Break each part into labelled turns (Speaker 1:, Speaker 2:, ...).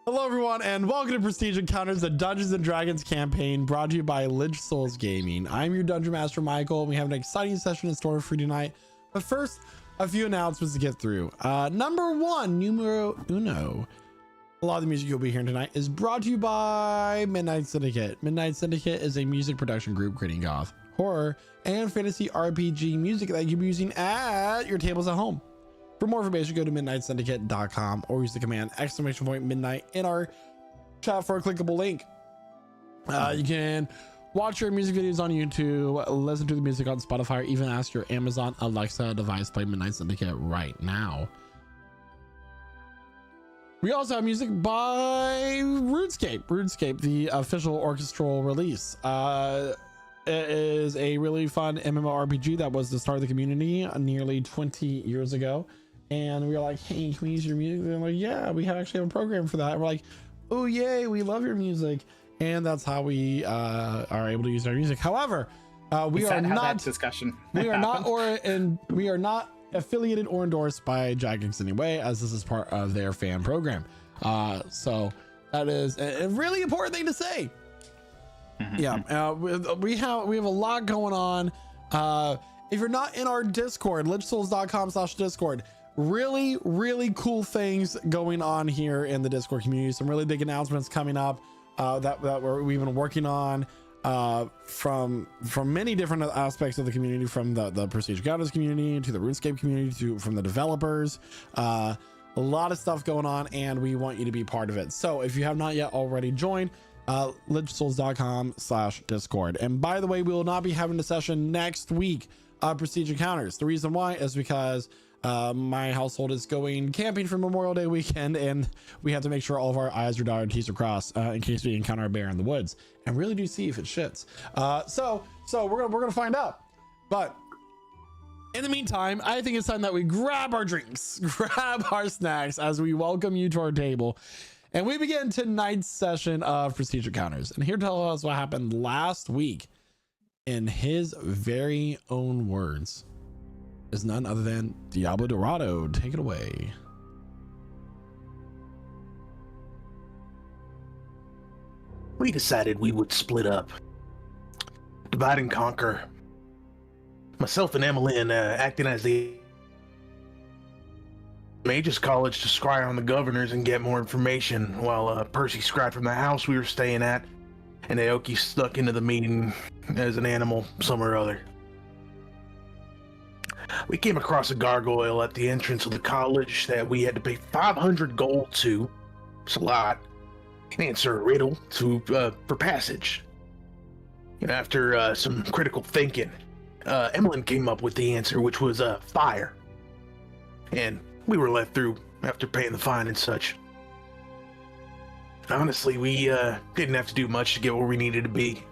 Speaker 1: Hello everyone and welcome to Prestige Encounters, the Dungeons and Dragons campaign brought to you by Lich Souls Gaming. I'm your Dungeon Master Michael and we have an exciting session in store for you tonight. But first, a few announcements to get through. Number one, numero uno. A lot of the music you'll be hearing tonight is brought to you by Midnight Syndicate. Midnight Syndicate is a music production group creating goth, horror, and fantasy RPG music that you'll be using at your tables at home. For more information, go to midnightsyndicate.com or use the command !midnight in our chat for a clickable link. You can watch your music videos on YouTube, listen to the music on Spotify, or even ask your Amazon Alexa device to play Midnight Syndicate right now. We also have music by RuneScape, the official orchestral release. It is a really fun MMORPG that was the start of the community nearly 20 years ago. And we were like, hey, can we use your music? And they're like, yeah, we actually have a program for that. And we're like, oh, yay, we love your music. And that's how we are able to use our music. However, we are not affiliated or endorsed by Jagex in any way, as this is part of their fan program. So that is a really important thing to say. Yeah, we have a lot going on. If you're not in our Discord, lichsouls.com/discord, really cool things going on here in the Discord community. Some really big announcements coming up that we've been working on from many different aspects of the community, from the Prestige Encounters community to the RuneScape community from the developers. A lot of stuff going on, and we want you to be part of it. So if you have not yet already joined, lichsouls.com/discord. And by the way, we will not be having a session next week of Prestige Encounters. The reason why is because my household is going camping for Memorial Day weekend, and we have to make sure all of our I's are dotted and T's are crossed in case we encounter a bear in the woods, and really do see if it shits. So we're gonna find out. But in the meantime, I think it's time that we grab our drinks, grab our snacks as we welcome you to our table. And we begin tonight's session of Prestige Encounters. And here to tell us what happened last week in his very own words is none other than Diablo Dorado. Take it away.
Speaker 2: We decided we would split up, divide and conquer. Myself and Emmeline acting as the Mage's College to scry on the governors and get more information, while Percy scried from the house we were staying at, and Aoki stuck into the meeting as an animal somewhere or other. We came across a gargoyle at the entrance of the college that we had to pay 500 gold to. It's a lot. And answer a riddle for passage. And after some critical thinking, Emmeline came up with the answer, which was fire. And we were let through after paying the fine and such. Honestly, we didn't have to do much to get where we needed to be.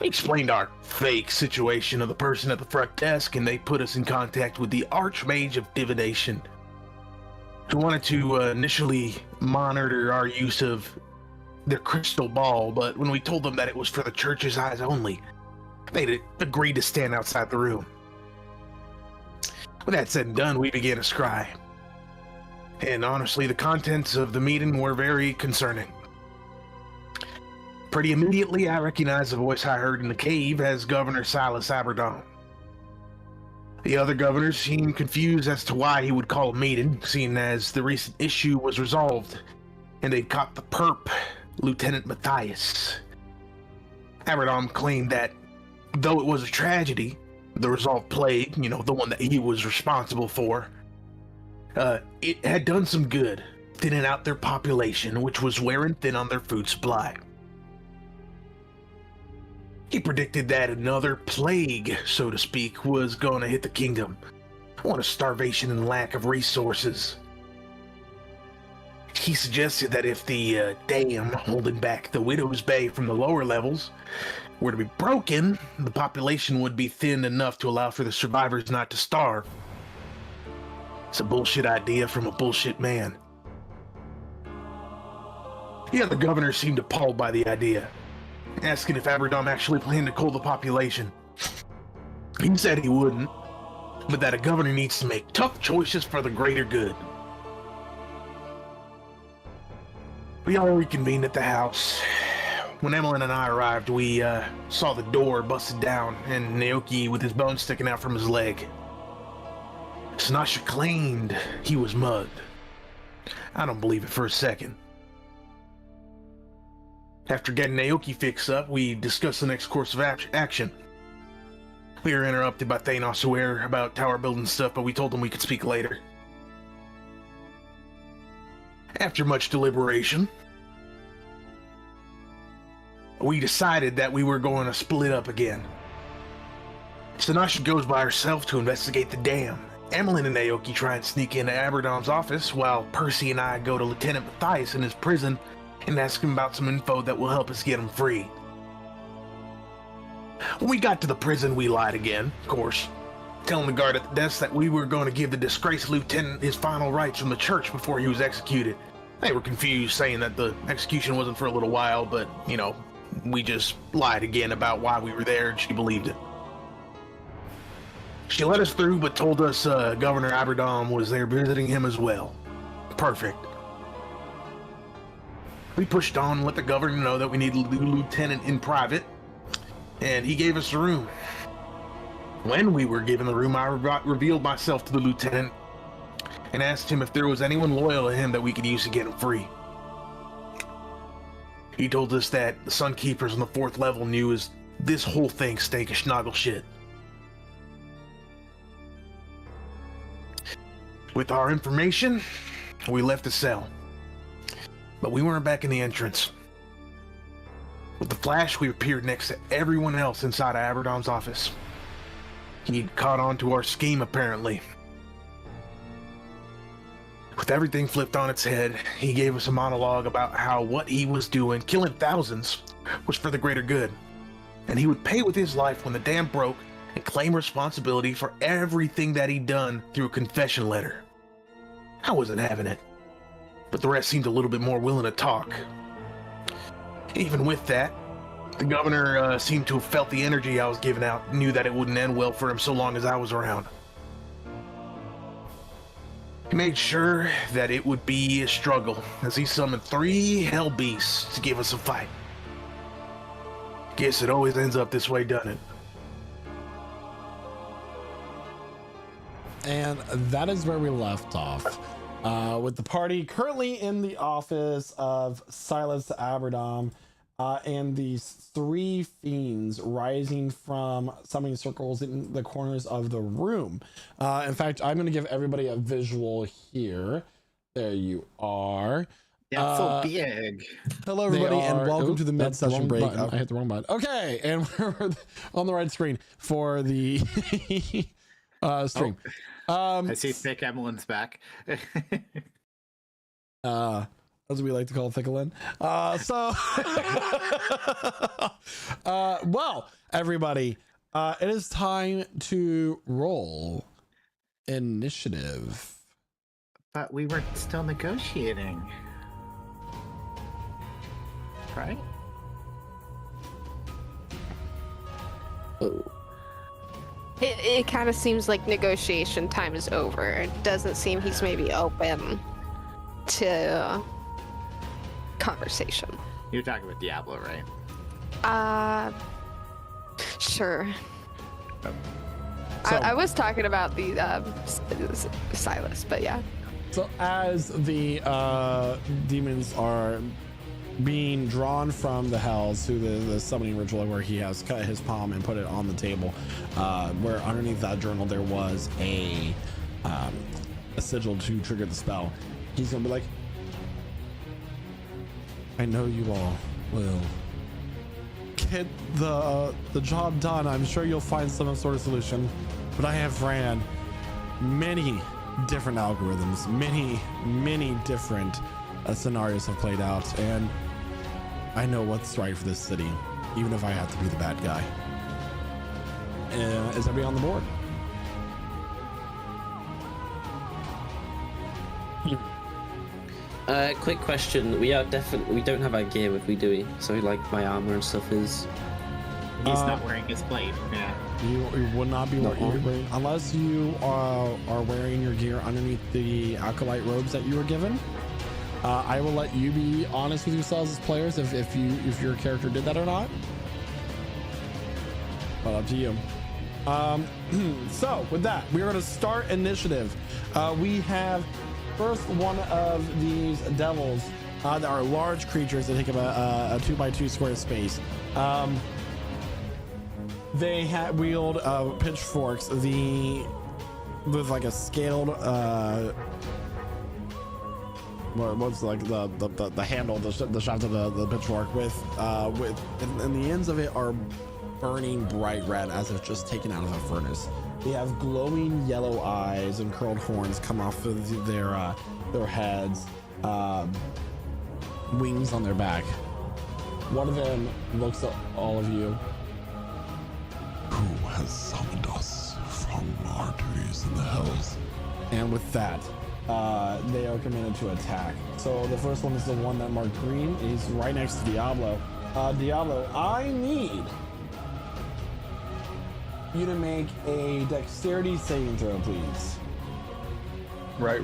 Speaker 2: We explained our fake situation of the person at the front desk, and they put us in contact with the Archmage of Divination, who wanted to initially monitor our use of their crystal ball, but when we told them that it was for the church's eyes only, they agreed to stand outside the room. With that said and done, we began to scry. And honestly, the contents of the meeting were very concerning. Pretty immediately, I recognized the voice I heard in the cave as Governor Silas Aberdon. The other governors seemed confused as to why he would call a meeting, seeing as the recent issue was resolved, and they'd caught the perp, Lieutenant Matthias. Aberdon claimed that, though it was a tragedy, the resolved plague, the one that he was responsible for, it had done some good, thinning out their population, which was wearing thin on their food supply. He predicted that another plague, so to speak, was going to hit the kingdom. One of starvation and lack of resources. He suggested that if the dam holding back the Widow's Bay from the lower levels were to be broken, the population would be thinned enough to allow for the survivors not to starve. It's a bullshit idea from a bullshit man. The other governors seemed appalled by the idea, asking if Aberdon actually planned to cull the population. He said he wouldn't, but that a governor needs to make tough choices for the greater good. We all reconvened at the house. When Emmeline and I arrived, we saw the door busted down and Naoki with his bone sticking out from his leg. Sinasha claimed he was mugged. I don't believe it for a second. After getting Naoki fixed up, we discussed the next course of action. We were interrupted by Thanos Aware about tower building stuff, but we told him we could speak later. After much deliberation, we decided that we were going to split up again. Sinasha goes by herself to investigate the dam. Emmeline and Naoki try and sneak into Aberdom's office, while Percy and I go to Lieutenant Matthias in his prison and ask him about some info that will help us get him free. When we got to the prison, we lied again, of course, telling the guard at the desk that we were going to give the disgraced lieutenant his final rites from the church before he was executed. They were confused, saying that the execution wasn't for a little while, but, you know, we just lied again about why we were there, and she believed it. She let us through, but told us Governor Aberdom was there visiting him as well. Perfect. We pushed on and let the governor know that we needed the lieutenant in private, and he gave us a room. When we were given the room, I revealed myself to the lieutenant and asked him if there was anyone loyal to him that we could use to get him free. He told us that the Sun Keepers on the 4th level knew this whole thing stank of schnoggle shit. With our information, we left the cell. But we weren't back in the entrance. With the flash, we appeared next to everyone else inside of Aberdom's office. He'd caught on to our scheme, apparently. With everything flipped on its head, he gave us a monologue about how what he was doing, killing thousands, was for the greater good. And he would pay with his life when the dam broke and claim responsibility for everything that he'd done through a confession letter. I wasn't having it, but the rest seemed a little bit more willing to talk. Even with that, the governor seemed to have felt the energy I was giving out, knew that it wouldn't end well for him so long as I was around. He made sure that it would be a struggle, as he summoned 3 hell beasts to give us a fight. Guess it always ends up this way, doesn't it?
Speaker 1: And that is where we left off, with the party currently in the office of Silas Aberdom, and these 3 fiends rising from summoning circles in the corners of the room. In fact, I'm going to give everybody a visual here. There you are.
Speaker 3: Yeah, so big.
Speaker 1: Hello, everybody, and welcome to the mid-session break.
Speaker 3: Button.
Speaker 1: I hit the wrong button. Okay, and we're on the right screen for the stream.
Speaker 3: I see thick Emmeline's back.
Speaker 1: As we like to call Thickelin. Well, everybody, it is time to roll initiative.
Speaker 3: But we were still negotiating. Right?
Speaker 4: Oh. It kind of seems like negotiation time is over. It doesn't seem he's maybe open to conversation.
Speaker 3: You're talking with Diablo, right?
Speaker 4: Sure.
Speaker 1: So-
Speaker 4: I was talking about the Silas, but yeah.
Speaker 1: So as the demons are being drawn from the hells through the summoning ritual, where he has cut his palm and put it on the table, where underneath that journal there was a sigil to trigger the spell, he's gonna be like, I know you all will get the job done. I'm sure you'll find some sort of solution, but I have ran many different algorithms, many different scenarios have played out, and I know what's right for this city, even if I have to be the bad guy. Is everybody on the board?
Speaker 5: Quick question. We don't have our gear with, do we? So like my armor and stuff is.
Speaker 3: He's not wearing his blade. Yeah.
Speaker 1: You would not be wearing, unless you are wearing your gear underneath the acolyte robes that you were given. I will let you be honest with yourselves as players if your character did that or not. But up to you. So with that, we're going to start initiative. We have first one of these devils that are large creatures that take up a 2x2 square space. They wield pitchforks. With like a scaled what's like the handle, the shaft of the pitchfork with and the ends of it are burning bright red as if just taken out of a furnace. They have glowing yellow eyes and curled horns come off of their heads, wings on their back. One of them looks at all of you. Who has summoned us from our duties in the hells? And with that, they are commanded to attack. So the first one is the one that marked green. He's right next to Diablo. Diablo, I need you to make a dexterity saving throw, please.
Speaker 2: Right.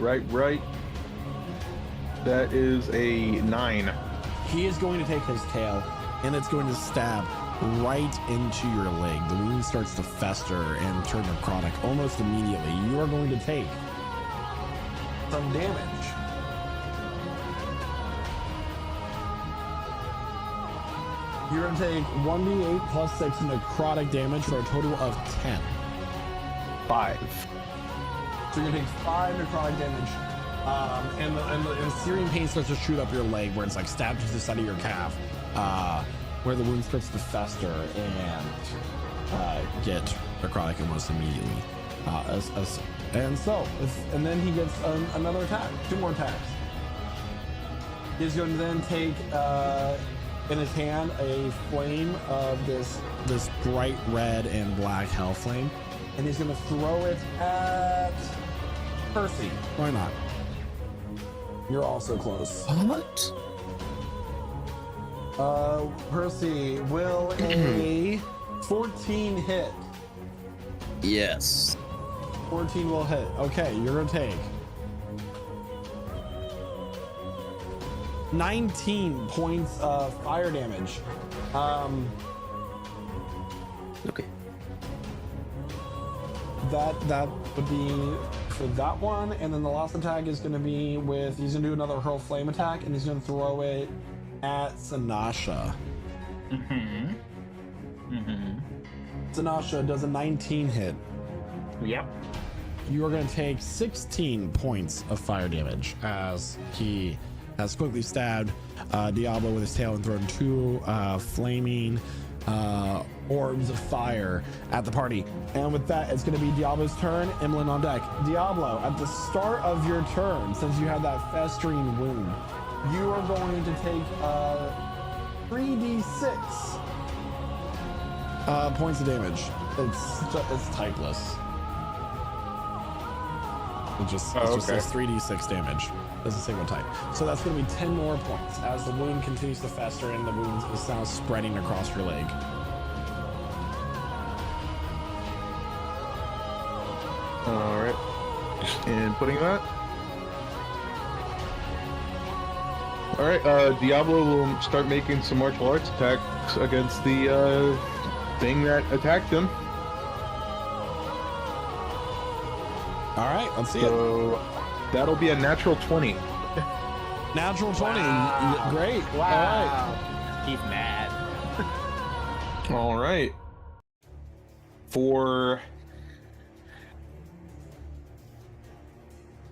Speaker 2: That is a 9.
Speaker 1: He is going to take his tail, and it's going to stab right into your leg. The wound starts to fester and turn necrotic almost immediately. You are going to take some damage. You're going to take 1d8 plus 6 necrotic damage for a total of 10.
Speaker 2: 5.
Speaker 1: So you're going to take 5 necrotic damage. And the searing pain starts to shoot up your leg where it's like stabbed to the side of your calf, where the wound starts to fester and get necrotic almost immediately. And then he gets another attack, 2 more attacks. He's going to then take in his hand a flame of this bright red and black hell flame, and he's going to throw it at Percy. Why not? You're also close.
Speaker 5: What?
Speaker 1: Percy, will a 14 hit?
Speaker 5: Yes.
Speaker 1: 14 will hit. Okay, you're gonna take 19 points of fire damage.
Speaker 5: Okay.
Speaker 1: That would be for that one, and then the last attack is going to be he's going to do another hurl flame attack, and he's going to throw it at Sanasha. Sanasha does a 19 hit.
Speaker 3: Yep.
Speaker 1: You are going to take 16 points of fire damage as he has quickly stabbed Diablo with his tail and thrown 2 flaming orbs of fire at the party. And with that, it's going to be Diablo's turn. Emlyn on deck. Diablo, at the start of your turn, since you have that festering wound, you are going to take 3d6 points of damage. It's typeless. It just says 3d6 damage. Doesn't say what type. So that's going to be 10 more points as the wound continues to fester and the wound is now spreading across your leg.
Speaker 2: All right. And putting that. All right. Diablo will start making some martial arts attacks against the thing that attacked him.
Speaker 1: All right, let's see it.
Speaker 2: So that'll be a natural 20.
Speaker 1: Natural 20.
Speaker 3: Wow.
Speaker 1: Great.
Speaker 3: Wow. He's mad.
Speaker 2: All right. For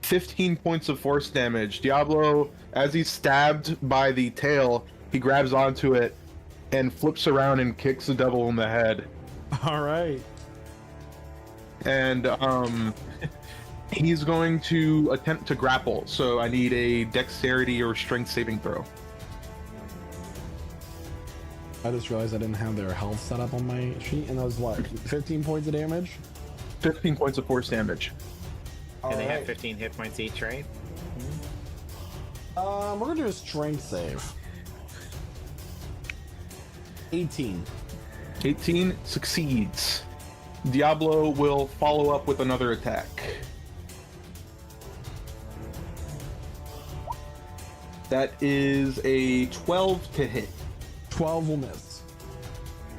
Speaker 2: 15 points of force damage, Diablo, as he's stabbed by the tail, he grabs onto it and flips around and kicks the devil in the head.
Speaker 1: All right.
Speaker 2: And he's going to attempt to grapple, so I need a dexterity or strength saving throw.
Speaker 1: I just realized I didn't have their health set up on my sheet, and that was what, 15 points of damage?
Speaker 2: 15 points of force damage.
Speaker 3: And they have 15 hit points each, right?
Speaker 1: We're gonna do a strength save. 18.
Speaker 2: 18 succeeds. Diablo will follow up with another attack.
Speaker 6: That is a 12 to hit.
Speaker 1: 12 will miss.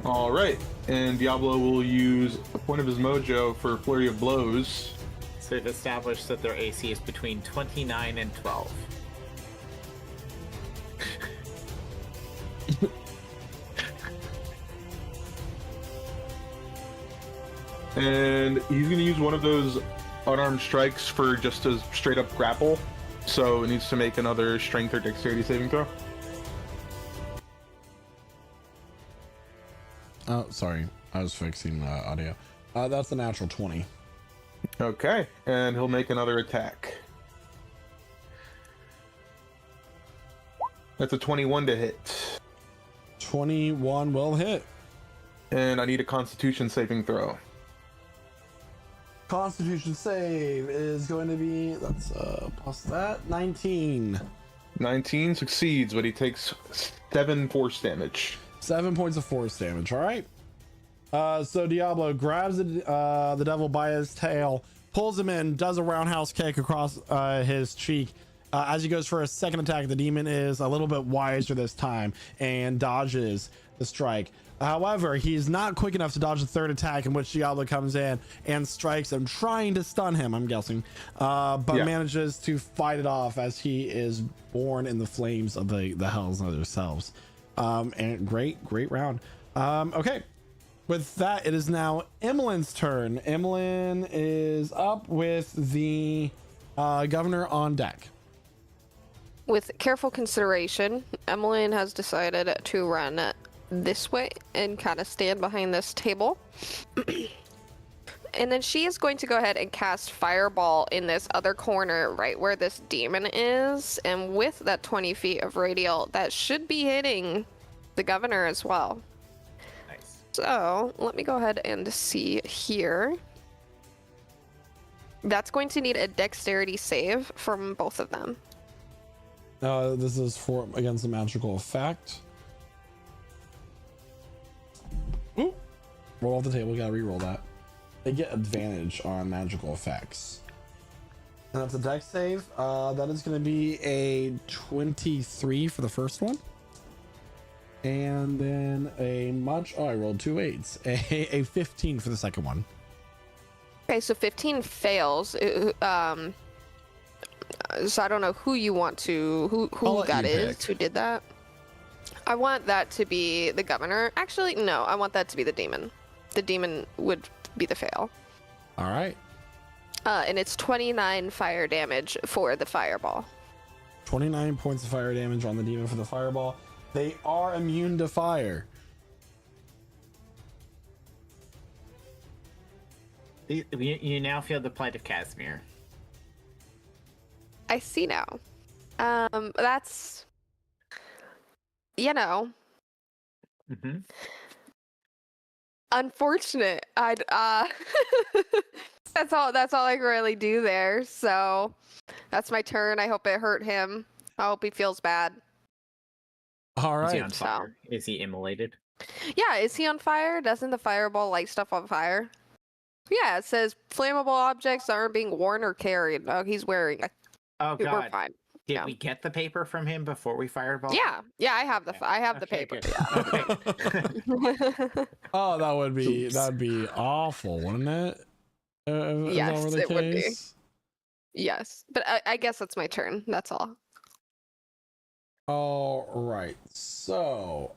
Speaker 6: All right, and Diablo will use a point of his mojo for flurry of blows.
Speaker 3: So they've established that their AC is between 29 and 12.
Speaker 6: And he's going to use one of those unarmed strikes for just a straight up grapple. So it needs to make another strength or dexterity saving throw.
Speaker 1: Oh, sorry. I was fixing audio. That's a natural 20.
Speaker 6: Okay, and he'll make another attack. That's a 21 to hit.
Speaker 1: 21 will hit.
Speaker 6: And I need a constitution saving throw.
Speaker 1: Constitution save is going to be, let's plus that, 19.
Speaker 6: 19 succeeds, but he takes 7 force damage.
Speaker 1: 7 points of force damage. All right. So Diablo grabs the devil by his tail, pulls him in, does a roundhouse kick across his cheek. As he goes for a second attack, the demon is a little bit wiser this time and dodges the strike. However, he's not quick enough to dodge the third attack, in which Diablo comes in and strikes him, trying to stun him, I'm guessing, but manages to fight it off as he is born in the flames of the hells themselves. And great round. Okay, with that, it is now Emmeline's turn. Emmeline is up with the governor on deck.
Speaker 4: With careful consideration, Emmeline has decided to run this way and kind of stand behind this table. And then she is going to go ahead and cast Fireball in this other corner right where this demon is. And with that 20 feet of radial, that should be hitting the governor as well.
Speaker 3: Nice.
Speaker 4: So let me go ahead and see here. That's going to need a dexterity save from both of them.
Speaker 1: This is for against the magical effect. Ooh. Roll off the table. Gotta re-roll that. They get advantage on magical effects. And that's a dex save. That is going to be a 23 for the first one. And then I rolled 2 8s. A 15 for the second one.
Speaker 4: Okay, so 15 fails. So I don't know who you want to, who that is, who did that. I want that to be the governor. Actually, no, I want that to be the demon. The demon would be the fail.
Speaker 1: All right.
Speaker 4: And it's 29 fire damage for the fireball.
Speaker 1: 29 points of fire damage on the demon for the fireball. They are immune to fire.
Speaker 3: You now feel the plight of Casimir.
Speaker 4: I see now. That's,
Speaker 3: Mm-hmm.
Speaker 4: unfortunate. I'd that's all I can really do there. So that's my turn. I hope it hurt him. I hope he feels bad.
Speaker 1: All
Speaker 3: Is he
Speaker 1: right.
Speaker 3: on fire? Is he immolated?
Speaker 4: Yeah, is he on fire? Doesn't the fireball light stuff on fire? Yeah, it says flammable objects aren't being worn or carried. Oh, he's wearing.
Speaker 3: Oh
Speaker 4: We're
Speaker 3: God!
Speaker 4: fine.
Speaker 3: Did
Speaker 4: Yeah.
Speaker 3: we get the paper from him before we fireball?
Speaker 4: Yeah, I have the
Speaker 3: Okay.
Speaker 4: I have the
Speaker 3: Okay,
Speaker 4: paper.
Speaker 3: good.
Speaker 4: Yeah.
Speaker 1: Oh, that'd be awful, wouldn't it? If
Speaker 4: Yes,
Speaker 1: that were the
Speaker 4: it would be.
Speaker 1: case?
Speaker 4: Yes, but I guess it's my turn. That's all.
Speaker 1: All right. So,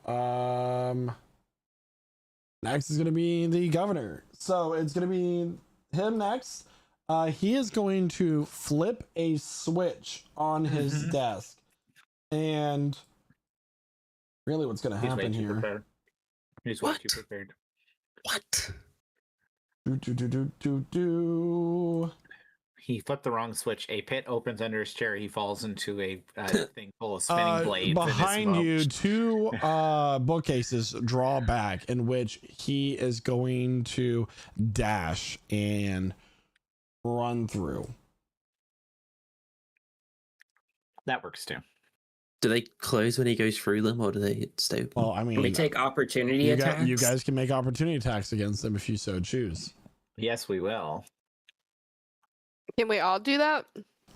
Speaker 1: next is going to be the governor. So it's going to be him next. He is going to flip a switch on his desk. And really what's going to
Speaker 3: He's way
Speaker 1: happen
Speaker 3: too
Speaker 1: here.
Speaker 3: prepared. He's way too prepared.
Speaker 5: What?
Speaker 3: He flipped the wrong switch. A pit opens under his chair. He falls into a thing full of spinning blades.
Speaker 1: Behind
Speaker 3: and
Speaker 1: you,
Speaker 3: is
Speaker 1: 2 bookcases draw back, in which he is going to dash and run through.
Speaker 3: that works too.
Speaker 5: Do they close when he goes through them, or do they stay open?
Speaker 1: Well, I mean,
Speaker 7: Can we take opportunity attacks?
Speaker 1: you guys can make opportunity attacks against them if you so choose.
Speaker 3: Yes, we will.
Speaker 4: Can we all do that?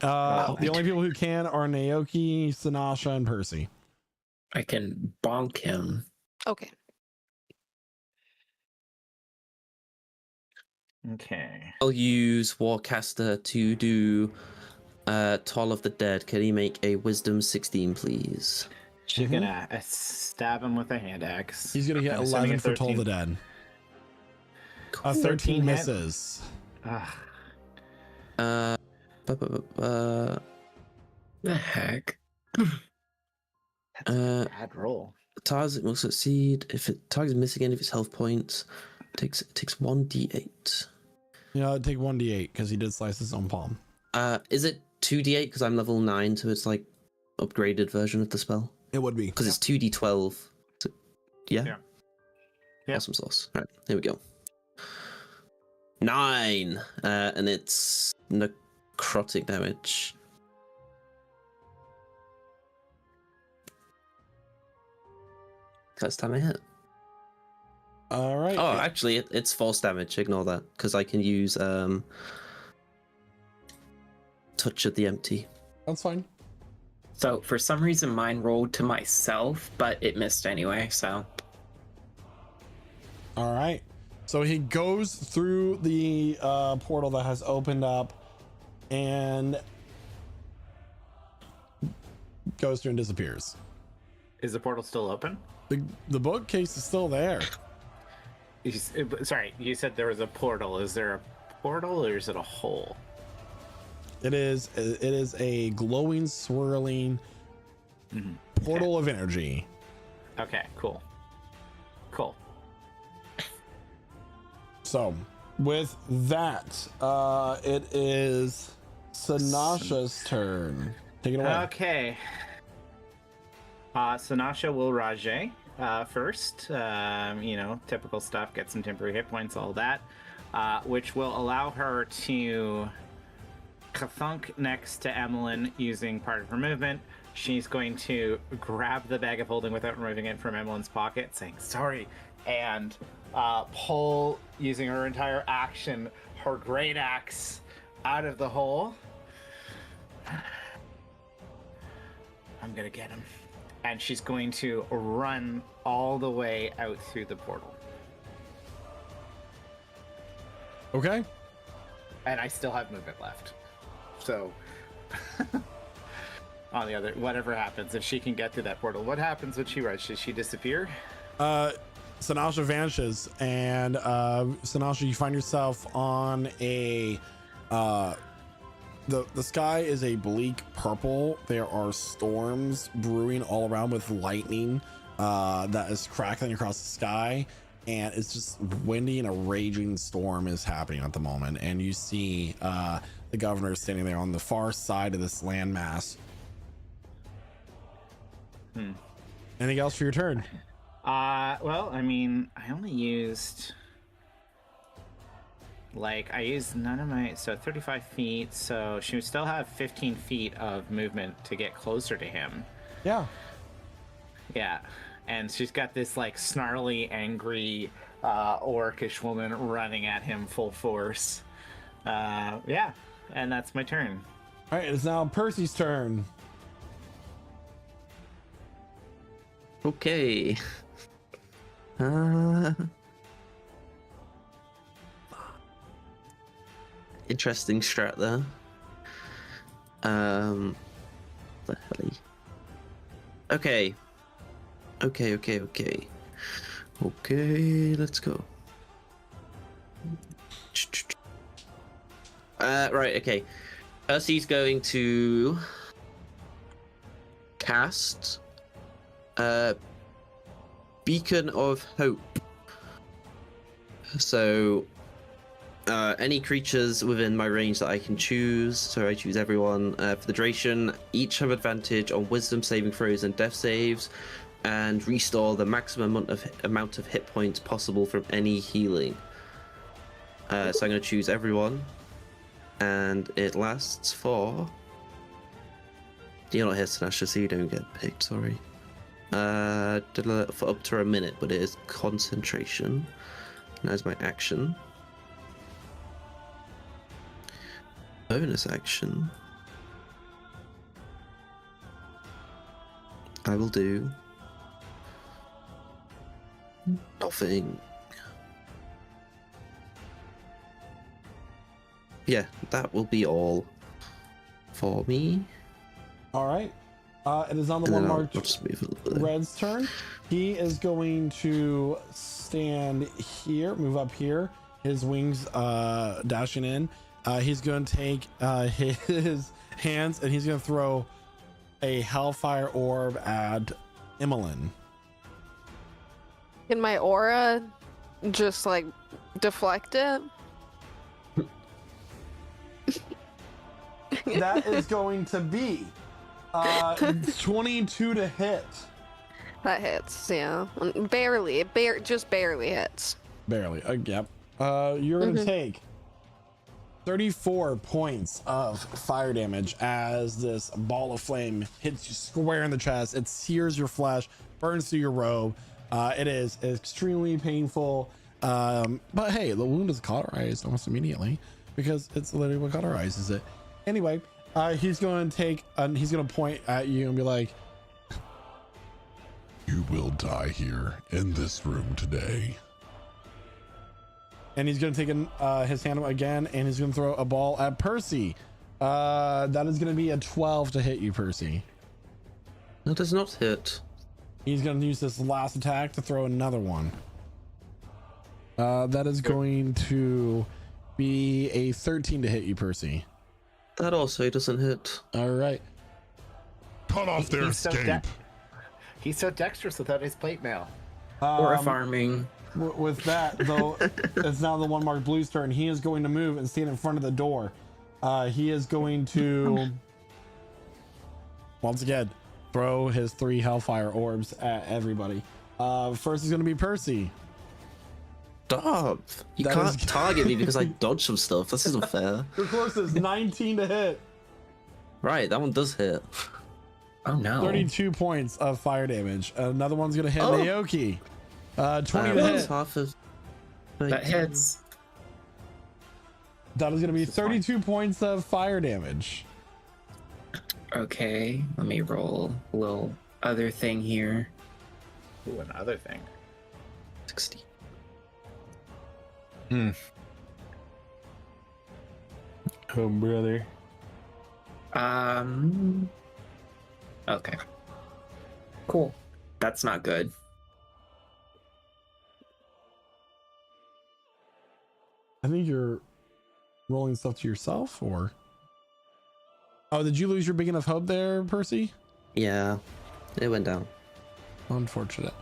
Speaker 1: The only people who can are Naoki, Sinasha, and Percy.
Speaker 7: I can bonk him.
Speaker 4: Okay.
Speaker 3: Okay.
Speaker 5: I'll use Warcaster to do Toll of the Dead. Can he make a Wisdom 16, please?
Speaker 3: She's gonna stab him with a hand axe.
Speaker 1: He's gonna get
Speaker 3: I'm assuming
Speaker 1: 11
Speaker 3: a
Speaker 1: for Toll
Speaker 3: 13.
Speaker 1: the Dead.
Speaker 5: Cool.
Speaker 1: 13
Speaker 3: hit.
Speaker 1: misses.
Speaker 3: Ugh.
Speaker 7: The heck?
Speaker 3: That's a bad roll.
Speaker 5: Target will succeed if it targets miss again if it's health points. It takes 1d8.
Speaker 1: Take 1d8 because he did slice his own palm.
Speaker 5: Is it 2d8 because I'm level 9, so it's like upgraded version of the spell?
Speaker 1: It would be.
Speaker 5: Because it's 2d12. So, yeah?
Speaker 3: Yeah.
Speaker 5: Awesome sauce. All right, here we go. 9, and it's necrotic damage. First time I hit.
Speaker 1: All right.
Speaker 5: Oh, actually, it's false damage. Ignore that, because I can use Touch of the Empty.
Speaker 1: That's fine.
Speaker 7: So for some reason mine rolled to myself, but it missed anyway, so.
Speaker 1: All right. So he goes through the portal that has opened up and goes through and disappears.
Speaker 3: Is the portal still open?
Speaker 1: The bookcase is still there.
Speaker 3: Sorry, you said there was a portal. Is there a portal or is it a hole?
Speaker 1: It is a glowing, swirling portal of energy.
Speaker 3: Okay, cool. Cool.
Speaker 1: So, with that, it is Sinasha's turn. Take it away.
Speaker 3: Okay. Sinasha will rage first. Typical stuff. Get some temporary hit points, all that. Which will allow her to thunk next to Emmeline using part of her movement. She's going to grab the bag of holding without removing it from Emmeline's pocket, saying sorry, and pull, using her entire action, her great axe out of the hole. I'm gonna get him. And she's going to run all the way out through the portal.
Speaker 1: Okay.
Speaker 3: And I still have movement left. So, on the other, whatever happens, if she can get through that portal, what happens when she rushes? Does she disappear?
Speaker 1: Sinasha vanishes, and Sinasha, you find yourself on a the sky is a bleak purple. There are storms brewing all around with lightning that is crackling across the sky, and it's just windy, and a raging storm is happening at the moment. And you see the governor standing there on the far side of this landmass. Anything else for your turn?
Speaker 3: Well, I mean, I only used, I used none of my, so 35 feet, so she would still have 15 feet of movement to get closer to him.
Speaker 1: Yeah.
Speaker 3: Yeah, and she's got this, snarly, angry, orcish woman running at him full force. Yeah, and that's my turn.
Speaker 1: All right, it's now Percy's turn.
Speaker 5: Okay. Interesting strat there. The hell? Okay, let's go. Right, okay. Percy's going to cast Beacon of Hope. So any creatures within my range that I can choose, so I choose everyone, for the duration, each have advantage on wisdom saving throws and death saves, and restore the maximum amount of hit points possible from any healing. So I'm going to choose everyone, and it lasts for... You're not here, Sinasha, so you don't get picked, sorry. For up to a minute, but it is concentration. And that's my action. Bonus action. I will do nothing. Yeah, that will be all for me.
Speaker 1: All right. It is on the
Speaker 5: And
Speaker 1: one
Speaker 5: then I'll
Speaker 1: marked
Speaker 5: just move a little bit.
Speaker 1: Red's turn. He is going to stand here, move up here. His wings dashing in. He's going to take his hands and he's going to throw a Hellfire Orb at Emmeline.
Speaker 4: Can my aura just like deflect it?
Speaker 1: That is going to be 22 to hit.
Speaker 4: That hits, yeah. Barely. Just barely hits.
Speaker 1: Barely. Yep. You're going to take 34 points of fire damage as this ball of flame hits you square in the chest. It sears your flesh, burns through your robe. It is extremely painful. But hey, the wound is cauterized almost immediately because it's literally what cauterizes it. Anyway, he's going to take, he's going to point at you and be like,
Speaker 8: "You will die here in this room today."
Speaker 1: and he's going to take his hand again and he's going to throw a ball at Percy. That is going to be a 12 to hit you, Percy.
Speaker 5: That does not hit.
Speaker 1: He's going to use this last attack to throw another one. That is going to be a 13 to hit you, Percy.
Speaker 5: That also doesn't hit.
Speaker 1: All right.
Speaker 8: Cut off their
Speaker 3: He's so
Speaker 8: escape.
Speaker 3: He's so dexterous without his plate mail.
Speaker 7: Or farming.
Speaker 1: With that, though, it's now the one marked Blue's turn. He is going to move and stand in front of the door. He is going to, once again, throw his 3 Hellfire Orbs at everybody. First is going to be Percy.
Speaker 5: Stop! You
Speaker 1: That
Speaker 5: can't
Speaker 1: is-
Speaker 5: target me because I dodged some stuff. This isn't fair.
Speaker 1: Your closest, 19 to hit.
Speaker 5: Right, that one does hit.
Speaker 7: Oh no.
Speaker 1: 32 points of fire damage. Another one's going to hit
Speaker 5: Oh.
Speaker 1: Naoki. 20 to
Speaker 5: That's
Speaker 1: hit.
Speaker 5: half of.
Speaker 7: That hits.
Speaker 1: That is going to be 32 points of fire damage.
Speaker 7: Okay, let me roll a little other thing here.
Speaker 3: Ooh, another thing.
Speaker 5: 60.
Speaker 6: Oh, brother.
Speaker 7: Okay. Cool. That's not good.
Speaker 1: I think you're rolling stuff to yourself, or? Oh, did you lose your big enough hope there, Percy?
Speaker 5: Yeah, it went down.
Speaker 1: Unfortunate.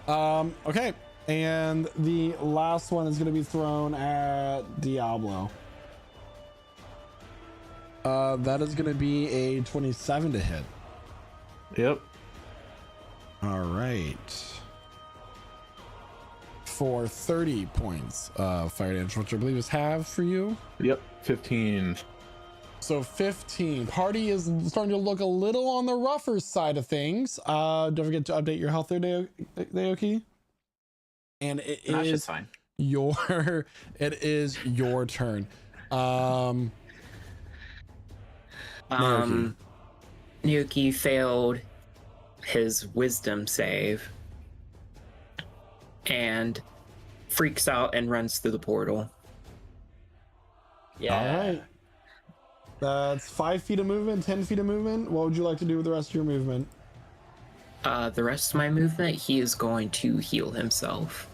Speaker 1: Okay, and the last one is going to be thrown at Diablo. That is going to be a 27 to hit.
Speaker 6: Yep.
Speaker 1: All right. For 30 points of fire damage, which I believe is half for you.
Speaker 6: Yep. 15.
Speaker 1: So 15. Party is starting to look a little on the rougher side of things. Don't forget to update your health there, Naoki. And it
Speaker 3: That's
Speaker 1: is
Speaker 3: just fine.
Speaker 1: your it is your turn.
Speaker 7: Naoki failed his wisdom save and freaks out and runs through the portal.
Speaker 3: Yeah.
Speaker 1: All right. That's 5 feet of movement, 10 feet of movement. What would you like to do with the rest of your movement?
Speaker 7: The rest of my movement, he is going to heal himself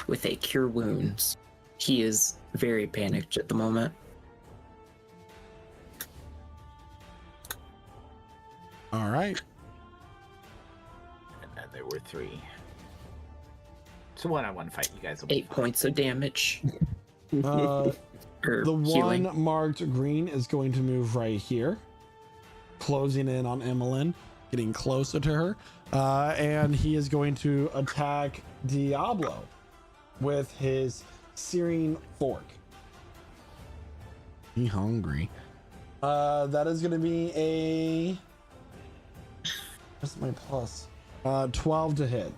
Speaker 7: with a cure wounds. He is very panicked at the moment.
Speaker 1: All right.
Speaker 3: And then there were 3. It's a one-on-one fight. You guys will be
Speaker 7: 8 points of damage.
Speaker 1: Uh,
Speaker 7: Or
Speaker 1: the
Speaker 7: healing.
Speaker 1: one marked green is going to move right here, closing in on Emmeline, getting closer to her. And he is going to attack Diablo with his searing fork. He hungry. That is going to be a... What's my plus? 12 to hit.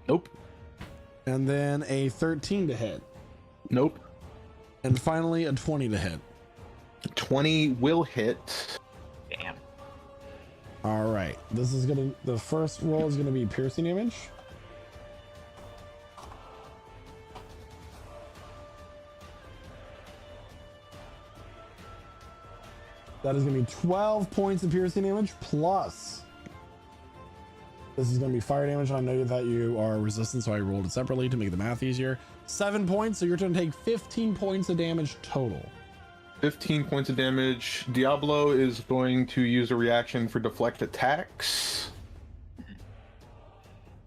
Speaker 6: Nope.
Speaker 1: And then a 13 to hit.
Speaker 6: Nope.
Speaker 1: And finally a 20 to hit.
Speaker 6: 20 will hit.
Speaker 3: Damn.
Speaker 1: All right, this is gonna, the first roll is gonna be piercing damage. That is gonna be 12 points of piercing damage plus. This is gonna be fire damage. I know that you are resistant, so I rolled it separately to make the math easier. 7 points, so you're gonna take 15 points of damage total.
Speaker 6: 15 points of damage. Diablo is going to use a reaction for deflect attacks.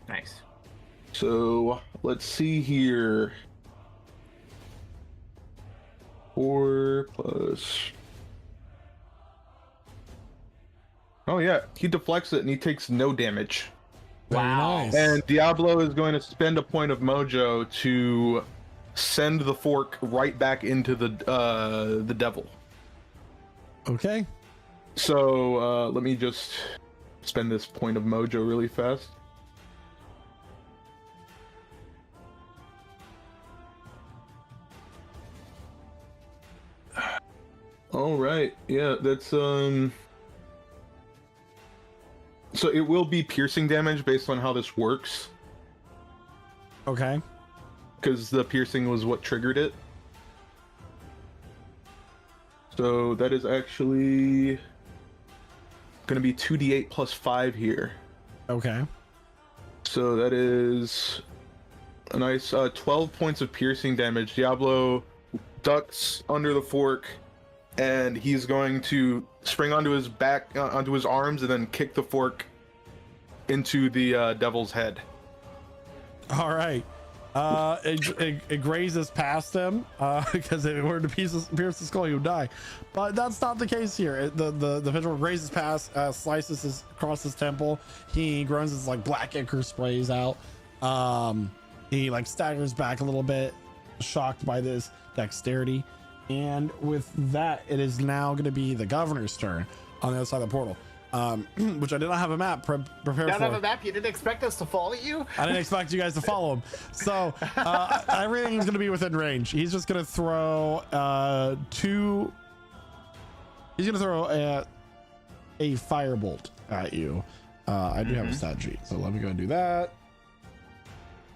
Speaker 3: Nice.
Speaker 6: So let's see here. 4 plus. Oh yeah, he deflects it and he takes no damage.
Speaker 1: Very
Speaker 3: Wow.
Speaker 1: nice.
Speaker 6: And Diablo is going to spend a point of mojo to send the fork right back into the devil.
Speaker 1: Okay.
Speaker 6: So let me just spend this point of mojo really fast. All right, yeah, that's so it will be piercing damage based on how this works,
Speaker 1: Okay.
Speaker 6: because the piercing was what triggered it. So that is actually going to be 2d8 plus 5 here.
Speaker 1: Okay.
Speaker 6: So that is a nice 12 points of piercing damage. Diablo ducks under the fork, and he's going to spring onto his back, onto his arms, and then kick the fork into the devil's head.
Speaker 1: All right. It grazes past him because if it were to pierce the skull, he would die. But that's not the case here. The pitchfork grazes past, slices across his temple. He groans as like black ichor sprays out. He like staggers back a little bit, shocked by this dexterity. And with that, it is now going to be the governor's turn on the other side of the portal. Which I did not have a map prepared for.
Speaker 3: Don't have a map? You didn't expect us to follow you?
Speaker 1: I didn't expect you guys to follow him. So everything's going to be within range. He's just going to throw he's going to throw a firebolt at you. I do have a stat sheet, so let me go and do that.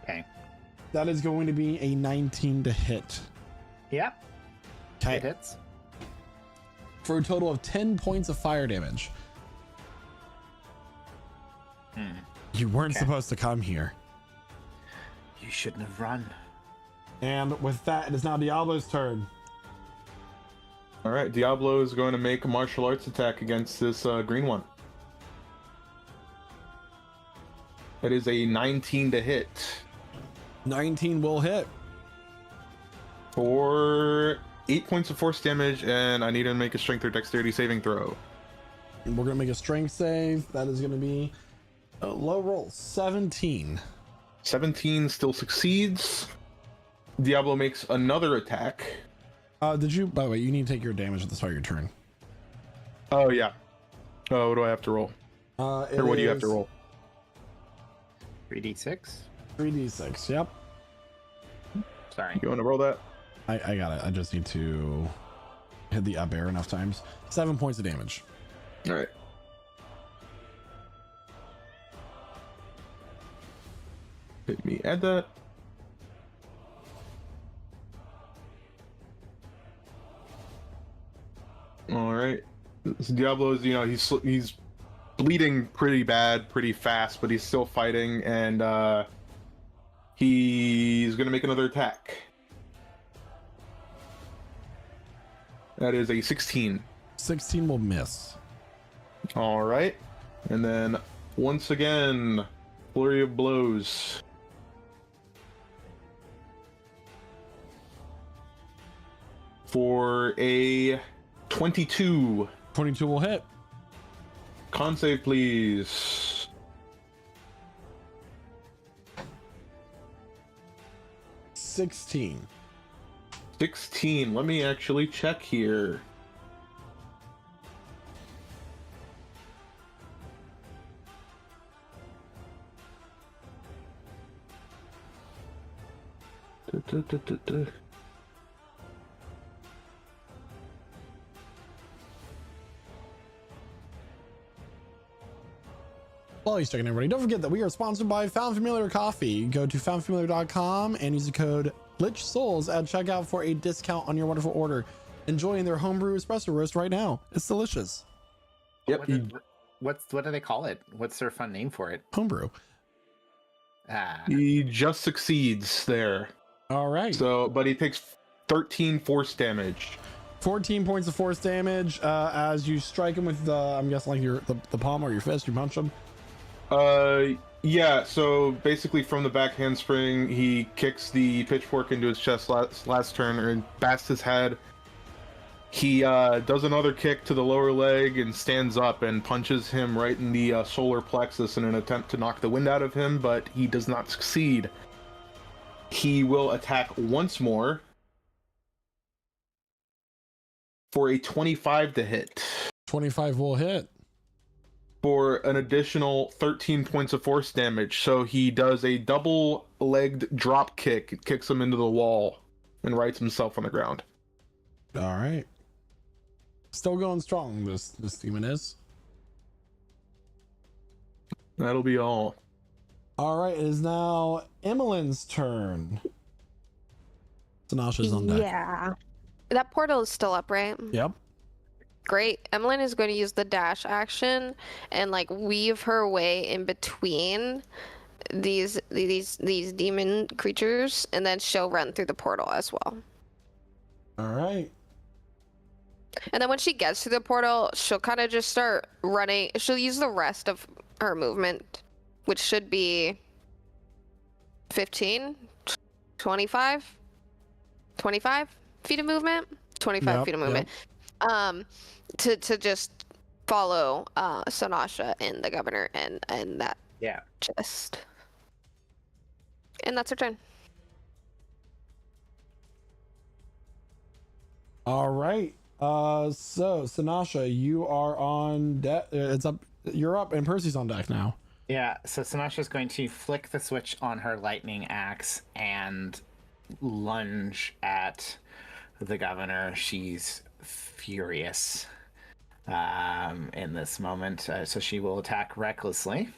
Speaker 3: Okay.
Speaker 1: That is going to be a 19 to hit.
Speaker 3: Yep.
Speaker 1: Okay.
Speaker 3: It hits.
Speaker 1: For a total of 10 points of fire damage. You weren't supposed to come here.
Speaker 3: You shouldn't have run.
Speaker 1: And with that, it is now Diablo's turn.
Speaker 6: All right, Diablo is going to make a martial arts attack against this green one. That is a 19 to hit
Speaker 1: 19 will hit.
Speaker 6: for 8 points of force damage, and I need him to make a strength or dexterity saving throw.
Speaker 1: We're going to make a strength save. That is going to be a low roll, 17.
Speaker 6: 17 still succeeds. Diablo makes another attack.
Speaker 1: Did you, by the way, you need to take your damage at the start of your turn.
Speaker 6: Oh, yeah. Oh, what do I have to roll? Or what do you have to roll?
Speaker 3: 3d6?
Speaker 1: 3d6, yep.
Speaker 3: Sorry.
Speaker 6: You want to roll that?
Speaker 1: I got it. I just need to hit the up air enough times. 7 points of damage.
Speaker 6: All right. Let me add that. All right. This Diablo is, he's bleeding pretty bad, pretty fast, but he's still fighting, and he's gonna make another attack. That is a 16.
Speaker 1: 16 will miss.
Speaker 6: All right. And then once again, flurry of blows. For a 22.
Speaker 1: 22 will hit.
Speaker 6: Con save, please.
Speaker 1: $16.
Speaker 6: 16. Let me actually check here. Da.
Speaker 1: Well, you're checking everybody. Don't forget that we are sponsored by Found Familiar Coffee. Go to foundfamiliar.com and use the code LichSouls at checkout for a discount on your wonderful order. Enjoying their homebrew espresso roast right now. It's delicious.
Speaker 6: Yep.
Speaker 3: What do they call it? What's their fun name for it?
Speaker 1: Homebrew.
Speaker 6: He just succeeds there.
Speaker 1: All right.
Speaker 6: So, but he takes 13 force damage.
Speaker 1: 14 points of force damage as you strike him with the, I'm guessing like the palm or your fist. You punch him.
Speaker 6: Yeah, so basically from the back handspring, he kicks the pitchfork into his chest last turn, or basts his head. He does another kick to the lower leg and stands up and punches him right in the solar plexus in an attempt to knock the wind out of him, but he does not succeed. He will attack once more for a 25 to hit.
Speaker 1: 25 will hit.
Speaker 6: For an additional 13 points of force damage. So he does a double-legged drop kick, kicks him into the wall, and rights himself on the ground.
Speaker 1: All right. Still going strong, this demon is.
Speaker 6: That'll be all.
Speaker 1: All right, it is now Emmeline's turn. Sanasha's on deck.
Speaker 4: Yeah. That portal is still up, right?
Speaker 1: Yep.
Speaker 4: Great. Emmeline is going to use the dash action and like weave her way in between these demon creatures, and then she'll run through the portal as well.
Speaker 1: All right.
Speaker 4: And then when she gets to the portal, she'll kind of just start running. She'll use the rest of her movement, which should be 15, 25 feet of movement. 25 feet of movement. To just follow Sanasha and the governor and that chest. And that's her turn.
Speaker 1: All right. So Sanasha, you are on deck. You're up, and Percy's on deck now.
Speaker 3: Yeah, so Sanasha's going to flick the switch on her lightning axe and lunge at the governor. She's furious in this moment, so she will attack recklessly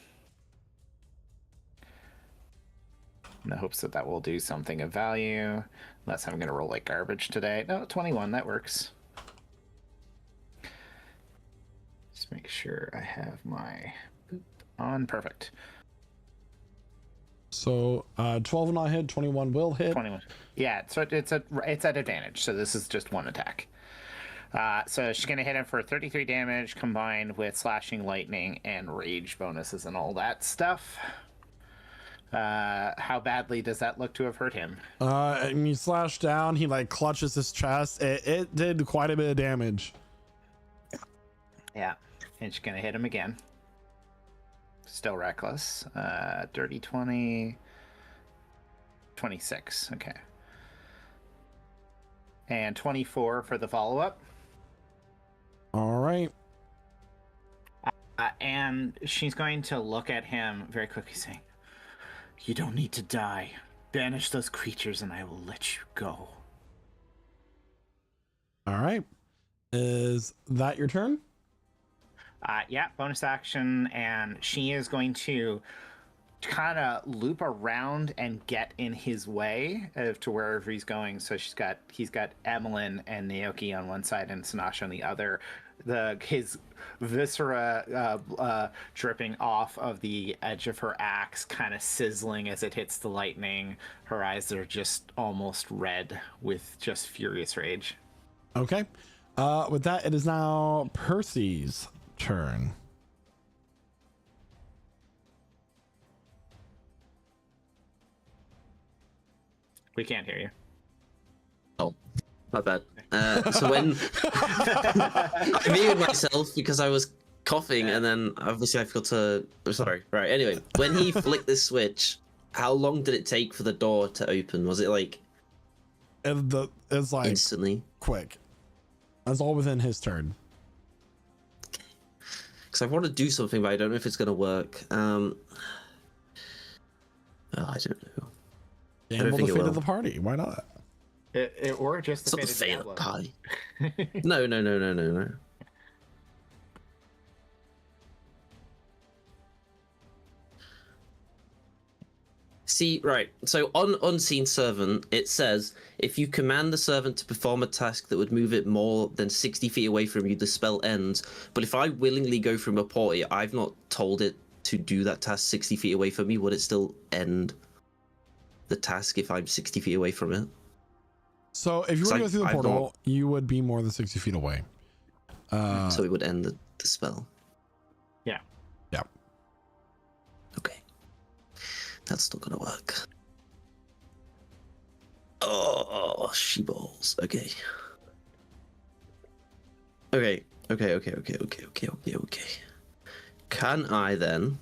Speaker 3: in the hopes that will do something of value, unless I'm going to roll like garbage today. No, 21, that works. Just make sure I have my boop on. Perfect.
Speaker 1: So 12 will not hit, 21 will hit.
Speaker 3: 21. Yeah, so it's at advantage, so this is just one attack. So she's gonna hit him for 33 damage combined with slashing, lightning, and rage bonuses and all that stuff. How badly does that look to have hurt him?
Speaker 1: And you slash down, he like clutches his chest. It did quite a bit of damage.
Speaker 3: Yeah, and she's gonna hit him again. Still reckless. Dirty 20. 26, okay. And 24 for the follow-up.
Speaker 1: All right.
Speaker 3: And she's going to look at him very quickly, saying, "You don't need to die. Banish those creatures and I will let you go."
Speaker 1: All right. Is that your turn?
Speaker 3: Yeah, bonus action, and she is going to kind of loop around and get in his way to wherever he's going. So he's got Emmeline and Naoki on one side and Sanasha on the other. His viscera dripping off of the edge of her axe, kind of sizzling as it hits the lightning. Her eyes are just almost red with just furious rage.
Speaker 1: Okay. With that, it is now Percy's turn.
Speaker 3: We can't hear you.
Speaker 5: Oh, my bad. So when I muted myself because I was coughing, and then obviously I forgot to. Oh, sorry. Right. Anyway, when he flicked this switch, how long did it take for the door to open? Was it like?
Speaker 1: It's like
Speaker 5: instantly.
Speaker 1: Quick. That's all within his turn.
Speaker 5: Because I want to do something, but I don't know if it's gonna work. I don't know.
Speaker 1: Gamble the fate of the party. Why not?
Speaker 3: Or just the
Speaker 5: it's
Speaker 3: fate
Speaker 5: not the
Speaker 3: of
Speaker 5: fate
Speaker 3: Diablo.
Speaker 5: of the party. No. See, right. So on Unseen Servant, it says if you command the servant to perform a task that would move it more than 60 feet away from you, the spell ends. But if I willingly go from a portal, I've not told it to do that task 60 feet away from me. Would it still end the task if I'm 60 feet away from it?
Speaker 1: So if you were to go through the portal, you would be more than 60 feet away.
Speaker 5: So it would end the spell.
Speaker 3: Yeah.
Speaker 1: Yeah.
Speaker 5: Okay. That's not gonna work. Oh, she balls. Okay. Okay. Can I then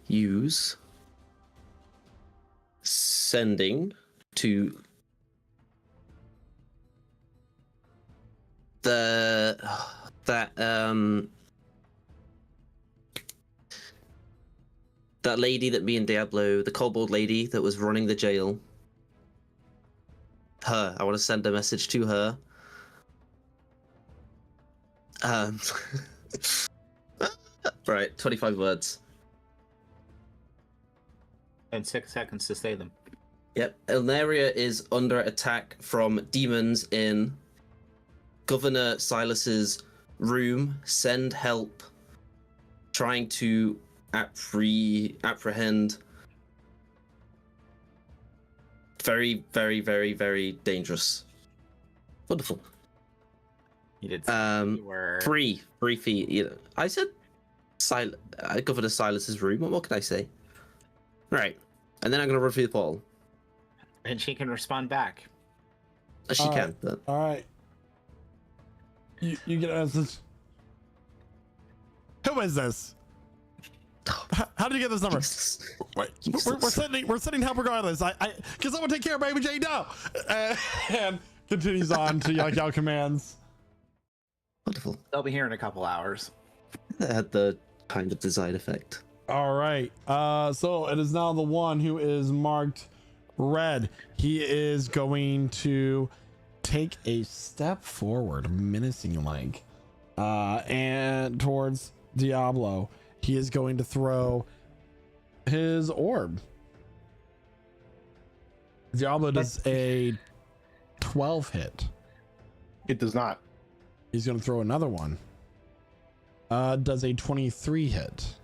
Speaker 5: use sending to that lady that me and Diablo, the kobold lady that was running the jail, her, I want to send a message to her. Right, 25 words.
Speaker 3: And 6 seconds to say them.
Speaker 5: Yep, Elnaria is under attack from demons in Governor Silas's room. Send help. Trying to apprehend. Very, very, very, very dangerous. Wonderful.
Speaker 3: You did say you were...
Speaker 5: 3 feet. You know, I said Governor Silas's room. What more can I say? Right, and then I'm gonna run through the portal.
Speaker 3: And she can respond back.
Speaker 5: She can, but
Speaker 1: All right. You get a message. Who is this? How did you get this number? Wait, we're sending help regardless. Because I want to take care of Baby J now. And continues on to yell out commands.
Speaker 5: Wonderful.
Speaker 3: They'll be here in a couple hours.
Speaker 5: That had the kind of desired effect.
Speaker 1: All right. So it is now the one who is marked red. He is going to take a step forward, menacing like, and towards Diablo. He is going to throw his orb. Diablo does a 12 hit.
Speaker 6: It does not.
Speaker 1: He's going to throw another one. Does a 23 hit.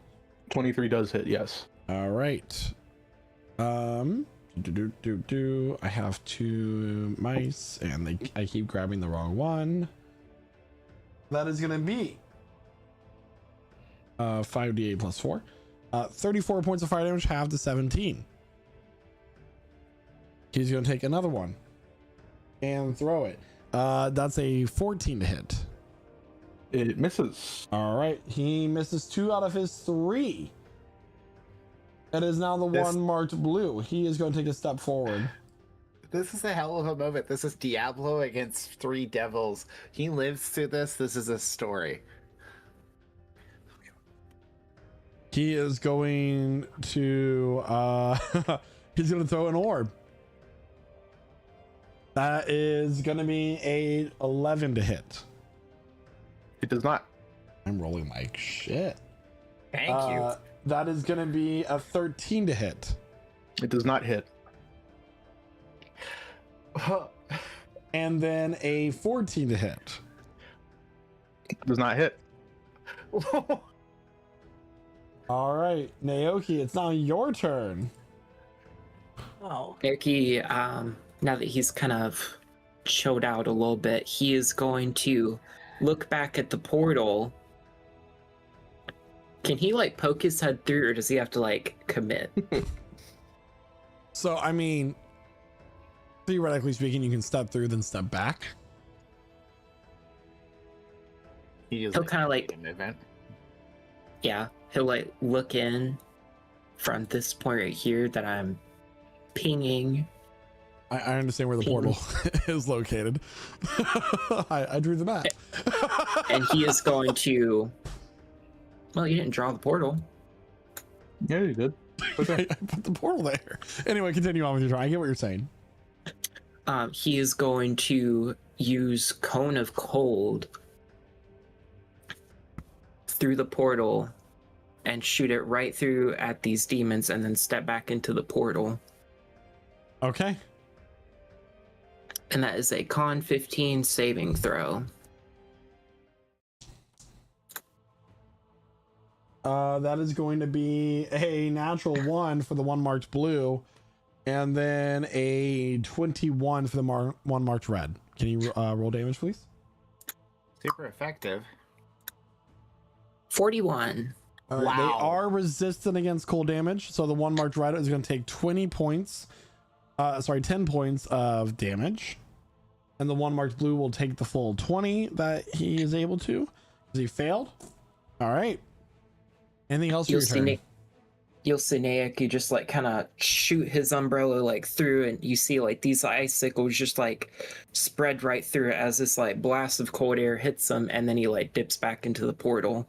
Speaker 6: 23 does hit, yes.
Speaker 1: All right. I have 2 mice and I keep grabbing the wrong one. That is going to be 5d8 plus 4. 34 points of fire damage, half to 17. He's going to take another one and throw it. That's a 14 to hit.
Speaker 6: It misses.
Speaker 1: All right. He misses 2 out of his 3. It is now the one marked blue. He is going to take a step forward.
Speaker 3: This is a hell of a moment. This is Diablo against 3 devils. He lives through this. This is a story.
Speaker 1: He is going to he's going to throw an orb. That is going to be a 11 to hit.
Speaker 6: It does not.
Speaker 1: I'm rolling like shit.
Speaker 3: Thank you.
Speaker 1: That is going to be a 13 to hit.
Speaker 6: It does not hit.
Speaker 1: And then a 14 to hit.
Speaker 6: It does not hit.
Speaker 1: All right, Naoki, it's now your turn.
Speaker 3: Oh.
Speaker 7: Naoki, now that he's kind of chilled out a little bit, he is going to look back at the portal. Can he like poke his head through, or does he have to like commit?
Speaker 1: So, I mean, theoretically speaking, you can step through, then step back.
Speaker 7: He'll kind of like, yeah, he'll like look in from this point right here that I'm pinging.
Speaker 1: I understand where the portal is located. I drew the map.
Speaker 7: And he is going to, well, you didn't draw the portal.
Speaker 6: Yeah, you did. Okay.
Speaker 1: I put the portal there. Anyway, continue on with your turn. I get what you're saying.
Speaker 7: He is going to use Cone of Cold through the portal and shoot it right through at these demons and then step back into the portal.
Speaker 1: Okay.
Speaker 7: And that is a con 15 saving throw.
Speaker 1: That is going to be a natural 1 for the one marked blue, and then a 21 for the one marked red. Can you roll damage, please?
Speaker 3: Super effective.
Speaker 7: 41.
Speaker 1: They are resistant against cold damage, so the one marked red is going to take 10 points of damage, and the one marked blue will take the full 20 that he is able to, because he failed. All right. Anything else for your turn?
Speaker 7: You'll see Nayak, you just like kind of shoot his umbrella like through, and you see like these icicles just like spread right through it as this like blast of cold air hits him, and then he like dips back into the portal.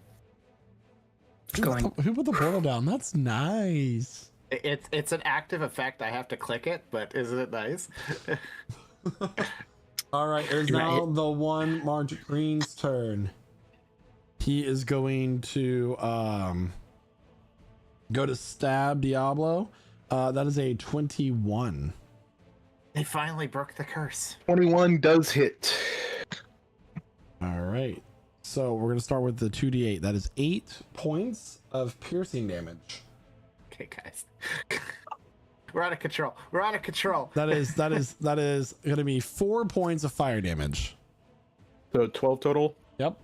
Speaker 1: Who put the portal down? That's nice.
Speaker 3: It's an active effect. I have to click it, but isn't it nice?
Speaker 1: All right, it is now the one marked green's turn. He is going to go to stab Diablo. That is a 21.
Speaker 3: They finally broke the curse.
Speaker 2: 21 does hit.
Speaker 1: All right. So we're going to start with the 2d8. That is 8 points of piercing damage.
Speaker 3: Okay, guys. We're out of control. We're out of control.
Speaker 1: That is going to be 4 points of fire damage.
Speaker 6: So 12 total.
Speaker 1: Yep.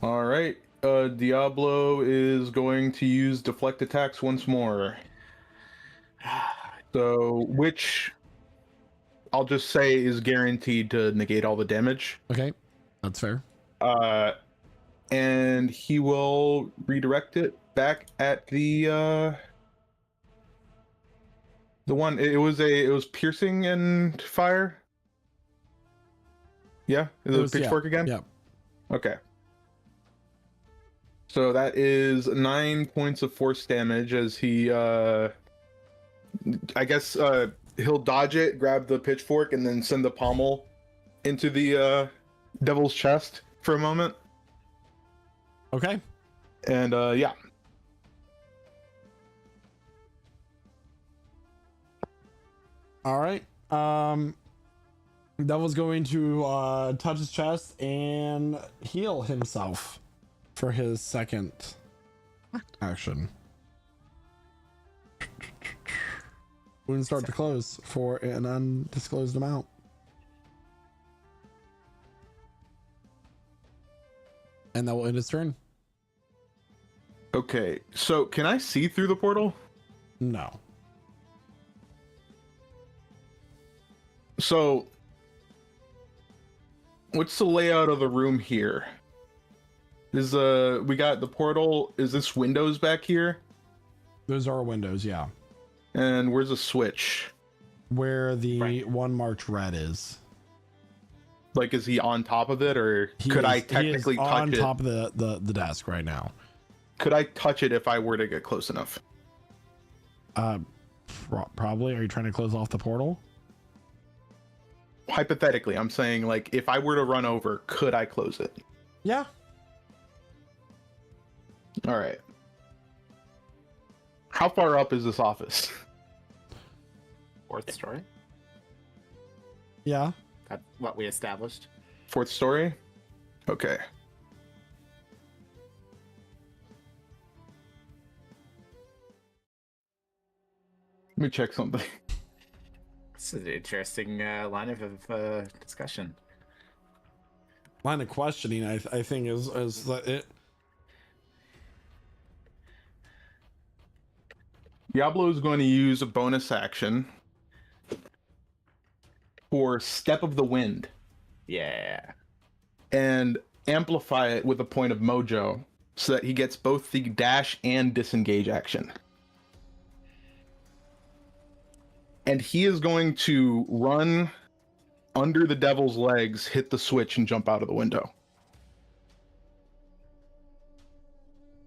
Speaker 6: All right. Diablo is going to use deflect attacks once more. So, which I'll just say is guaranteed to negate all the damage.
Speaker 1: Okay, that's fair.
Speaker 6: And he will redirect it back at the one. It was piercing and fire. Yeah, it was pitchfork again.
Speaker 1: Yeah.
Speaker 6: Okay. So that is 9 points of force damage as he, I guess, he'll dodge it, grab the pitchfork, and then send the pommel into the devil's chest for a moment.
Speaker 1: Okay.
Speaker 6: And yeah.
Speaker 1: All right. Devil's going to touch his chest and heal himself for his second action. Wounds start to close for an undisclosed amount. And that will end his turn.
Speaker 6: Okay, so can I see through the portal?
Speaker 1: No.
Speaker 6: So, what's the layout of the room here? Is we got the portal, is this windows back here?
Speaker 1: Those are windows, yeah.
Speaker 6: And where's the switch?
Speaker 1: Where the one marked red is.
Speaker 6: Like, is he on top of it, or could I technically touch
Speaker 1: on
Speaker 6: it?
Speaker 1: top of the desk right now.
Speaker 6: Could I touch it if I were to get close enough?
Speaker 1: Probably. Are you trying to close off the portal?
Speaker 6: Hypothetically, I'm saying, like, if I were to run over, could I close it?
Speaker 1: Yeah.
Speaker 6: All right. How far up is this office?
Speaker 3: 4th story.
Speaker 1: Yeah.
Speaker 3: That's what we established.
Speaker 6: 4th story? Okay. Let me check something.
Speaker 3: This is an interesting line of discussion.
Speaker 1: Line of questioning, I think, is that it.
Speaker 6: Diablo is going to use a bonus action for Step of the Wind
Speaker 3: Yeah.
Speaker 6: and amplify it with a point of mojo so that he gets both the dash and disengage action. And he is going to run under the devil's legs, hit the switch, and jump out of the window.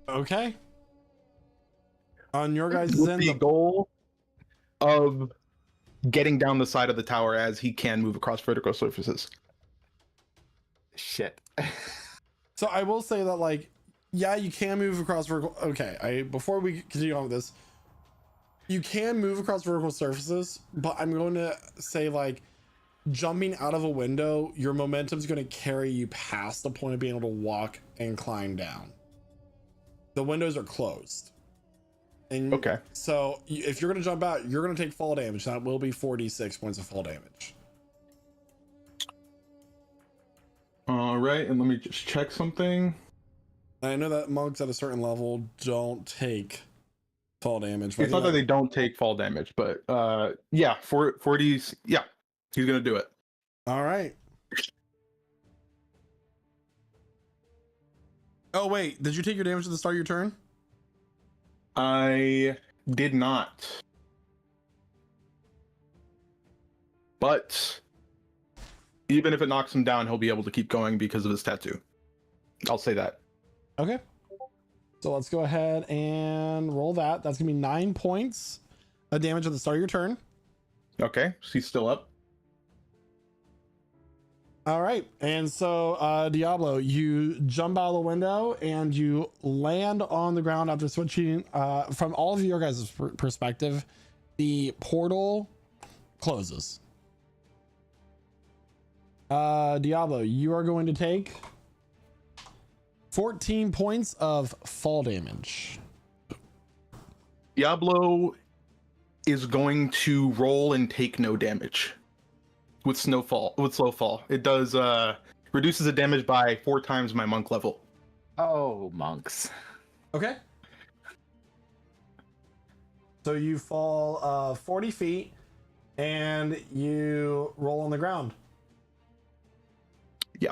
Speaker 1: Okay. On your guys'
Speaker 6: With
Speaker 1: end,
Speaker 6: the goal of getting down the side of the tower as he can move across vertical surfaces.
Speaker 3: Shit.
Speaker 1: so I will say that, like, Yeah, you can move across vertical. Okay, before we continue on with this, you can move across vertical surfaces, but I'm going to say like jumping out of a window, your momentum is going to carry you past the point of being able to walk and climb down. The windows are closed. And
Speaker 6: Okay.
Speaker 1: so if you're going to jump out, you're going to take fall damage. That will be 46 points of fall damage.
Speaker 6: All right, and let me just check something.
Speaker 1: I know that monks at a certain level don't take fall damage.
Speaker 6: It's not that they don't take fall damage, but yeah, 40s, yeah, he's gonna do it.
Speaker 1: All right. Oh wait, did you take your damage at the start of your turn?
Speaker 6: I did not. But even if it knocks him down, he'll be able to keep going because of his tattoo. I'll say that.
Speaker 1: Okay. So let's go ahead and roll that. That's gonna be 9 points of damage at the start of your turn.
Speaker 6: Okay, so he's still up.
Speaker 1: All right. And so Diablo, you jump out of the window and you land on the ground after switching. From all of your guys' perspective, the portal closes. Diablo, you are going to take 14 points of fall damage.
Speaker 6: Diablo is going to roll and take no damage with slow fall. It does reduces the damage by 4 times my monk level.
Speaker 3: Oh, monks.
Speaker 1: Okay. So you fall 40 feet and you roll on the ground.
Speaker 6: Yeah.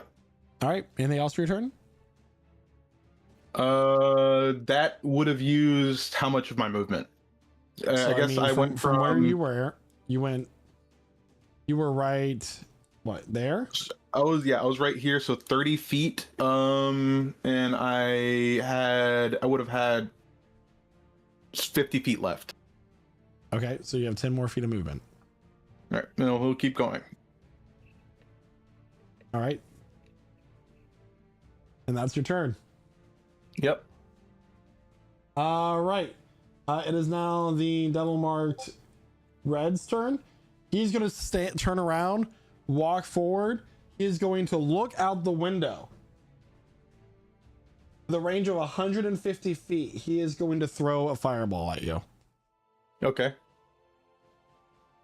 Speaker 1: All right. Anything else for your turn?
Speaker 6: That would have used how much of my movement?
Speaker 1: So,
Speaker 6: I guess
Speaker 1: mean,
Speaker 6: I went
Speaker 1: from where you were. You were right. What, there?
Speaker 6: I was right here, so 30 feet. And I would have had 50 feet left.
Speaker 1: Okay, so you have 10 more feet of movement.
Speaker 6: All right, no, we'll keep going.
Speaker 1: All right. And that's your turn.
Speaker 6: Yep.
Speaker 1: All right. It is now the devil marked Red's turn. He's going to turn around, walk forward. He is going to look out the window. The range of 150 feet. He is going to throw a fireball at you.
Speaker 6: Okay.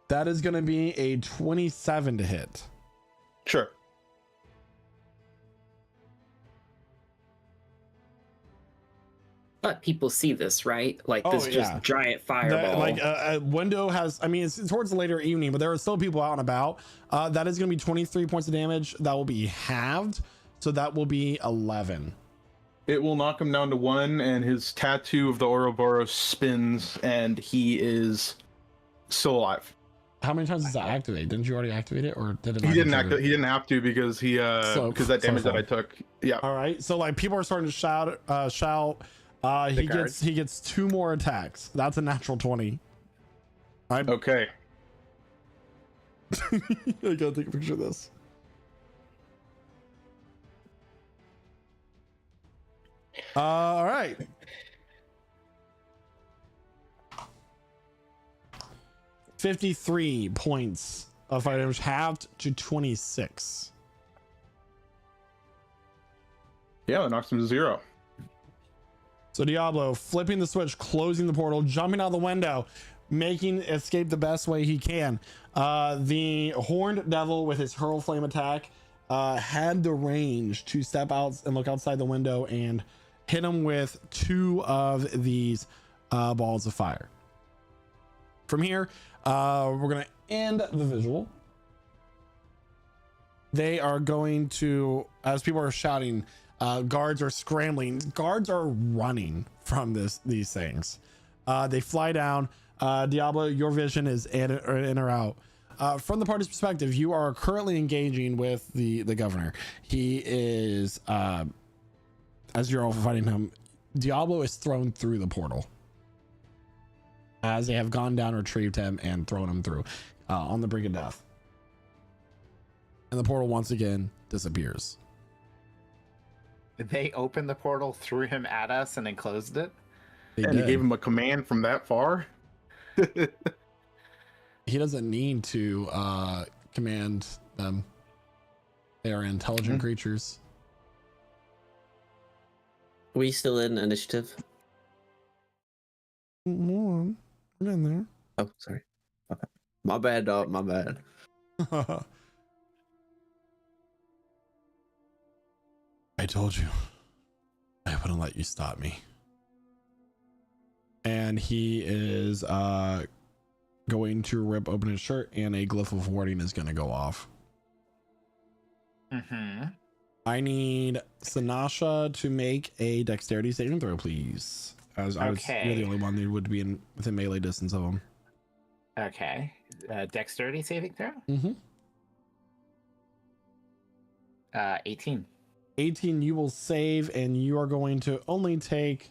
Speaker 1: That is going to be a 27 to hit.
Speaker 6: Sure.
Speaker 7: But people see this, right? Like this just giant fireball.
Speaker 1: A window has, I mean, it's towards the later evening, but there are still people out and about. That is going to be 23 points of damage. That will be halved. So that will be 11.
Speaker 6: It will knock him down to 1, and his tattoo of the Ouroboros spins, and he is still alive.
Speaker 1: How many times does that activate? Didn't you already activate it, or did it?
Speaker 6: He didn't activate. He didn't have to because because that damage that I took. Yeah.
Speaker 1: All right. So like people are starting to shout. He gets 2 more attacks. That's a natural 20.
Speaker 6: Okay.
Speaker 1: I gotta take a picture of this. All right. $53 points of fire damage, halved to 26.
Speaker 6: Yeah, that knocks him to 0.
Speaker 1: So Diablo flipping the switch, closing the portal, jumping out the window, making escape the best way he can. The horned devil with his hurl flame attack had the range to step out and look outside the window and hit him with 2 of these balls of fire. From here, we're gonna end the visual. They are going to, as people are shouting, guards are scrambling, guards are running from these things. They fly down. Diablo, your vision is in or out. From the party's perspective, you are currently engaging with the governor. He is, as you're all fighting him, Diablo is thrown through the portal as they have gone down, retrieved him, and thrown him through on the brink of death. And the portal once again disappears.
Speaker 3: They opened the portal, threw him at us, and then closed it.
Speaker 1: They
Speaker 6: And you
Speaker 1: did.
Speaker 6: gave him a command from that far?
Speaker 1: He doesn't need to command them. They are intelligent creatures.
Speaker 5: We still in initiative?
Speaker 1: We're in there.
Speaker 5: Oh, sorry. My bad, dog. My bad.
Speaker 1: I told you I wouldn't let you stop me. And he is going to rip open his shirt, and a glyph of warding is going to go off.
Speaker 3: Mm-hmm.
Speaker 1: I need Sanasha to make a dexterity saving throw, please. As I was, you're the only one that would be within melee distance of him.
Speaker 3: Okay. Dexterity saving throw?
Speaker 1: Mm-hmm.
Speaker 3: 18.
Speaker 1: 18, you will save, and you are going to only take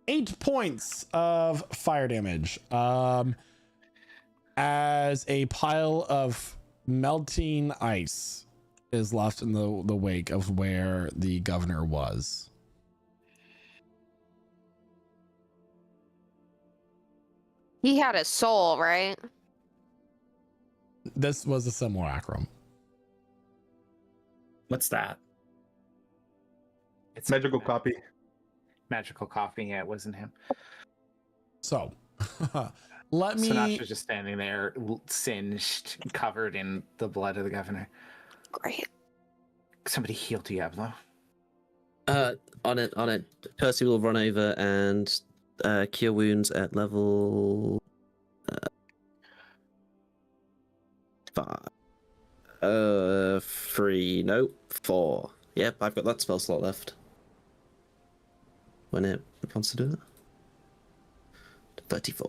Speaker 1: 8 points of fire damage. As a pile of melting ice is left in the wake of where the governor was.
Speaker 4: He had a soul, right?
Speaker 1: This was a simulacrum.
Speaker 7: What's that?
Speaker 3: It's
Speaker 6: Magical copy.
Speaker 3: Magical coffee. Yeah, it wasn't him.
Speaker 1: So, let me.
Speaker 3: Sinatра's just standing there, singed, covered in the blood of the governor.
Speaker 4: Great.
Speaker 3: Somebody heal Diablo.
Speaker 5: On it. Percy will run over and cure wounds at level 5. 3. No, 4. Yep, I've got that spell slot left. When it wants to do it. 34.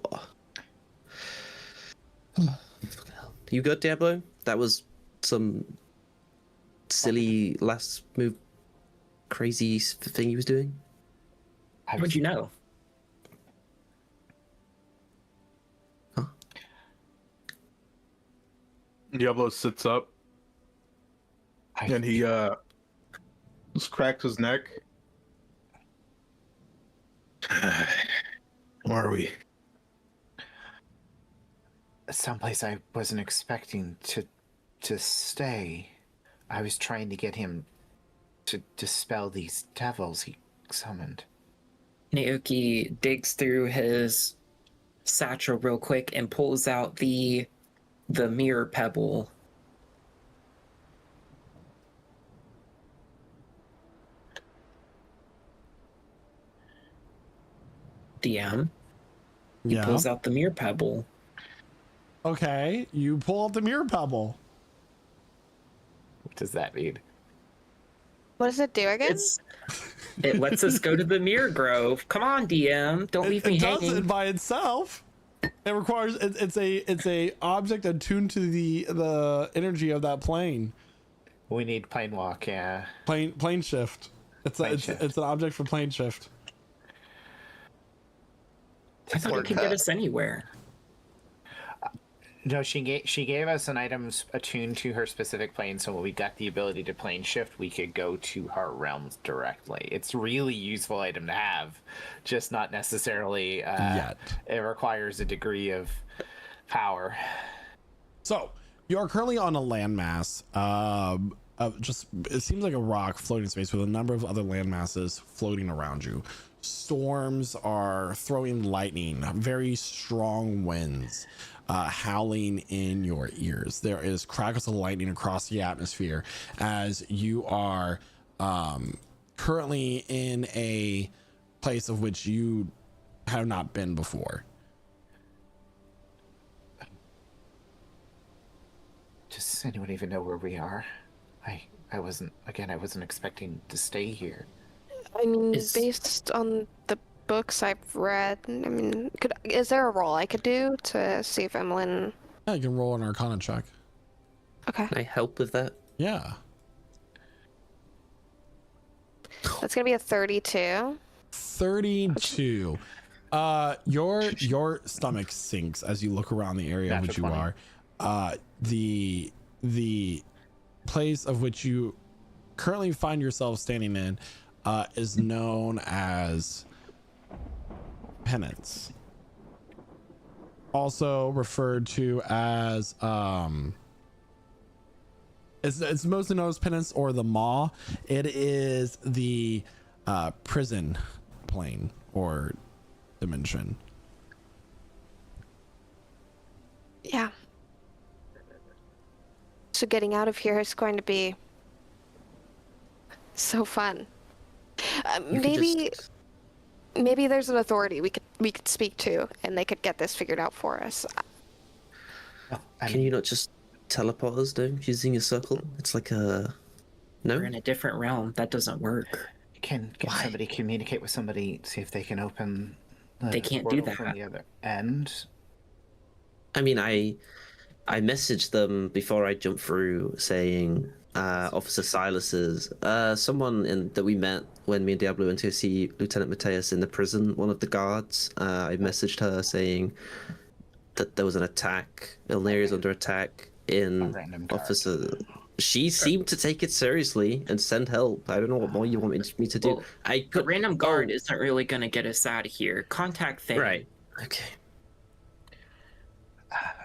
Speaker 5: Fucking hell. You good, Diablo? That was some silly last move crazy thing he was doing.
Speaker 7: How'd you know?
Speaker 6: Diablo sits up and he just cracks his neck. Where are we?
Speaker 3: Someplace I wasn't expecting to stay. I was trying to get him to dispel these devils he summoned.
Speaker 7: Naoki digs through his satchel real quick and pulls out the mirror pebble. DM. He
Speaker 1: Yeah.
Speaker 7: pulls out the mirror pebble.
Speaker 1: Okay, you pull out the mirror pebble.
Speaker 3: What does that mean?
Speaker 4: What does it do again?
Speaker 7: It lets us go to the mirror grove. Come on, DM. Don't leave me
Speaker 1: It
Speaker 7: hanging.
Speaker 1: doesn't by itself. It requires it's a object attuned to the energy of that plane.
Speaker 3: We need plane walk, yeah.
Speaker 1: Plane shift. It's an object for plane shift.
Speaker 7: I thought it could get us anywhere.
Speaker 3: No, she gave us an item attuned to her specific plane, so when we got the ability to plane shift, we could go to her realms directly. It's a really useful item to have, just not necessarily
Speaker 1: Yet.
Speaker 3: It requires a degree of power.
Speaker 1: So you are currently on a landmass. Just it seems like a rock floating in space with a number of other landmasses floating around you. Storms are throwing lightning, very strong winds. Howling in your ears. There is crackles of lightning across the atmosphere as you are currently in a place of which you have not been before.
Speaker 3: Does anyone even know where we are? I wasn't expecting to stay here.
Speaker 4: I mean,
Speaker 7: Is-
Speaker 4: based on the books I've read, I mean, is there a roll I could do to see if Emlyn?
Speaker 1: Yeah, you can roll an Arcana check.
Speaker 4: Okay,
Speaker 5: Can I help with that?
Speaker 1: Yeah.
Speaker 4: that's gonna be a 32.
Speaker 1: 32. Your stomach sinks as you look around the area in which you
Speaker 3: Natural
Speaker 1: are. The the place of which you currently find yourself standing in is known as Penance, also referred to as it's mostly known as Penance or the Maw. It is the prison plane or dimension.
Speaker 4: Yeah. So getting out of here is going to be so fun. Maybe there's an authority we could speak to, and they could get this figured out for us.
Speaker 5: Can you not just teleport us, though, using a circle? It's like a... No?
Speaker 7: We're in a different realm. That doesn't work.
Speaker 3: Can somebody communicate with somebody, see if they can open the
Speaker 7: They can't do
Speaker 3: portal
Speaker 7: that.
Speaker 3: from the other end?
Speaker 5: I mean, I messaged them before I jumped through saying, Officer Silas's, someone that we met when me and Diablo went to see Lieutenant Mateus in the prison, one of the guards. I messaged her saying that there was an attack, Ilneria's under attack in Officer... She seemed to take it seriously and send help. I don't know what more you want me to do.
Speaker 7: Well, the random guard isn't really going to get us out of here. Contact Thane.
Speaker 5: Right. Okay.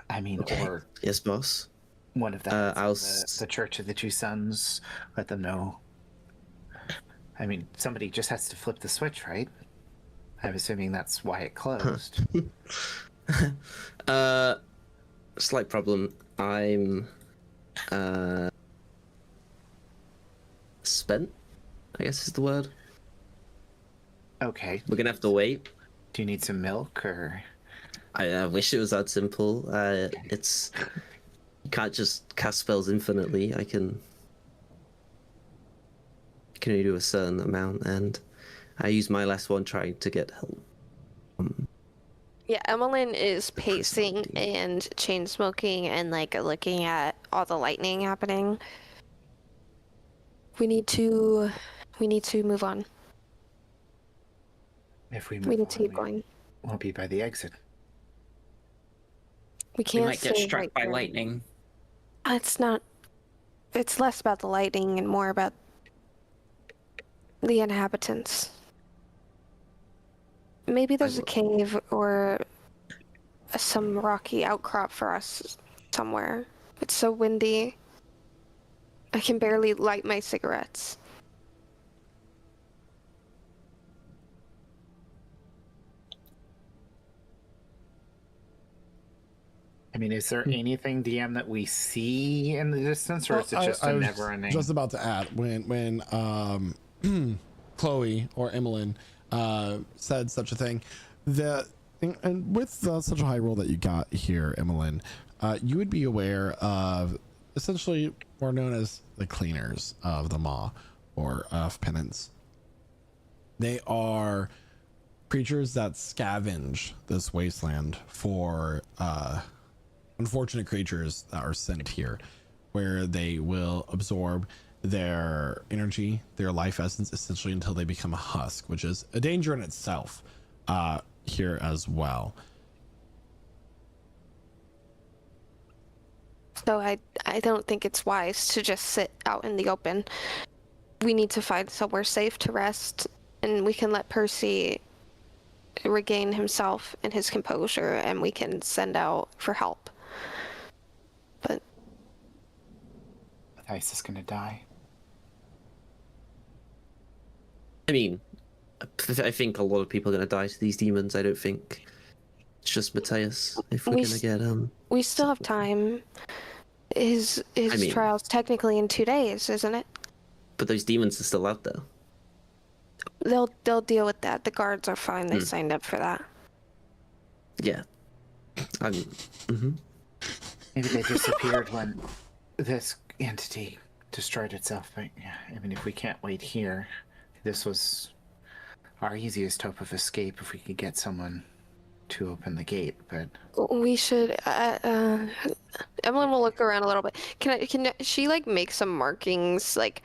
Speaker 3: I mean, or
Speaker 5: yes, boss.
Speaker 3: one of them, the Church of the Two Sons, let them know. I mean, somebody just has to flip the switch, right? I'm assuming that's why it closed.
Speaker 5: Slight problem. I'm spent, I guess is the word.
Speaker 3: Okay.
Speaker 5: We're gonna have to wait.
Speaker 3: Do you need some milk, or?
Speaker 5: I wish it was that simple. It's you can't just cast spells infinitely. I can only do a certain amount, and I used my last one trying to get help.
Speaker 4: Yeah, Emmeline is pacing and chain smoking and like looking at all the lightning happening. We need to move on.
Speaker 3: If we
Speaker 4: need to keep going.
Speaker 3: Won't be by the exit.
Speaker 4: We can't
Speaker 7: might get
Speaker 4: stay
Speaker 7: struck
Speaker 4: right
Speaker 7: by
Speaker 4: there.
Speaker 7: lightning.
Speaker 4: It's less about the lightning and more about the inhabitants. Maybe there's a cave or some rocky outcrop for us somewhere. It's so windy. I can barely light my cigarettes.
Speaker 3: I mean, is there anything, DM, that we see in the distance, or is it just
Speaker 1: I
Speaker 3: a
Speaker 1: was
Speaker 3: never-ending?
Speaker 1: just about to add when Chloe or Emmeline said such a thing, and with such a high roll that you got here, Emmeline, you would be aware of essentially what are known as the cleaners of the Maw or of Penance. They are creatures that scavenge this wasteland for unfortunate creatures that are sent here, where they will absorb their energy, their life essence, essentially until they become a husk, which is a danger in itself here as well.
Speaker 4: So I don't think it's wise to just sit out in the open. We need to find somewhere safe to rest, and we can let Percy regain himself and his composure, and we can send out for help. But
Speaker 3: Ice is gonna die.
Speaker 5: I mean, I think a lot of people are gonna die to these demons. I don't think it's just Mateus. If we're gonna get
Speaker 4: we still have time. His trial's technically in 2 days, isn't it?
Speaker 5: but those demons are still out there.
Speaker 4: They'll deal with that. The guards are fine. They signed up for that.
Speaker 5: Yeah.
Speaker 3: Maybe they disappeared when this entity destroyed itself. But yeah, I mean, if we can't wait here, this was our easiest hope of escape if we could get someone to open the gate. But
Speaker 4: We should. Evelyn will look around a little bit. Can she like make some markings, like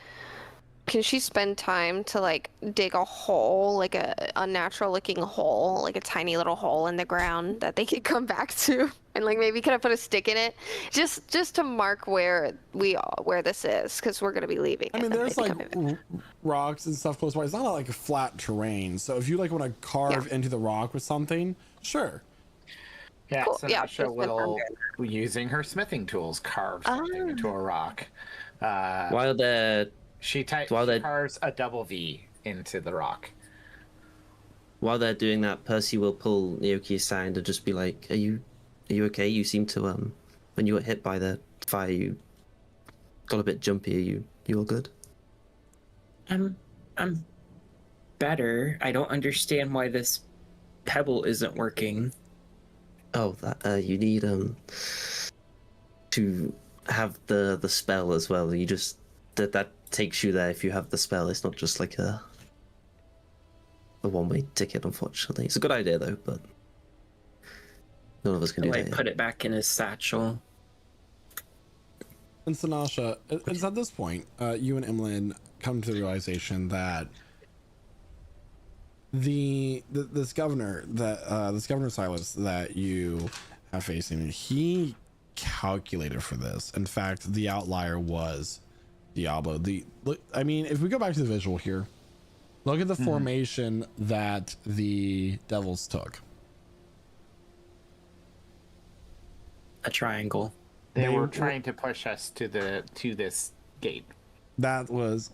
Speaker 4: can she spend time to like dig a hole, like a unnatural looking hole, like a tiny little hole in the ground that they could come back to, and like maybe could I put a stick in it, just to mark where this is, because we're gonna be leaving.
Speaker 1: I mean, there's like rocks and stuff close by. It's not like a flat terrain, so if you like want to carve into the rock with something, sure.
Speaker 3: Yeah,
Speaker 4: Cool.
Speaker 3: so
Speaker 4: Yeah,
Speaker 3: Nasha will, using her smithing tools, carve something into a rock.
Speaker 5: While they're
Speaker 3: She carves a double V into the rock.
Speaker 5: While they're doing that, Percy will pull Naoki aside and just be like, "Are you okay? You seem to when you were hit by the fire, you got a bit jumpy. You all good?"
Speaker 7: I'm better. I don't understand why this pebble isn't working.
Speaker 5: Oh, that you need to have the spell as well. You just that takes you there if you have the spell. It's not just like a one-way ticket, unfortunately. It's a good idea though, but none of us can do that.
Speaker 7: Put it back in his satchel.
Speaker 1: And Sanasha, it's at this point, you and Emlyn come to the realization that this governor Silas that you have facing, he calculated for this. In fact, the outlier was Diablo. I mean, if we go back to the visual here, look at the formation that the devils took.
Speaker 7: A triangle.
Speaker 3: They were trying to push us to this gate.
Speaker 1: That was,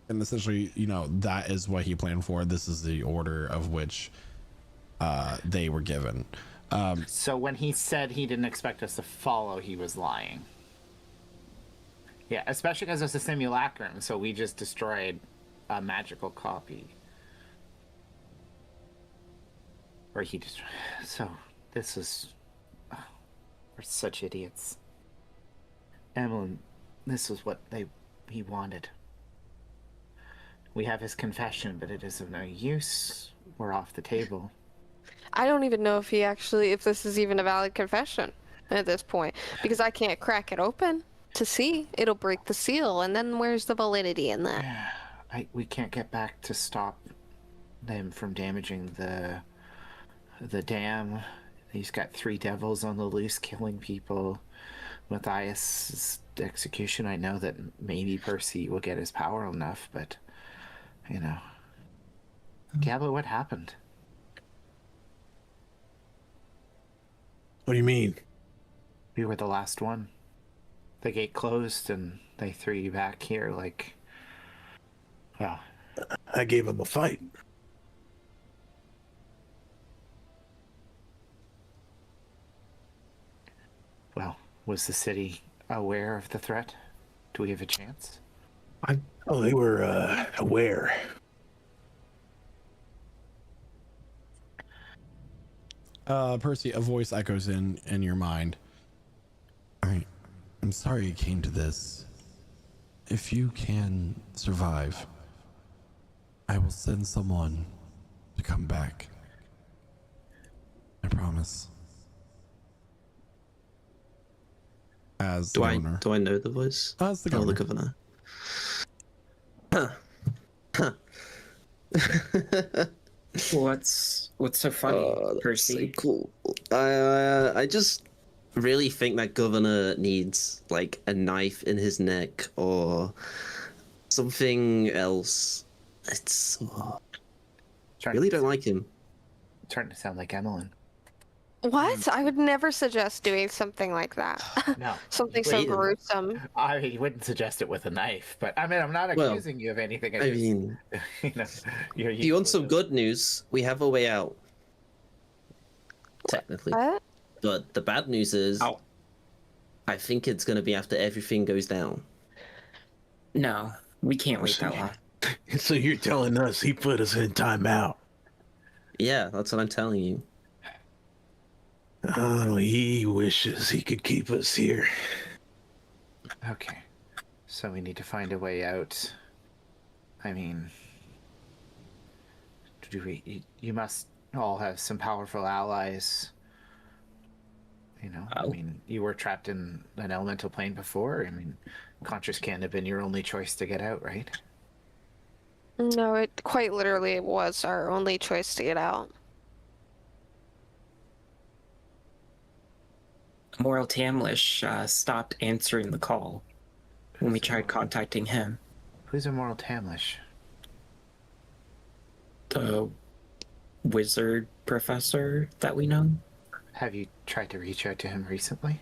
Speaker 1: and essentially, that is what he planned for. This is the order of which they were given.
Speaker 3: So when he said he didn't expect us to follow, he was lying. Yeah, especially because it's a simulacrum, so we just destroyed a magical copy. Or he destroyed. So this is. Oh, we're such idiots. Emlyn, this is what he wanted. We have his confession, but it is of no use. We're off the table.
Speaker 4: I don't even know if this is even a valid confession at this point, because I can't crack it open to see. It'll break the seal, and then where's the validity in that?
Speaker 3: We can't get back to stop them from damaging the dam. He's got 3 devils on the loose killing people. Matthias' execution, I know that maybe Percy will get his power enough, but Diablo, what happened?
Speaker 2: What do you mean?
Speaker 3: We were the last one. The gate closed and they threw you back here well.
Speaker 2: I gave him a fight.
Speaker 3: Well, was the city aware of the threat? Do we have a chance?
Speaker 2: They were aware.
Speaker 1: Percy, a voice echoes in your mind. I'm sorry it came to this. If you can survive, I will send someone to come back. I promise. As the governor.
Speaker 5: Do I know the voice?
Speaker 1: As the governor.
Speaker 5: The governor.
Speaker 7: What's so funny, Percy?
Speaker 5: So cool. I just really think that governor needs like a knife in his neck or something else. It's really don't like him.
Speaker 3: Starting to sound like Emlyn.
Speaker 4: What? I would never suggest doing something like that.
Speaker 3: No.
Speaker 4: Something so gruesome.
Speaker 3: I wouldn't suggest it with a knife, but I mean, I'm not accusing you of anything.
Speaker 5: I mean,
Speaker 3: you're
Speaker 5: if you want some good news, we have a way out. Technically.
Speaker 4: What?
Speaker 5: But the bad news is, I think it's going to be after everything goes down.
Speaker 7: No, we can't wait that long.
Speaker 2: So you're telling us he put us in timeout?
Speaker 5: Yeah, that's what I'm telling you.
Speaker 2: Oh, he wishes he could keep us here.
Speaker 3: Okay. So we need to find a way out. I mean, you must all have some powerful allies. I mean, you were trapped in an elemental plane before. I mean, Conscious can't have been your only choice to get out, right?
Speaker 4: No, it quite literally was our only choice to get out.
Speaker 7: Moral Tamlish stopped answering the call when we tried contacting him.
Speaker 3: Who's Immoral Tamlish?
Speaker 7: The wizard professor that we know.
Speaker 3: Have you tried to reach out to him recently?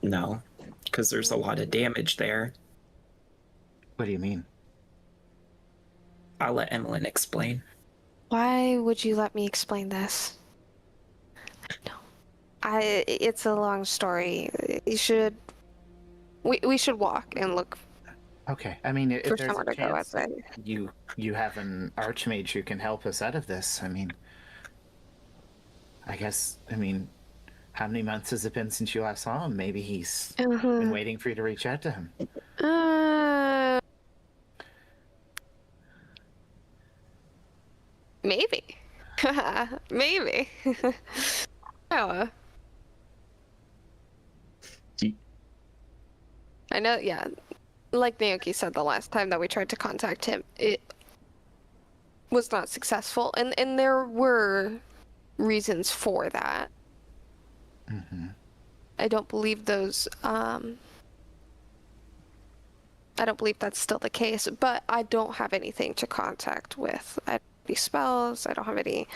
Speaker 7: No, because there's a lot of damage there.
Speaker 3: What do you mean?
Speaker 7: I'll let Emmeline explain.
Speaker 4: Why would you let me explain this? No. It's a long story. We should walk and look
Speaker 3: Okay, I mean, if
Speaker 4: for
Speaker 3: there's
Speaker 4: somewhere
Speaker 3: a
Speaker 4: to go
Speaker 3: chance
Speaker 4: outside.
Speaker 3: you have an archmage who can help us out of this, I mean, I guess, I mean, how many months has it been since you last saw him? Maybe he's been waiting for you to reach out to him.
Speaker 4: Maybe. Maybe. Oh. I know, yeah. Like Naoki said the last time that we tried to contact him, it was not successful. And there were reasons for that.
Speaker 3: Mm-hmm.
Speaker 4: I don't believe those, I don't believe that's still the case, but I don't have anything to contact with. I don't have any spells, I don't have any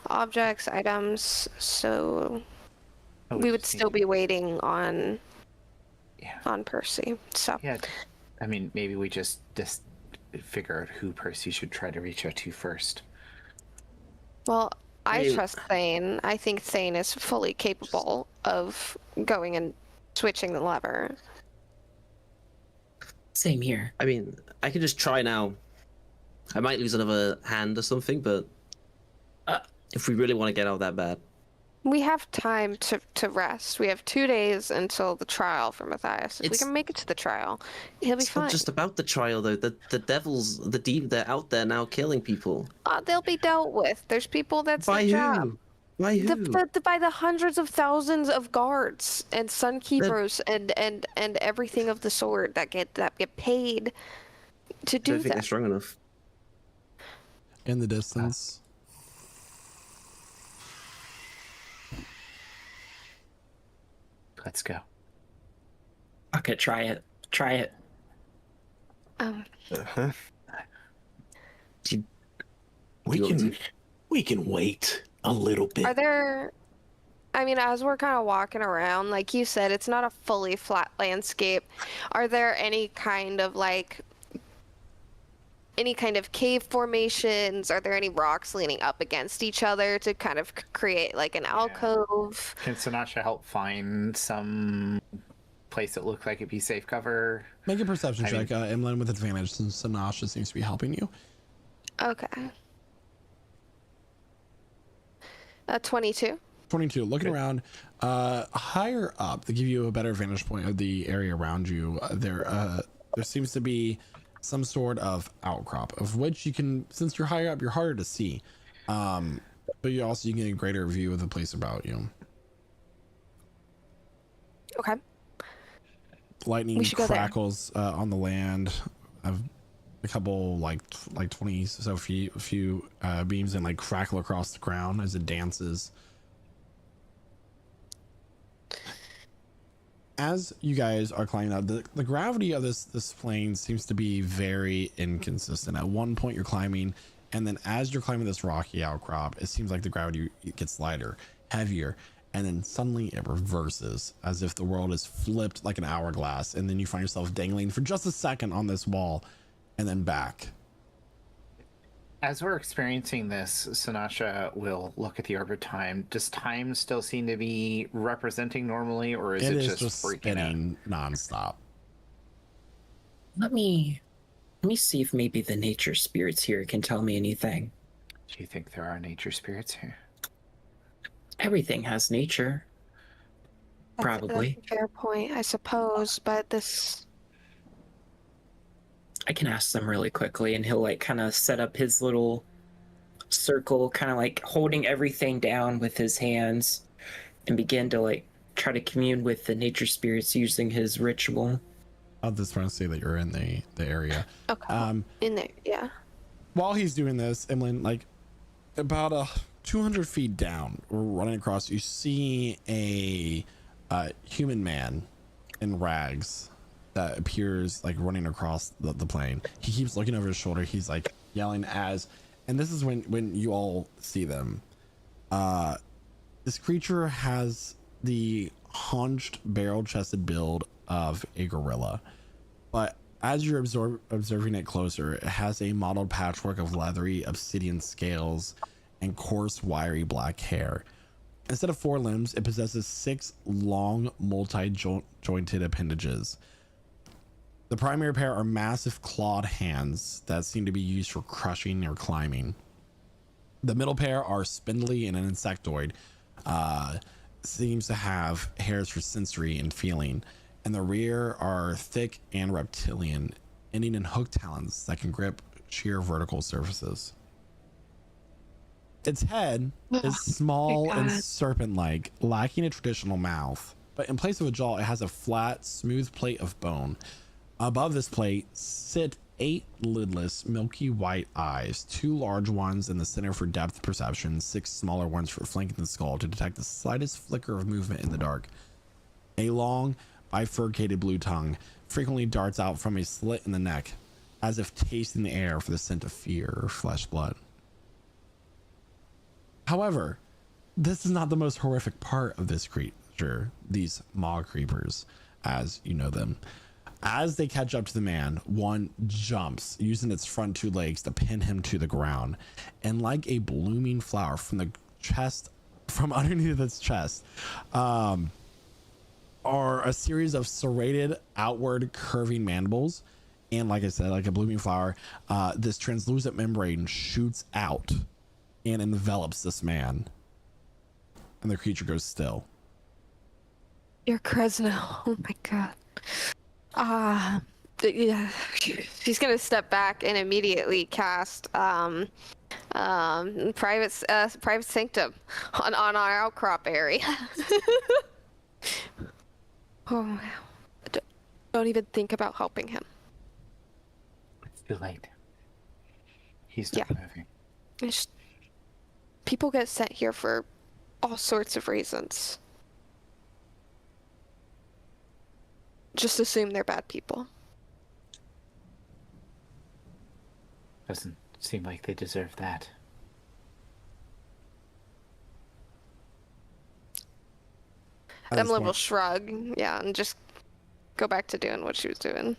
Speaker 4: objects, items, so we would still be waiting on Percy. So
Speaker 3: Yeah, I mean, maybe we just figure out who Percy should try to reach out to first.
Speaker 4: well, I trust Thane. I think Thane is fully capable of going and switching the lever.
Speaker 7: Same here.
Speaker 5: I mean, I could just try now. I might lose another hand or something, but if we really want to get out that bad.
Speaker 4: We have time to rest. We have 2 days until the trial for Matthias. If we can make it to the trial, he'll be
Speaker 5: It's
Speaker 4: fine.
Speaker 5: not just about the trial, though. The devils, the demons, they're out there now killing people.
Speaker 4: They'll be dealt with. There's people that's
Speaker 5: By
Speaker 4: their
Speaker 5: who?
Speaker 4: job.
Speaker 5: By who?
Speaker 4: By the hundreds of thousands of guards and sunkeepers and everything of the sort that get paid to
Speaker 5: I
Speaker 4: do
Speaker 5: don't think they're
Speaker 4: that.
Speaker 5: strong enough.
Speaker 1: In the distance.
Speaker 3: Let's go.
Speaker 7: Okay, try it. Try it.
Speaker 2: Uh-huh.
Speaker 5: Do
Speaker 2: We
Speaker 5: you want
Speaker 2: can we can wait a little bit.
Speaker 4: Are there? I mean, as we're kind of walking around, like you said, it's not a fully flat landscape. Are there any kind of cave formations? Are there any rocks leaning up against each other to kind of create like an alcove?
Speaker 3: Can Sinasha help find some place that looked like it'd be safe cover?
Speaker 1: Make a perception
Speaker 3: I
Speaker 1: check, Emlyn, with advantage since Sanasha seems to be helping you.
Speaker 4: Okay. 22.
Speaker 1: 22. Looking around, higher up to give you a better vantage point of the area around you, there seems to be some sort of outcrop of which you can, since you're higher up, you're harder to see, but you can get a greater view of the place about you.
Speaker 4: Okay.
Speaker 1: Lightning
Speaker 4: We should go there.
Speaker 1: crackles on the land of a couple like 20 so feet, a few beams, and like crackle across the ground as it dances. As you guys are climbing up, the gravity of this plane seems to be very inconsistent. At one point you're climbing, and then as you're climbing this rocky outcrop, it seems like the gravity gets lighter, heavier, and then suddenly it reverses as if the world is flipped like an hourglass, and then you find yourself dangling for just a second on this wall and then back.
Speaker 3: As we're experiencing this, Sinasha will look at the orbit time. Does time still seem to be representing normally, or is it just freaking
Speaker 1: spinning nonstop?
Speaker 7: Let me see if maybe the nature spirits here can tell me anything.
Speaker 3: Do you think there are nature spirits here?
Speaker 7: Everything has nature. Probably.
Speaker 4: That's a fair point, I suppose, but this...
Speaker 7: I can ask them really quickly, and he'll like kind of set up his little circle, kind of like holding everything down with his hands, and begin to like try to commune with the nature spirits using his ritual.
Speaker 1: I'll just want to say that you're in the area.
Speaker 4: Okay. In there, yeah.
Speaker 1: While he's doing this, Emlyn, like about 200 feet down, we're running across, you see a human man in rags that appears like running across the plain. He keeps looking over his shoulder. He's like yelling and this is when you all see them. This creature has the hunched barrel-chested build of a gorilla, but as you're observing it closer, it has a mottled patchwork of leathery obsidian scales and coarse wiry black hair. Instead of 4 limbs, it possesses 6 long multi-jointed appendages. The primary pair are massive clawed hands that seem to be used for crushing or climbing. The middle pair are spindly and an insectoid, seems to have hairs for sensory and feeling, and the rear are thick and reptilian, ending in hooked talons that can grip sheer vertical surfaces. Its head is small and serpent-like, lacking a traditional mouth, but in place of a jaw, it has a flat, smooth plate of bone. Above this plate sit 8 lidless, milky white eyes, 2 large ones in the center for depth perception, 6 smaller ones for flanking the skull to detect the slightest flicker of movement in the dark. A long, bifurcated blue tongue frequently darts out from a slit in the neck, as if tasting the air for the scent of fear or flesh blood. However, this is not the most horrific part of this creature, these maw creepers, as you know them. As they catch up to the man, one jumps, using its front 2 legs to pin him to the ground, and like a blooming flower from underneath its chest, are a series of serrated outward curving mandibles, and like I said, like a blooming flower, this translucent membrane shoots out and envelops this man, and the creature goes still.
Speaker 4: You're Kresno. Oh my god. Yeah. She's gonna step back and immediately cast private sanctum on our outcrop area. Oh, don't even think about helping him.
Speaker 3: It's too late. He's not moving.
Speaker 4: People get sent here for all sorts of reasons. Just assume they're bad people.
Speaker 3: Doesn't seem like they deserve that.
Speaker 4: Emily will shrug, yeah, and just go back to doing what she was doing.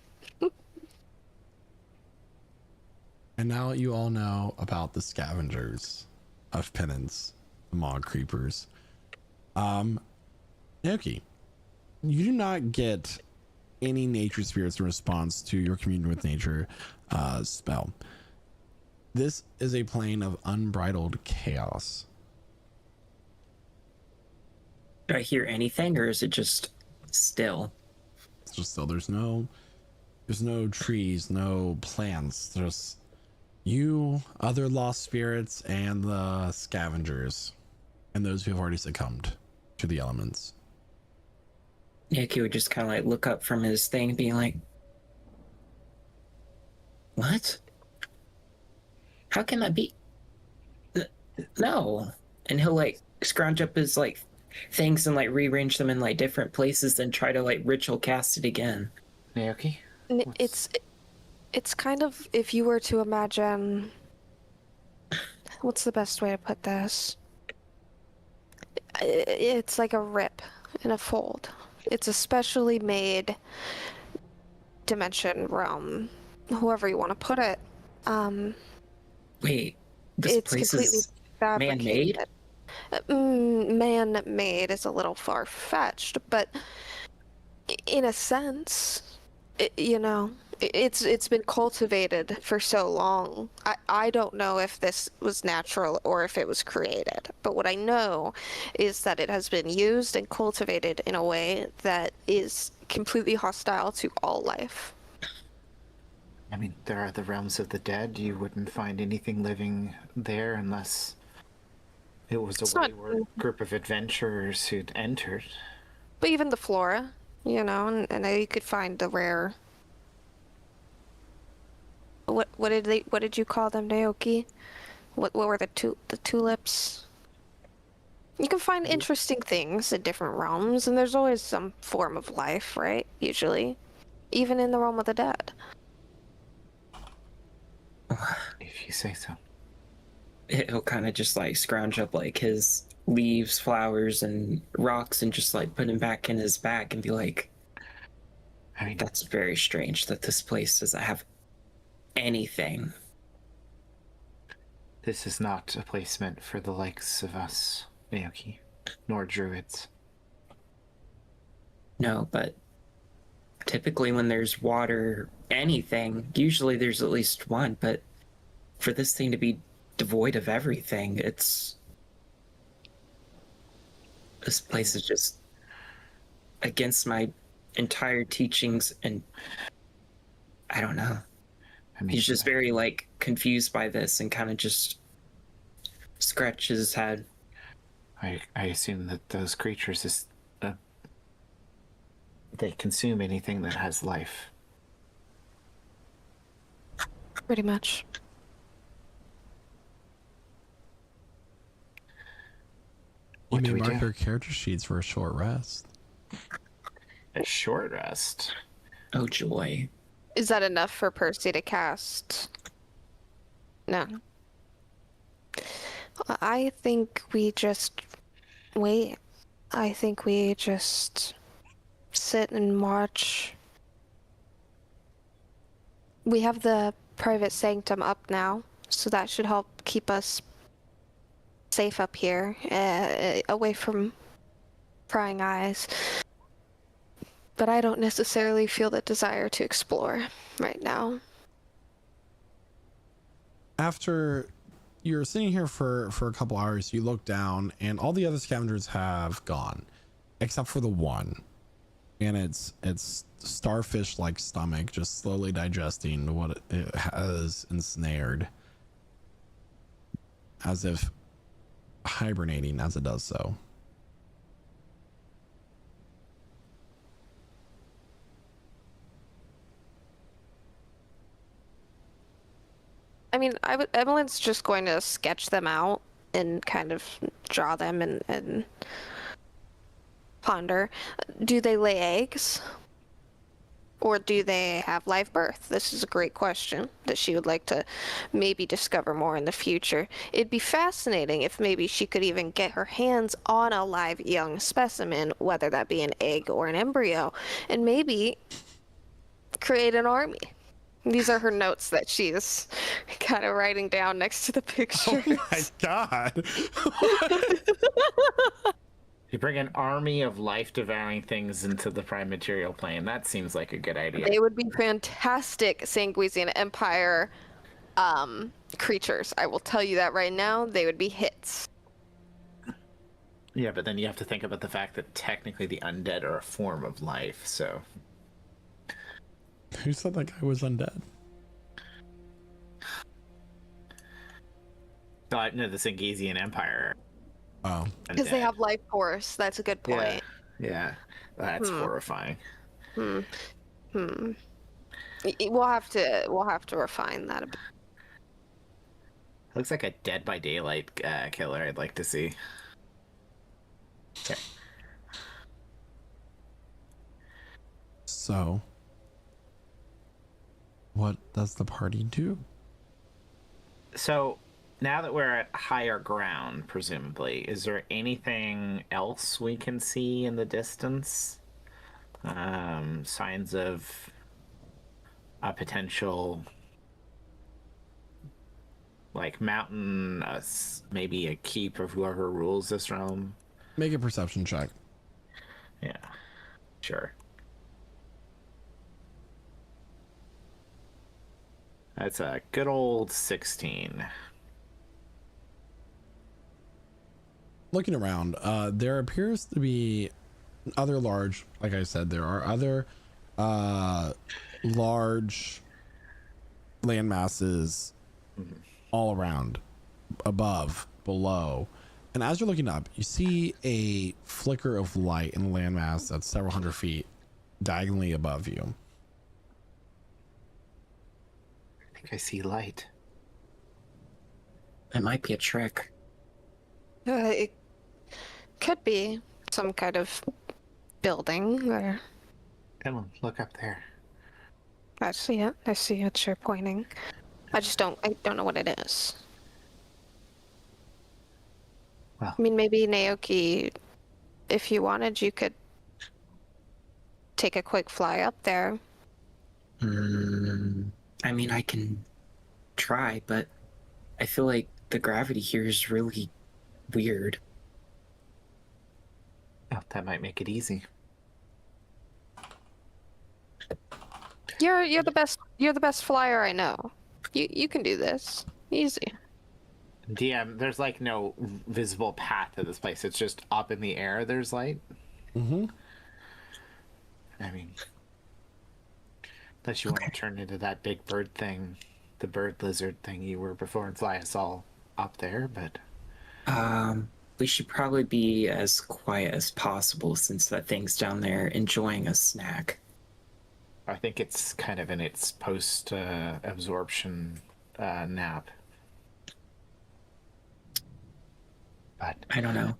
Speaker 1: And now you all know about the scavengers of penance, the maw creepers. Naoki, you do not get any nature spirits in response to your communion with nature spell. This is a plane of unbridled chaos.
Speaker 7: Do I hear anything, or is it just still?
Speaker 1: It's just still. There's no trees, no plants. There's you, other lost spirits, and the scavengers, and those who have already succumbed to the elements.
Speaker 7: Nicky would just kind of like look up from his thing, being like, "What? How can that be? No!" And he'll like scrounge up his like things and like rearrange them in like different places, and try to like ritual cast it again.
Speaker 3: Naoki?
Speaker 4: It's kind of, if you were to imagine, what's the best way to put this? It's like a rip in a fold. It's a specially made dimension, realm, however you want to put it.
Speaker 7: Wait, this place is man-made?
Speaker 4: Man-made is a little far-fetched, but in a sense, it's been cultivated for so long. I don't know if this was natural or if it was created, but what I know is that it has been used and cultivated in a way that is completely hostile to all life.
Speaker 3: I mean, there are the realms of the dead. You wouldn't find anything living there unless it was a wayward group of adventurers who'd entered.
Speaker 4: But even the flora, and you could find the rare what did you call them, Naoki? What were the tulips? You can find interesting things in different realms, and there's always some form of life, right? Usually, even in the realm of the dead.
Speaker 3: If you say so.
Speaker 7: He'll kind of just like scrounge up like his leaves, flowers, and rocks and just like put them back in his bag and be like,
Speaker 3: I mean,
Speaker 7: that's very strange that this place doesn't have anything.
Speaker 3: this is not a place meant for the likes of us, Naoki, nor druids.
Speaker 7: No, but typically when there's water, anything, usually there's at least one, but for this thing to be devoid of everything, this place is just against my entire teachings, and I don't know.
Speaker 3: I mean,
Speaker 7: He's just very like confused by this and kind of just scratches his head.
Speaker 3: I assume that those creatures they consume anything that has life.
Speaker 4: Pretty much.
Speaker 1: You
Speaker 3: What
Speaker 1: may
Speaker 3: do we
Speaker 1: mark
Speaker 3: do?
Speaker 1: your character sheets for a short rest.
Speaker 3: A short rest.
Speaker 7: Oh joy.
Speaker 4: Is that enough for Percy to cast? No. I think we just wait. I think we just sit and watch. We have the private sanctum up now, so that should help keep us safe up here, away from prying eyes. But I don't necessarily feel the desire to explore right now.
Speaker 1: After you're sitting here for a couple hours, you look down and all the other scavengers have gone, except for the one. And it's starfish like stomach just slowly digesting what it has ensnared, as if hibernating as it does so.
Speaker 4: I mean, Emmeline's just going to sketch them out and kind of draw them and ponder. Do they lay eggs? Or do they have live birth? This is a great question that she would like to maybe discover more in the future. It'd be fascinating if maybe she could even get her hands on a live young specimen, whether that be an egg or an embryo, and maybe create an army. These are her notes that she's kind of writing down next to the picture.
Speaker 1: Oh my god.
Speaker 3: You bring an army of life-devouring things into the prime material plane. That seems like a good idea.
Speaker 4: They would be fantastic Sanguisian Empire creatures. I will tell you that right now. They would be hits.
Speaker 3: Yeah, but then you have to think about the fact that technically the undead are a form of life, so...
Speaker 1: Who said that guy was undead?
Speaker 3: No, the Sanguisian Empire.
Speaker 1: Oh.
Speaker 4: Because they have life force. That's a good point.
Speaker 3: Yeah. That's horrifying.
Speaker 4: We'll have to refine that a bit.
Speaker 3: Looks like a Dead by Daylight killer I'd like to see. Okay.
Speaker 1: So, what does the party do?
Speaker 3: So, now that we're at higher ground, presumably, is there anything else we can see in the distance? Signs of a potential, like, mountain, maybe a keep of whoever rules this realm?
Speaker 1: Make a perception check.
Speaker 3: Yeah, sure. That's a good old 16.
Speaker 1: Looking around, there appears to be other large, like I said, there are other large land masses all around, above, below. And as you're looking up, you see a flicker of light in the landmass that's several hundred feet diagonally above you.
Speaker 3: I see light.
Speaker 7: It might be a trick.
Speaker 4: It could be some kind of building or...
Speaker 3: Ellen, look up there.
Speaker 4: I see it. I see it. You're pointing. I don't know what it is.
Speaker 3: Well,
Speaker 4: I mean, maybe Naoki, if you wanted, you could take a quick fly up there.
Speaker 7: I mean, I can try, but I feel like the gravity here is really weird.
Speaker 3: oh, that might make it easy.
Speaker 4: You're the best. You're the best flyer I know. You can do this. Easy.
Speaker 3: DM, there's like no visible path to this place. It's just up in the air. There's light.
Speaker 1: Mm-hmm.
Speaker 3: I mean, unless you want to turn into that big bird thing, the bird lizard thing you were before, and fly us all up there. But
Speaker 7: We should probably be as quiet as possible since that thing's down there enjoying a snack.
Speaker 3: I think it's kind of in its post absorption nap. But
Speaker 7: I don't know.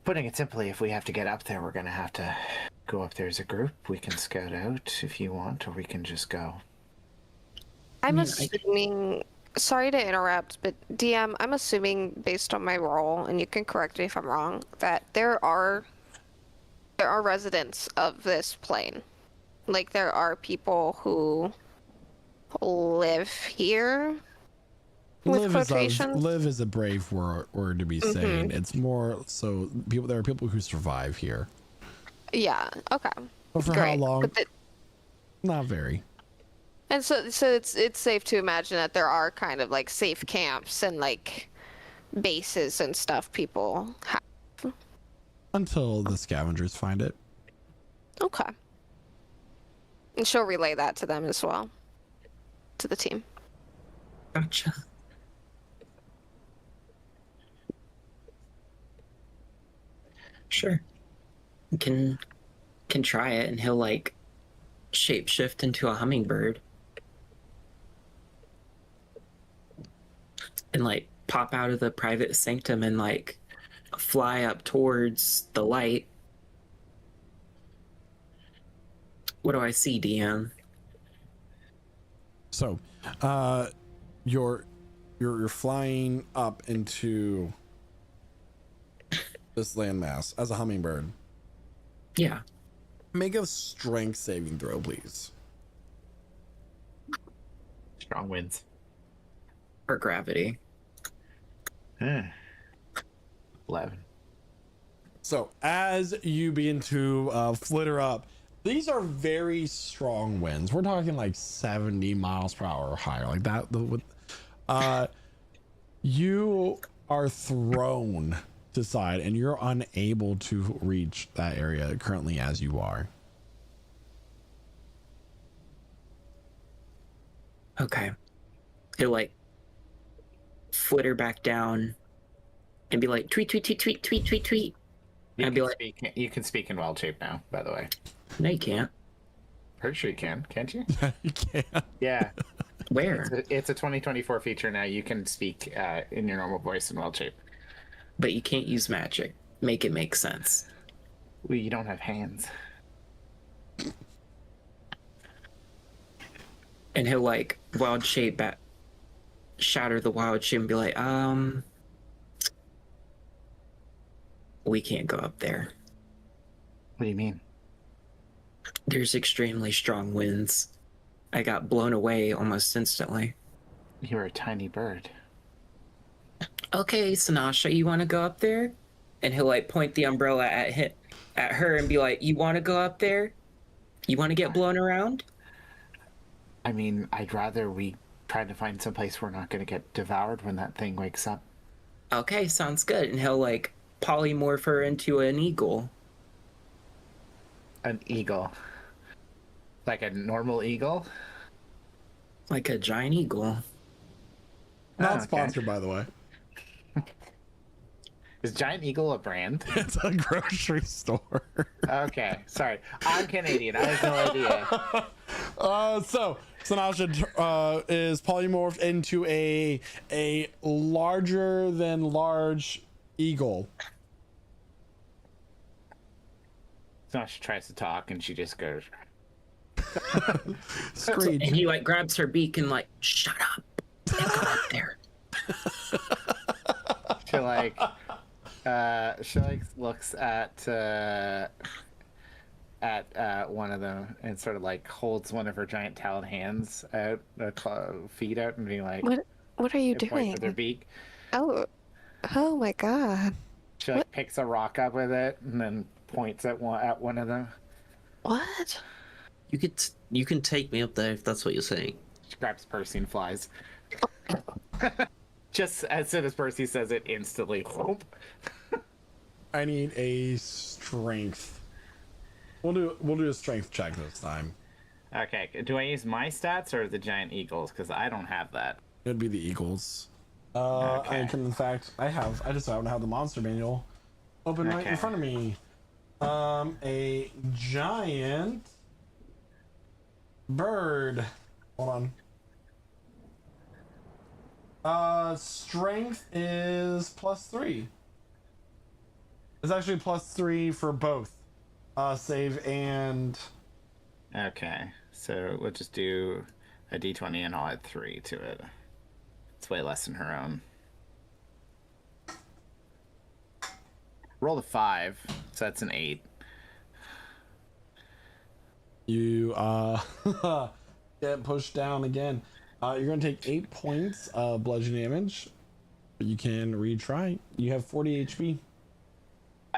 Speaker 3: putting it simply, if we have to get up there, we're going to have to go up there as a group. We can scout out if you want, or we can just go.
Speaker 4: I'm
Speaker 7: mean,
Speaker 4: assuming. Sorry to interrupt, but DM, I'm assuming based on my role, and you can correct me if I'm wrong, that there are residents of this plane. Like there are people who live here. With quotations.
Speaker 1: Live is a brave word to be saying. It's more so people. There are people who survive here.
Speaker 4: Yeah. Okay.
Speaker 1: But for
Speaker 4: Great.
Speaker 1: how long?
Speaker 4: But
Speaker 1: Not very.
Speaker 4: and so it's safe to imagine that there are kind of like safe camps and like bases and stuff people have.
Speaker 1: Until the scavengers find it.
Speaker 4: Okay. And she'll relay that to them as well. To the team.
Speaker 7: Gotcha. Sure. Can try it, and he'll like shapeshift into a hummingbird and like pop out of the private sanctum and like fly up towards the light. What do I see, DM?
Speaker 1: So, you're flying up into this landmass as a hummingbird.
Speaker 7: Yeah.
Speaker 1: Make a strength saving throw, please.
Speaker 3: Strong winds.
Speaker 7: Or gravity.
Speaker 3: 11.
Speaker 1: So as you begin to flitter up, these are very strong winds. We're talking like 70 miles per hour or higher, like that. You are thrown to side, and you're unable to reach that area currently as you are.
Speaker 7: Okay. He'll like flitter back down and be like tweet tweet tweet tweet tweet tweet tweet. I'd be like,
Speaker 3: You can speak in wild shape now, by the way.
Speaker 7: no, you can't.
Speaker 3: Pretty sure you can, can't you?
Speaker 1: You can't.
Speaker 3: Yeah.
Speaker 7: Where?
Speaker 3: It's a 2024 feature now. You can speak in your normal voice in wild shape.
Speaker 7: But you can't use magic. Make it make sense.
Speaker 3: Well, you don't have hands.
Speaker 7: And he'll like wild shape shatter the wild shape and be like, we can't go up there.
Speaker 3: What do you mean?
Speaker 7: There's extremely strong winds. I got blown away almost instantly.
Speaker 3: You're a tiny bird.
Speaker 7: Okay, Sanasha, you want to go up there? And he'll like point the umbrella at her and be like, you want to go up there? You want to get blown around?
Speaker 3: I mean, I'd rather we try to find some place we're not going to get devoured when that thing wakes up.
Speaker 7: Okay, sounds good. And he'll like polymorph her into an eagle.
Speaker 3: An eagle. Like a normal eagle?
Speaker 7: Like a giant eagle.
Speaker 1: Not
Speaker 3: okay.
Speaker 1: sponsored, by the way.
Speaker 3: Is Giant Eagle a brand?
Speaker 1: It's a grocery store.
Speaker 3: Okay, sorry. I'm Canadian. I have no idea.
Speaker 1: So Sanasha is polymorphed into a larger than large eagle.
Speaker 3: So she tries to talk, and she just goes.
Speaker 1: Screech.
Speaker 7: And he like grabs her beak and like, shut up. Go up there.
Speaker 3: She looks at one of them and sort of like holds one of her giant taloned hands out, feet out, and being like,
Speaker 4: What are you
Speaker 3: and points
Speaker 4: doing?
Speaker 3: with her beak.
Speaker 4: Oh my god.
Speaker 3: She like picks a rock up with it and then points at one of them.
Speaker 4: What?
Speaker 5: You can take me up there if that's what you're saying.
Speaker 3: She grabs Percy and flies. Just as soon as Percy says it, instantly. Whoop.
Speaker 1: I need a strength. We'll do a strength check this time.
Speaker 3: Okay, do I use my stats or the giant eagles? Because I don't have that.
Speaker 1: It'd be the eagles.
Speaker 3: Okay.
Speaker 1: I can, in fact, I just don't have the monster manual open right in
Speaker 3: Okay.
Speaker 1: front of me. A giant bird. Hold on. Strength is +3. It's actually +3 for both save and.
Speaker 3: Okay, so we'll just do a d20 and I'll add 3 to it. It's way less than her own. Rolled a 5, so that's an 8.
Speaker 1: You get pushed down again. You're gonna take 8 points of bludgeoning damage, but you can retry. You have 40 HP.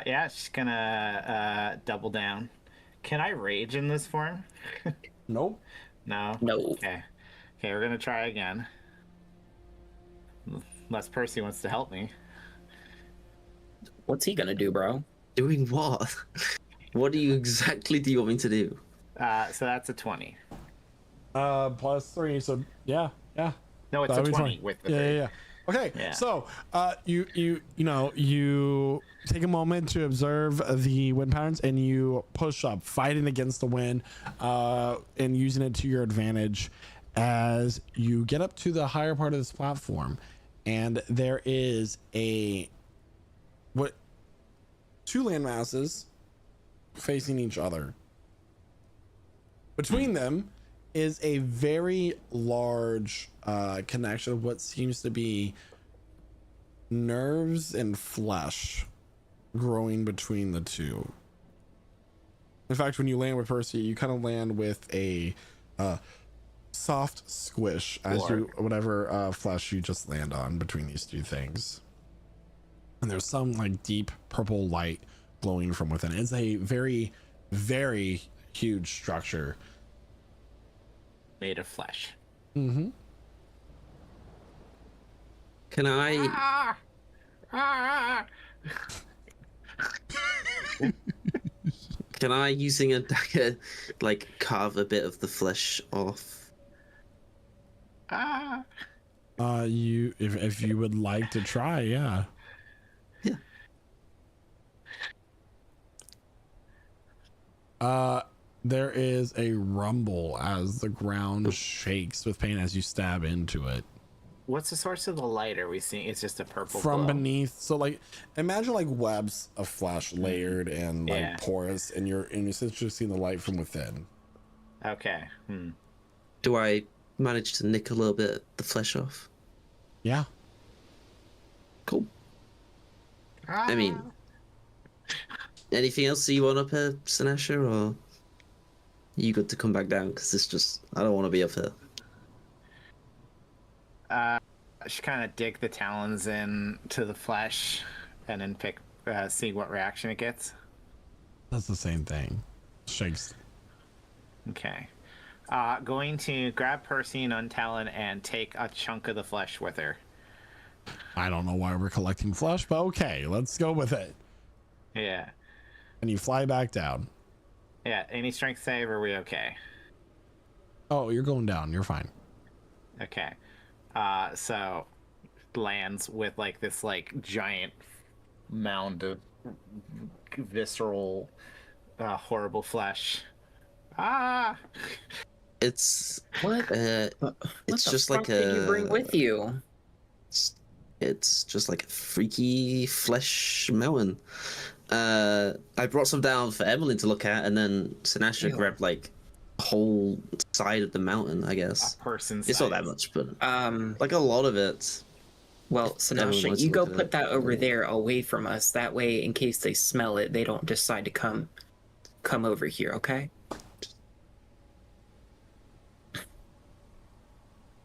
Speaker 3: Yeah, she's gonna double down. Can I rage in this form?
Speaker 1: Nope.
Speaker 3: No?
Speaker 7: No.
Speaker 3: Okay, we're gonna try again. Unless Percy wants to help me.
Speaker 7: What's he gonna do, bro?
Speaker 5: Doing what? What do you want me to do?
Speaker 3: So that's a 20.
Speaker 1: +3. So yeah.
Speaker 3: No, it's
Speaker 1: That'll
Speaker 3: a
Speaker 1: be
Speaker 3: 20
Speaker 1: fine.
Speaker 3: with the
Speaker 1: Yeah. Okay.
Speaker 3: Yeah.
Speaker 1: So you take a moment to observe the wind patterns and you push up, fighting against the wind, and using it to your advantage as you get up to the higher part of this platform, and there is two land masses facing each other. Between them is a very large connection of what seems to be nerves and flesh growing between the two. In fact, when you land with Percy, you kind of land with a soft squish as you whatever flesh you just land on between these two things. And there's some like deep purple light glowing from within. It's a very, very huge structure
Speaker 3: made of flesh.
Speaker 1: Mm-hmm.
Speaker 5: Can I? Can I, using a dagger, like carve a bit of the flesh off?
Speaker 1: You if you would like to try, yeah. There is a rumble as the ground shakes with pain as you stab into it.
Speaker 3: What's the source of the light? Are we seeing? It's just a purple
Speaker 1: From
Speaker 3: glow?
Speaker 1: beneath. So like, imagine like webs of flesh layered and like
Speaker 3: Yeah.
Speaker 1: porous, and you're essentially seeing the light from within.
Speaker 3: Okay.
Speaker 5: Do I manage to nick a little bit of the flesh off?
Speaker 1: Yeah.
Speaker 5: Cool. I mean, anything else you want up here, Sinesha, or you good to come back down? Because it's just, I don't want to be up here.
Speaker 3: She kind of dig the talons into the flesh, and then see what reaction it gets.
Speaker 1: That's the same thing. Shakes.
Speaker 3: Okay. Going to grab Percy and Untalon and take a chunk of the flesh with her.
Speaker 1: I don't know why we're collecting flesh, but okay, let's go with it.
Speaker 3: Yeah.
Speaker 1: And you fly back down.
Speaker 3: Yeah. Any strength save? Or are we okay?
Speaker 1: Oh, you're going down. You're fine.
Speaker 3: Okay. So lands with like this like giant mound of visceral, horrible flesh.
Speaker 5: It's
Speaker 7: What?
Speaker 5: it's
Speaker 7: What the
Speaker 5: just
Speaker 7: fuck
Speaker 5: like
Speaker 7: did you bring with you?
Speaker 5: it's just like a freaky flesh melon. I brought some down for Emily to look at, and then Sinasha
Speaker 7: Ew.
Speaker 5: grabbed like a whole side of the mountain. I guess
Speaker 3: A person's
Speaker 5: it's not
Speaker 3: size.
Speaker 5: that much, but
Speaker 7: Um.
Speaker 5: like a lot of it.
Speaker 7: Well,
Speaker 5: Everyone
Speaker 7: Sinasha,
Speaker 5: wants
Speaker 7: you
Speaker 5: to
Speaker 7: go
Speaker 5: look at
Speaker 7: put
Speaker 5: it.
Speaker 7: that over there, away from us. That way, in case they smell it, they don't decide to come over here. Okay?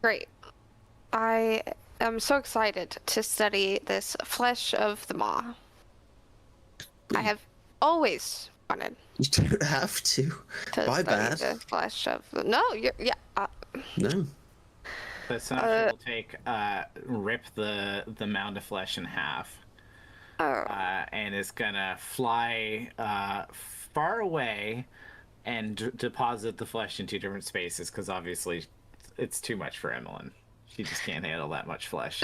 Speaker 4: Great. I am so excited to study this flesh of the maw. I have always wanted
Speaker 5: You don't have to.
Speaker 4: to
Speaker 5: My
Speaker 4: study
Speaker 5: bad.
Speaker 4: the flesh of the. No, yeah.
Speaker 5: No.
Speaker 3: But Sinatra will take rip the mound of flesh in half, and is gonna fly far away and deposit the flesh in two different spaces because obviously it's too much for Emmeline. She just can't handle that much flesh.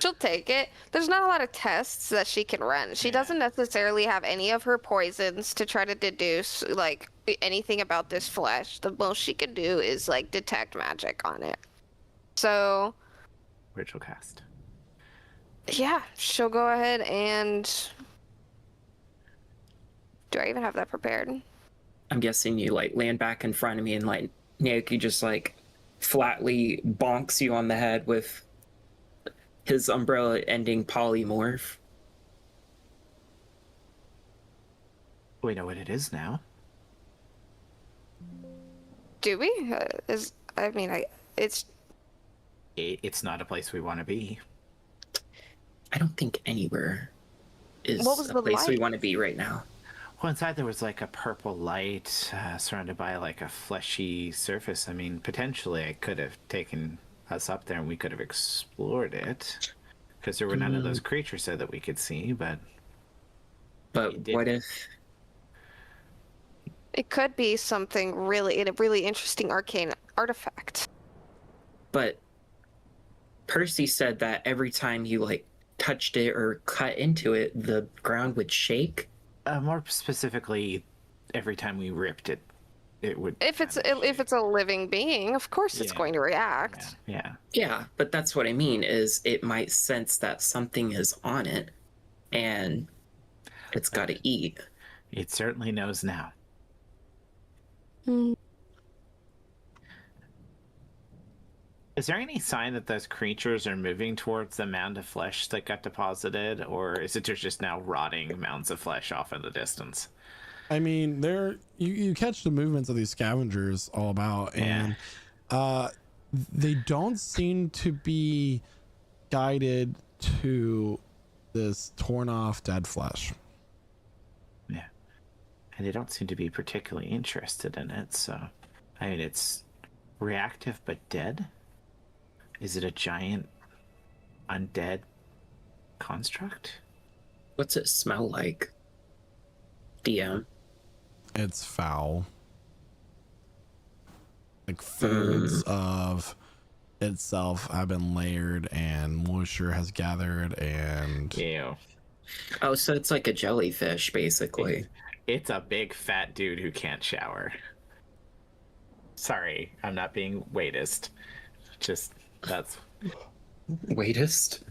Speaker 4: She'll take it. There's not a lot of tests that she can run. She doesn't necessarily have any of her poisons to try to deduce like anything about this flesh. The most she can do is like detect magic on it. So
Speaker 3: Ritual cast.
Speaker 4: yeah, she'll go ahead and. Do I even have that prepared?
Speaker 7: I'm guessing you like land back in front of me and like Naoki just like flatly bonks you on the head with his umbrella ending polymorph.
Speaker 3: We know what it is now.
Speaker 4: Do we? It's.
Speaker 3: It's not a place we want to be.
Speaker 7: I don't think anywhere is
Speaker 4: What was
Speaker 7: a
Speaker 4: the
Speaker 7: place we
Speaker 4: light?
Speaker 7: want to be right now.
Speaker 3: Well, inside there was like a purple light surrounded by like a fleshy surface. I mean, potentially I could have taken us up there and we could have explored it because there were none of those creatures there that we could see. But
Speaker 7: what if
Speaker 4: It could be something a really interesting arcane artifact.
Speaker 7: but Percy said that every time you like touched it or cut into it, the ground would shake.
Speaker 3: more specifically, every time we ripped it, it would.
Speaker 4: If it's a living being, of course it's
Speaker 3: Yeah.
Speaker 4: going to react.
Speaker 3: Yeah.
Speaker 7: Yeah, but that's what I mean is it might sense that something is on it and it's got to eat.
Speaker 3: It certainly knows now. Is there any sign that those creatures are moving towards the mound of flesh that got deposited, or is it just now rotting mounds of flesh off in the distance?
Speaker 1: I mean, you catch the movements of these scavengers all about, and they don't seem to be guided to this torn off dead flesh.
Speaker 3: Yeah. And they don't seem to be particularly interested in it, so I mean it's reactive but dead? Is it a giant undead construct?
Speaker 7: What's it smell like? DM.
Speaker 1: It's foul. Like folds of itself have been layered and moisture has gathered and
Speaker 3: Ew.
Speaker 7: Oh, so it's like a jellyfish, basically.
Speaker 3: It's a big fat dude who can't shower. Sorry, I'm not being weightist. Just that's
Speaker 7: Weightist?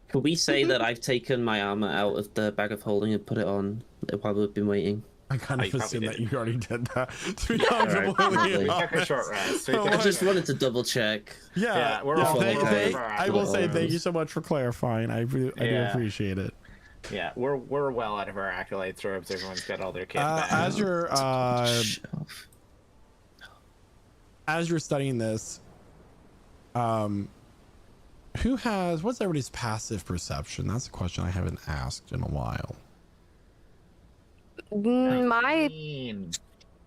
Speaker 5: Could we say that I've taken my armor out of the bag of holding and put it on while we've been waiting?
Speaker 1: I kind
Speaker 3: Oh,
Speaker 1: of
Speaker 3: you
Speaker 1: assumed that
Speaker 3: probably
Speaker 1: you already did that. To be
Speaker 5: Alright,
Speaker 1: completely
Speaker 3: we took a
Speaker 1: honest.
Speaker 3: short rest. We
Speaker 1: Oh
Speaker 3: took
Speaker 5: I
Speaker 3: a-
Speaker 5: just wanted to double check.
Speaker 1: Yeah,
Speaker 3: we're all
Speaker 5: full of
Speaker 1: I will say
Speaker 5: arms.
Speaker 1: thank you so much for clarifying. I do
Speaker 3: Yeah.
Speaker 1: appreciate it.
Speaker 3: Yeah, we're well out of our accolades robes. Everyone's got all their kit back.
Speaker 1: As you're
Speaker 5: Shelf.
Speaker 1: studying this, what's everybody's passive perception? That's a question I haven't asked in a while.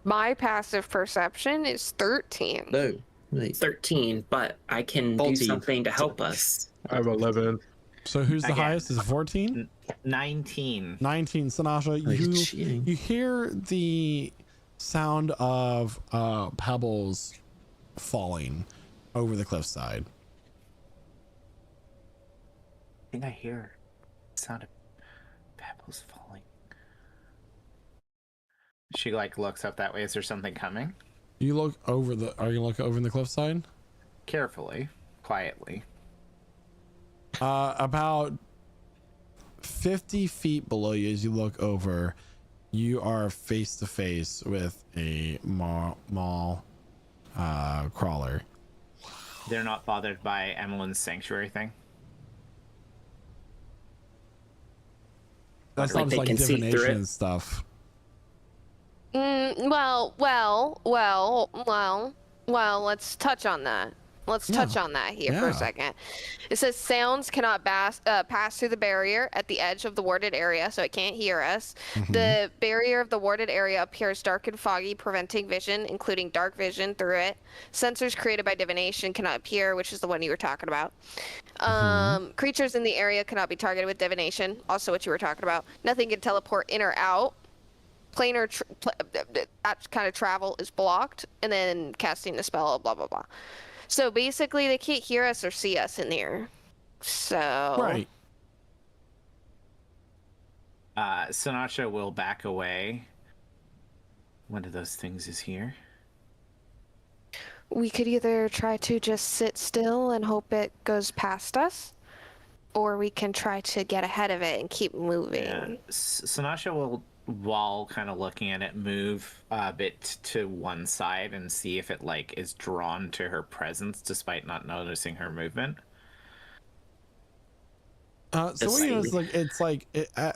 Speaker 4: My passive perception is 13.
Speaker 5: No, wait.
Speaker 7: 13, but I can
Speaker 5: 14.
Speaker 7: do something to help us.
Speaker 6: I have 11.
Speaker 1: So who's the
Speaker 3: Again.
Speaker 1: highest? Is it 14?
Speaker 3: 19.
Speaker 1: 19. Sinasha,
Speaker 5: Oh, you're cheating.
Speaker 1: you hear the sound of pebbles falling over the cliffside.
Speaker 3: I think I hear the sound of pebbles falling. She like looks up that way. Is there something coming?
Speaker 1: You look over the. Are you looking over in the cliffside?
Speaker 3: Carefully, quietly.
Speaker 1: About 50 feet below you, as you look over, you are face to face with a mall crawler.
Speaker 3: They're not bothered by Emmeline's sanctuary thing.
Speaker 1: That
Speaker 7: Like
Speaker 1: sounds
Speaker 7: they
Speaker 1: like
Speaker 7: can see through
Speaker 1: divination
Speaker 7: it?
Speaker 1: and stuff.
Speaker 4: Well. Let's touch on that. Let's touch on that here for
Speaker 1: Yeah.
Speaker 4: a second. It says sounds cannot pass through the barrier at the edge of the warded area, so it can't hear us. The barrier of the warded area appears dark and foggy, preventing vision, including dark vision through it. Sensors created by divination cannot appear, which is the one you were talking about. Creatures in the area cannot be targeted with divination, also what you were talking about. Nothing can teleport in or out. Planar that kind of travel is blocked, and then casting the spell, blah blah blah. So basically, they can't hear us or see us in here. So
Speaker 1: Right.
Speaker 3: Sinatra will back away. One of those things is here.
Speaker 4: we could either try to just sit still and hope it goes past us, or we can try to get ahead of it and keep moving.
Speaker 3: Yeah. Sinatra will, while kind of looking at it, move a bit to one side and see if it like is drawn to her presence despite not noticing her movement.
Speaker 1: So what you know is like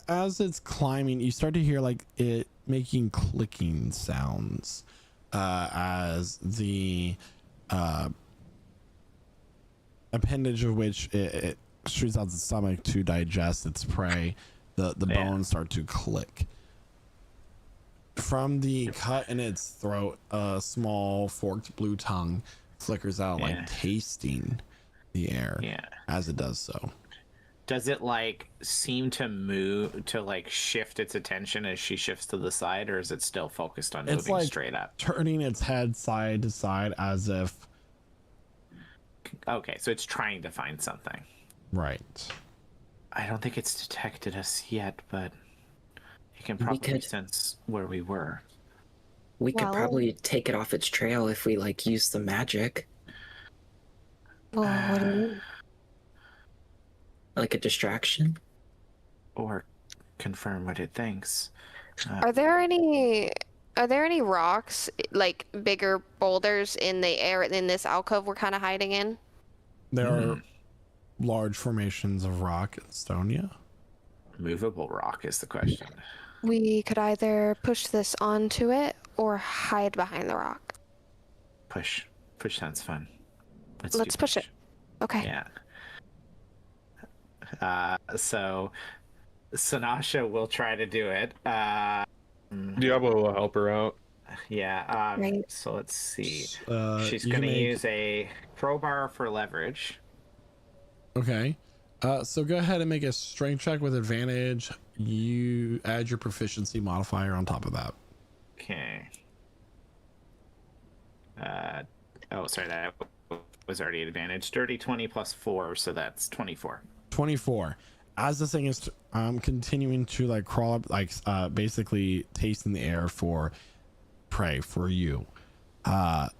Speaker 1: as it's climbing, you start to hear like it making clicking sounds as the appendage of which it shoots out the stomach to digest its prey. The bones start to click. From the cut in its throat, a small forked blue tongue flickers out, like tasting the air as it does so.
Speaker 3: Does it like seem to move to like shift its attention as she shifts to the side, or is it still focused on
Speaker 1: It's
Speaker 3: moving
Speaker 1: like
Speaker 3: straight up?
Speaker 1: turning its head side to side as if.
Speaker 3: Okay, so it's trying to find something.
Speaker 1: Right.
Speaker 3: I don't think it's detected us yet, but it can probably
Speaker 7: could-
Speaker 3: sense where we were.
Speaker 7: We could
Speaker 4: Well-
Speaker 7: probably take it off its trail if we like use the magic,
Speaker 4: Well, what do you mean?
Speaker 7: like a distraction.
Speaker 3: Or confirm what it thinks.
Speaker 4: Are there any rocks, like bigger boulders in the air in this alcove we're kind of hiding in?
Speaker 1: There are large formations of rock and stone, yeah.
Speaker 3: Movable rock is the question.
Speaker 4: We could either push this onto it or hide behind the rock.
Speaker 3: Push sounds fun.
Speaker 4: Let's
Speaker 3: do
Speaker 4: push it. Okay.
Speaker 3: Yeah. So Sinasha will try to do it.
Speaker 6: Diablo will help her out.
Speaker 3: Yeah.
Speaker 4: Right.
Speaker 3: So let's see. She's
Speaker 1: You
Speaker 3: going to
Speaker 1: can make-
Speaker 3: use a crowbar for leverage.
Speaker 1: Okay. So go ahead and make a strength check with advantage. You add your proficiency modifier on top of that.
Speaker 3: Okay. Sorry, that was already an advantage. Dirty 20 plus 4, so that's 24.
Speaker 1: 24. As this thing is continuing to like crawl up, like basically tasting the air for prey for you. The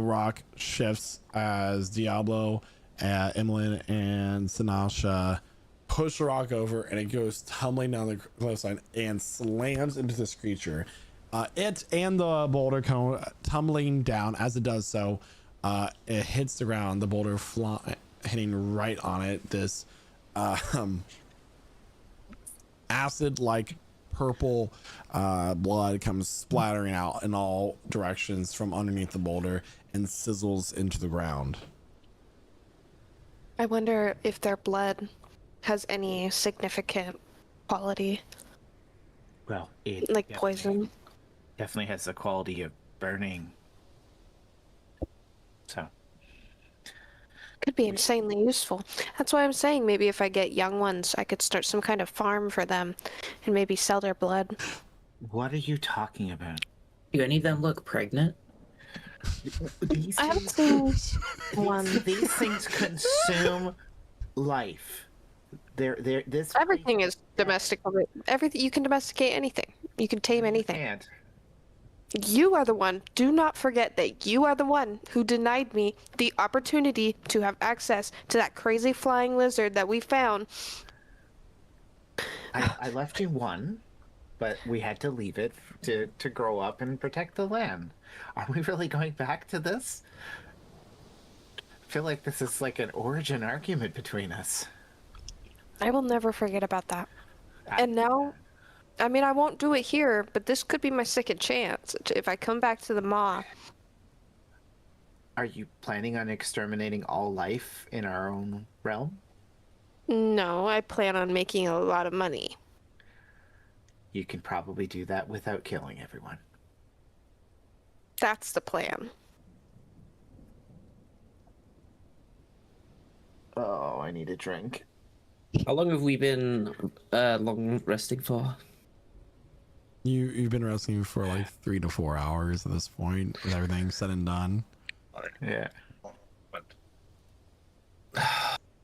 Speaker 1: rock shifts as Diablo, Emmeline, and Sinasha push the rock over, and it goes tumbling down the cliffside and slams into this creature. It and the boulder cone tumbling down. As it does so, it hits the ground. The boulder hitting right on it. This acid-like purple blood comes splattering out in all directions from underneath the boulder and sizzles into the ground.
Speaker 4: I wonder if their blood has any significant quality,
Speaker 3: Well, it
Speaker 4: like poison.
Speaker 3: definitely has the quality of burning. So,
Speaker 4: Could be insanely useful. That's why I'm saying maybe if I get young ones, I could start some kind of farm for them and maybe sell their blood.
Speaker 3: what are you talking about?
Speaker 7: Do any of them look pregnant?
Speaker 3: These
Speaker 4: I haven't seen one.
Speaker 3: These things consume life. This
Speaker 4: Everything is domesticable. Everything you can domesticate anything. You can tame anything.
Speaker 3: can't.
Speaker 4: You are the one. Do not forget that you are the one who denied me the opportunity to have access to that crazy flying lizard that we found.
Speaker 3: I left you one, but we had to leave it to grow up and protect the land. Are we really going back to this? I feel like this is like an origin argument between us.
Speaker 4: I will never forget about that. And now, I mean, I won't do it here, but this could be my second chance if I come back to the Maw.
Speaker 3: Are you planning on exterminating all life in our own realm?
Speaker 4: No, I plan on making a lot of money.
Speaker 3: You can probably do that without killing everyone.
Speaker 4: That's the plan.
Speaker 3: Oh, I need a drink.
Speaker 5: How long have we been long resting for?
Speaker 1: You've been resting for like 3 to 4 hours at this point, with everything said and done.
Speaker 3: Yeah.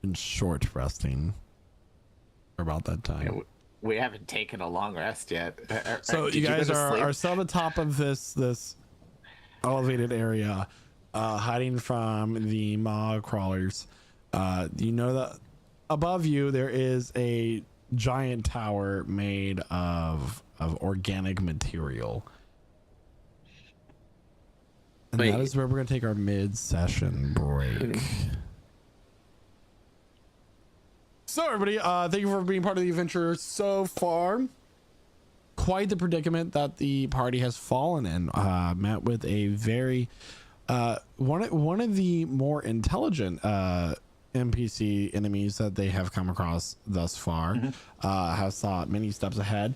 Speaker 1: And short resting for about that time.
Speaker 3: We haven't taken a long rest yet.
Speaker 1: So you guys are still on the top of this elevated area, hiding from the maw crawlers. You know that above you there is a giant tower made of organic material. And that is where we're going to take our mid-session break. So everybody, thank you for being part of the adventure so far. Quite the predicament that the party has fallen in. Met with a very one of the more intelligent NPC enemies that they have come across thus far. Has thought many steps ahead.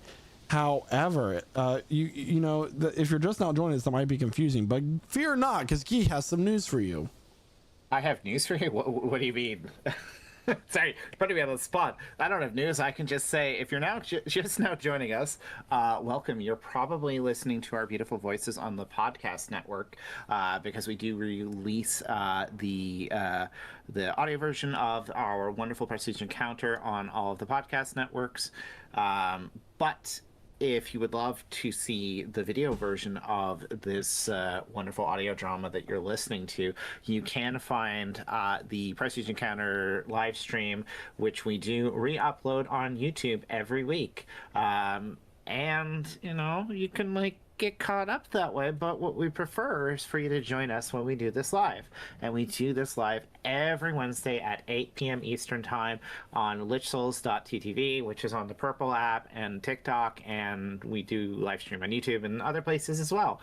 Speaker 1: However, you know, if you're just now joining us, that might be confusing, but fear not, because Guy has some news for you.
Speaker 3: I have news for you? What do you mean? Sorry, putting me on the spot. I don't have news. I can just say, if you're now just now joining us, welcome. You're probably listening to our beautiful voices on the podcast network, because we do release the audio version of our wonderful Prestige Encounter on all of the podcast networks. But if you would love to see the video version of this wonderful audio drama that you're listening to, you can find the Prestige Encounter live stream, which we do re-upload on YouTube every week. And, you know, you can, like, get caught up that way, but what we prefer is for you to join us when we do this live. And we do this live every Wednesday at 8 p.m. Eastern Time on lichsouls.ttv, which is on the Purple app and TikTok, and we do live stream on YouTube and other places as well.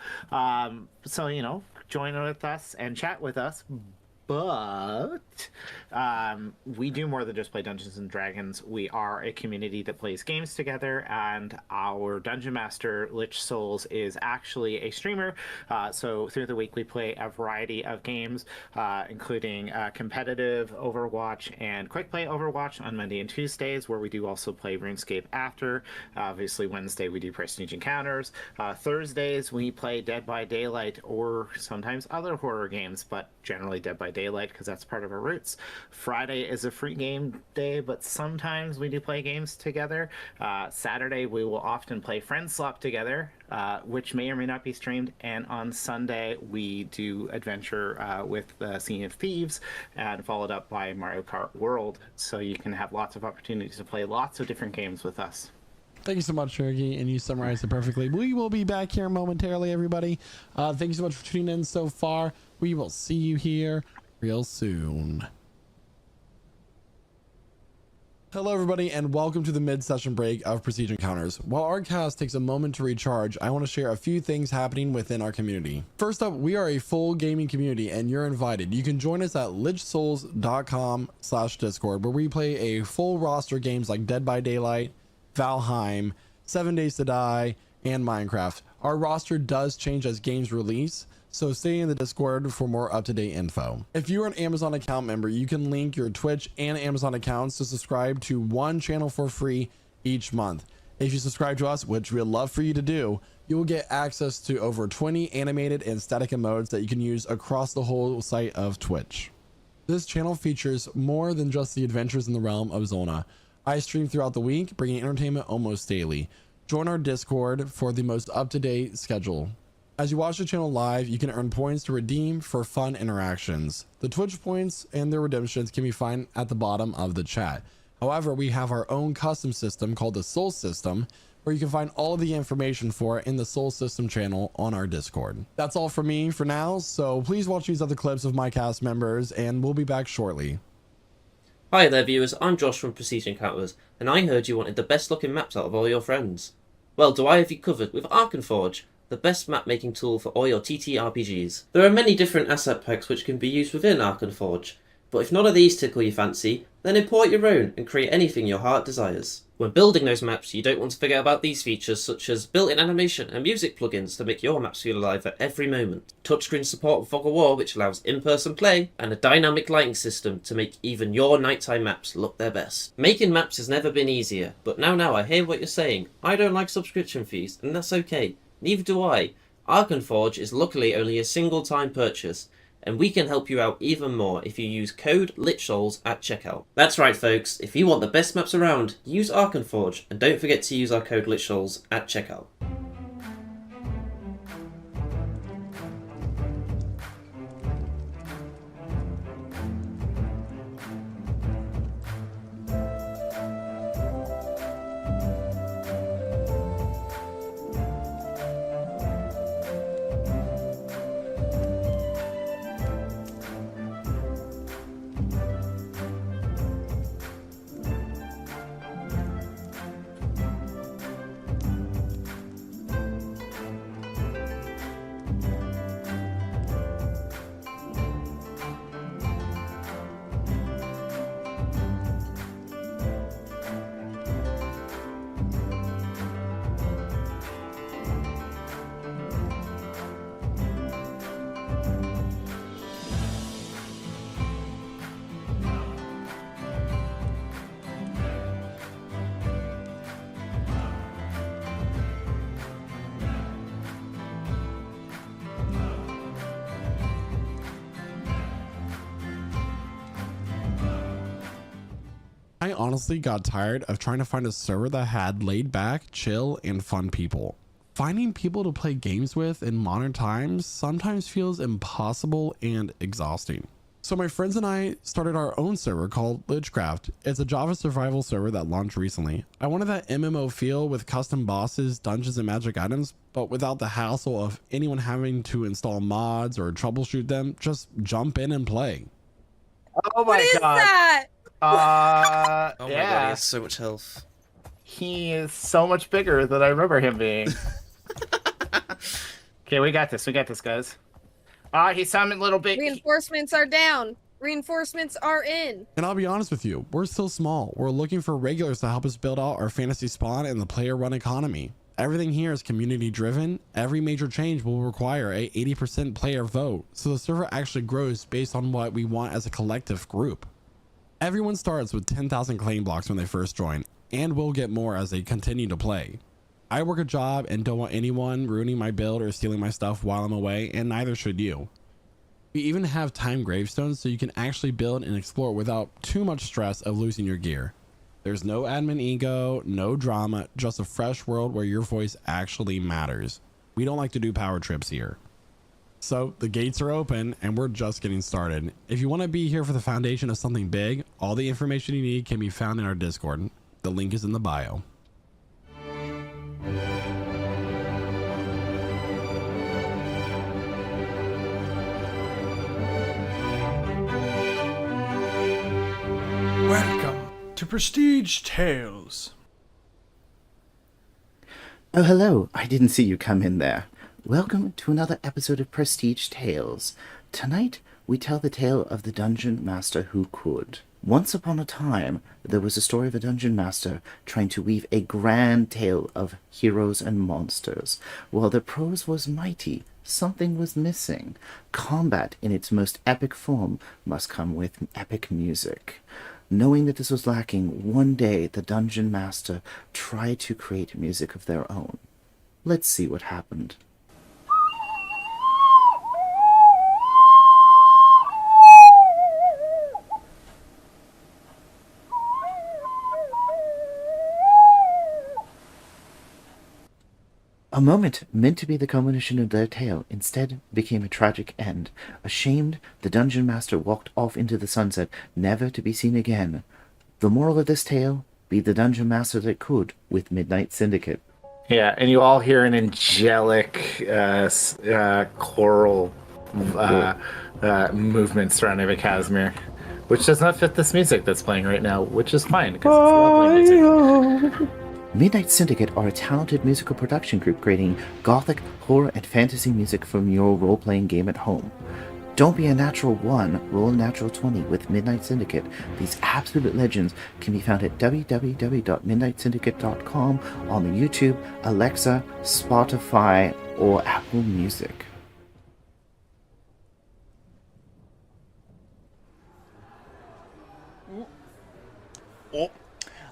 Speaker 3: So, you know, join with us and chat with us. But we do more than just play Dungeons and Dragons. We are a community that plays games together, and our Dungeon Master, Lich Souls, is actually a streamer. So through the week, we play a variety of games, including competitive Overwatch and quick play Overwatch on Monday and Tuesdays, where we do also play RuneScape after. Obviously, Wednesday, we do Prestige Encounters. Thursdays, we play Dead by Daylight or sometimes other horror games, but generally Dead by Daylight, because that's part of our roots. Friday is a free game day, but sometimes we do play games together. Saturday we will often play Friend Swap together, which may or may not be streamed. And on Sunday we do adventure with Sea of Thieves, and followed up by Mario Kart World. So you can have lots of opportunities to play lots of different games with us.
Speaker 1: Thank you so much, Cherokee, and you summarized it perfectly. We will be back here momentarily, everybody. Thank you so much for tuning in so far. We will see you here real soon. Hello, everybody, and welcome to the mid-session break of Prestige Encounters. While our cast takes a moment to recharge, I want to share a few things happening within our community. First up, we are a full gaming community, and you're invited. You can join us at lichsouls.com/discord, where we play a full roster of games like Dead by Daylight, Valheim, 7 Days to Die, and Minecraft. Our roster does change as games release, so stay in the Discord for more up-to-date info. If you're an Amazon account member, you can link your Twitch and Amazon accounts to subscribe to one channel for free each month. If you subscribe to us, which we'd love for you to do, you will get access to over 20 animated and static emotes that you can use across the whole site of Twitch. This channel features more than just the adventures in the realm of Zolna. I stream throughout the week, bringing entertainment almost daily. Join our Discord for the most up-to-date schedule. As you watch the channel live, you can earn points to redeem for fun interactions. The Twitch points and their redemptions can be found at the bottom of the chat. However, we have our own custom system called the Soul System, where you can find all of the information for it in the Soul System channel on our Discord. That's all from me for now, so please watch these other clips of my cast members, and we'll be back shortly.
Speaker 9: Hi there viewers, I'm Josh from Prestige Encounters, and I heard you wanted the best looking maps out of all your friends. Well, do I have you covered with Arkenforge, the best map making tool for all your TTRPGs. There are many different asset packs which can be used within Arkenforge, but if none of these tickle your fancy, then import your own and create anything your heart desires. When building those maps, you don't want to forget about these features such as built-in animation and music plugins to make your maps feel alive at every moment, touchscreen support with Fog of War which allows in-person play, and a dynamic lighting system to make even your nighttime maps look their best. Making maps has never been easier, but now I hear what you're saying. I don't like subscription fees, and that's okay. Neither do I. Arkenforge is luckily only a single time purchase, and we can help you out even more if you use code LITSHOLS at checkout. That's right folks, if you want the best maps around, use Arkenforge, and don't forget to use our code LITSHOLS at checkout.
Speaker 1: I honestly got tired of trying to find a server that had laid back, chill, and fun people. Finding people to play games with in modern times sometimes feels impossible and exhausting. So my friends and I started our own server called Lichcraft. It's a Java survival server that launched recently. I wanted that MMO feel with custom bosses, dungeons, and magic items, but without the hassle of anyone having to install mods or troubleshoot them. Just jump in and play.
Speaker 3: Oh my
Speaker 10: What is
Speaker 3: god.
Speaker 10: that?
Speaker 9: Oh my god, he
Speaker 3: Yeah.
Speaker 9: has so much health.
Speaker 3: He is so much bigger than I remember him being. Okay, we got this, guys. He summoned little big.
Speaker 10: Reinforcements are down. Reinforcements are in.
Speaker 1: And I'll be honest with you, we're still small. We're looking for regulars to help us build out our fantasy spawn and the player run economy. Everything here is community driven. Every major change will require a 80% player vote, so the server actually grows based on what we want as a collective group. Everyone starts with 10,000 claim blocks when they first join, and will get more as they continue to play. I work a job and don't want anyone ruining my build or stealing my stuff while I'm away, and neither should you. We even have time gravestones so you can actually build and explore without too much stress of losing your gear. There's no admin ego, no drama, just a fresh world where your voice actually matters. We don't like to do power trips here. So the gates are open and we're just getting started. If you want to be here for the foundation of something big, all the information you need can be found in our Discord. The link is in the bio.
Speaker 11: Welcome to Prestige Tales.
Speaker 12: Oh, hello. I didn't see you come in there. Welcome to another episode of Prestige Tales. Tonight, we tell the tale of the dungeon master who could. Once upon a time, there was a story of a dungeon master trying to weave a grand tale of heroes and monsters. While the prose was mighty, something was missing. Combat in its most epic form must come with epic music. Knowing that this was lacking, one day the dungeon master tried to create music of their own. Let's see what happened. A moment meant to be the culmination of their tale instead became a tragic end. Ashamed, the dungeon master walked off into the sunset, never to be seen again. The moral of this tale: be the dungeon master that could with Midnight Syndicate.
Speaker 3: Yeah, and you all hear an angelic choral movement surrounding the Casimir, which does not fit this music that's playing right now, which is fine because it's lovely music.
Speaker 12: Midnight Syndicate are a talented musical production group creating gothic, horror, and fantasy music from your role-playing game at home. Don't be a natural 1, roll a natural 20 with Midnight Syndicate. These absolute legends can be found at www.midnightsyndicate.com on the YouTube, Alexa, Spotify, or Apple Music.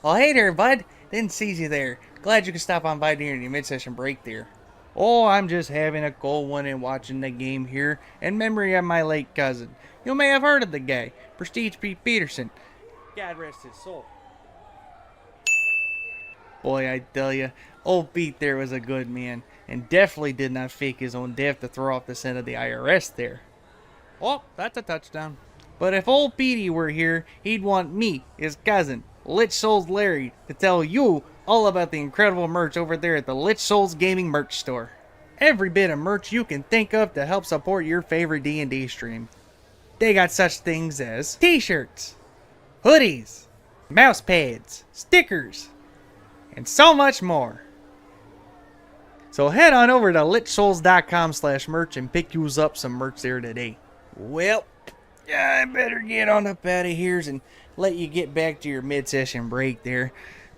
Speaker 13: Oh, hey there, bud. Didn't see you there. Glad you could stop on by during your mid-session break there. Oh, I'm just having a cold one and watching the game here in memory of my late cousin. You may have heard of the guy, Prestige Pete Peterson. God rest his soul. Boy, I tell you, old Pete there was a good man, and definitely did not fake his own death to throw off the scent of the IRS there. Oh, that's a touchdown. But if old Petey were here, he'd want me, his cousin, Lich Souls Larry, to tell you all about the incredible merch over there at the Lich Souls Gaming merch store. Every bit of merch you can think of to help support your favorite D&D stream. They got such things as t-shirts, hoodies, mouse pads, stickers, and so much more. So head on over to lichsouls.com/merch and pick yous up some merch there today. Well, I better get on up out of here and let you get back to your mid-session break there.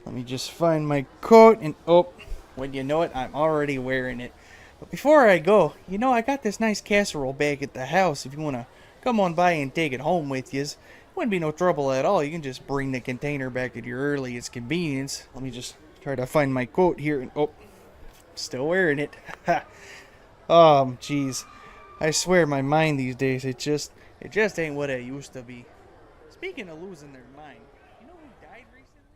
Speaker 13: Let me just find my coat and oh, when you know it, I'm already wearing it. But before I go, you know I got this nice casserole back at the house if you want to come on by and take it home with you. Wouldn't be no trouble at all. You can just bring the container back at your earliest convenience. Let me just try to find my coat here and oh, still wearing it. Oh, jeez. I swear my mind these days, it just ain't what it used to be. Speaking of losing their mind, you know who died recently?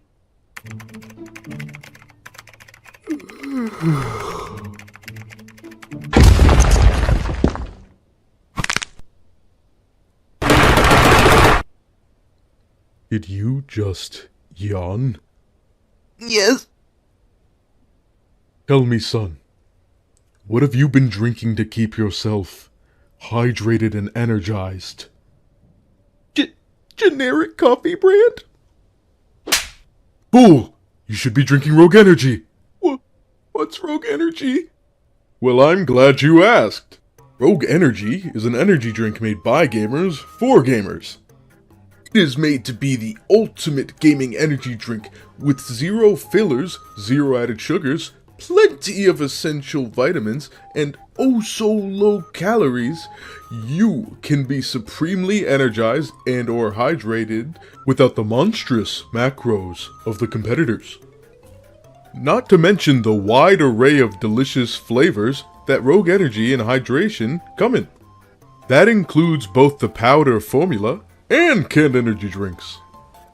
Speaker 8: Did you just yawn?
Speaker 12: Yes.
Speaker 8: Tell me, son, what have you been drinking to keep yourself hydrated and energized? Generic coffee brand? Fool! You should be drinking Rogue Energy. What's Rogue Energy? Well, I'm glad you asked. Rogue Energy is an energy drink made by gamers for gamers. It is made to be the ultimate gaming energy drink with 0 fillers, 0 added sugars, plenty of essential vitamins, and oh so low calories. You can be supremely energized and or hydrated without the monstrous macros of the competitors. Not to mention the wide array of delicious flavors that Rogue Energy and Hydration come in. That includes both the powder formula and canned energy drinks.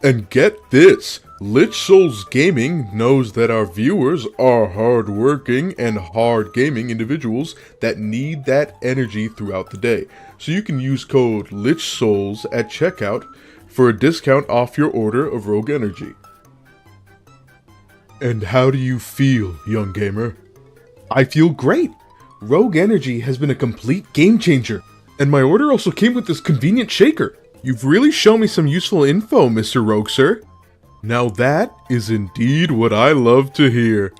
Speaker 8: And get this, Lich Souls Gaming knows that our viewers are hard-working and hard-gaming individuals that need that energy throughout the day. So you can use code LichSouls at checkout for a discount off your order of Rogue Energy. And how do you feel, young gamer? I feel great! Rogue Energy has been a complete game changer, and my order also came with this convenient shaker. You've really shown me some useful info, Mr. Rogue Sir. Now that is indeed what I love to hear.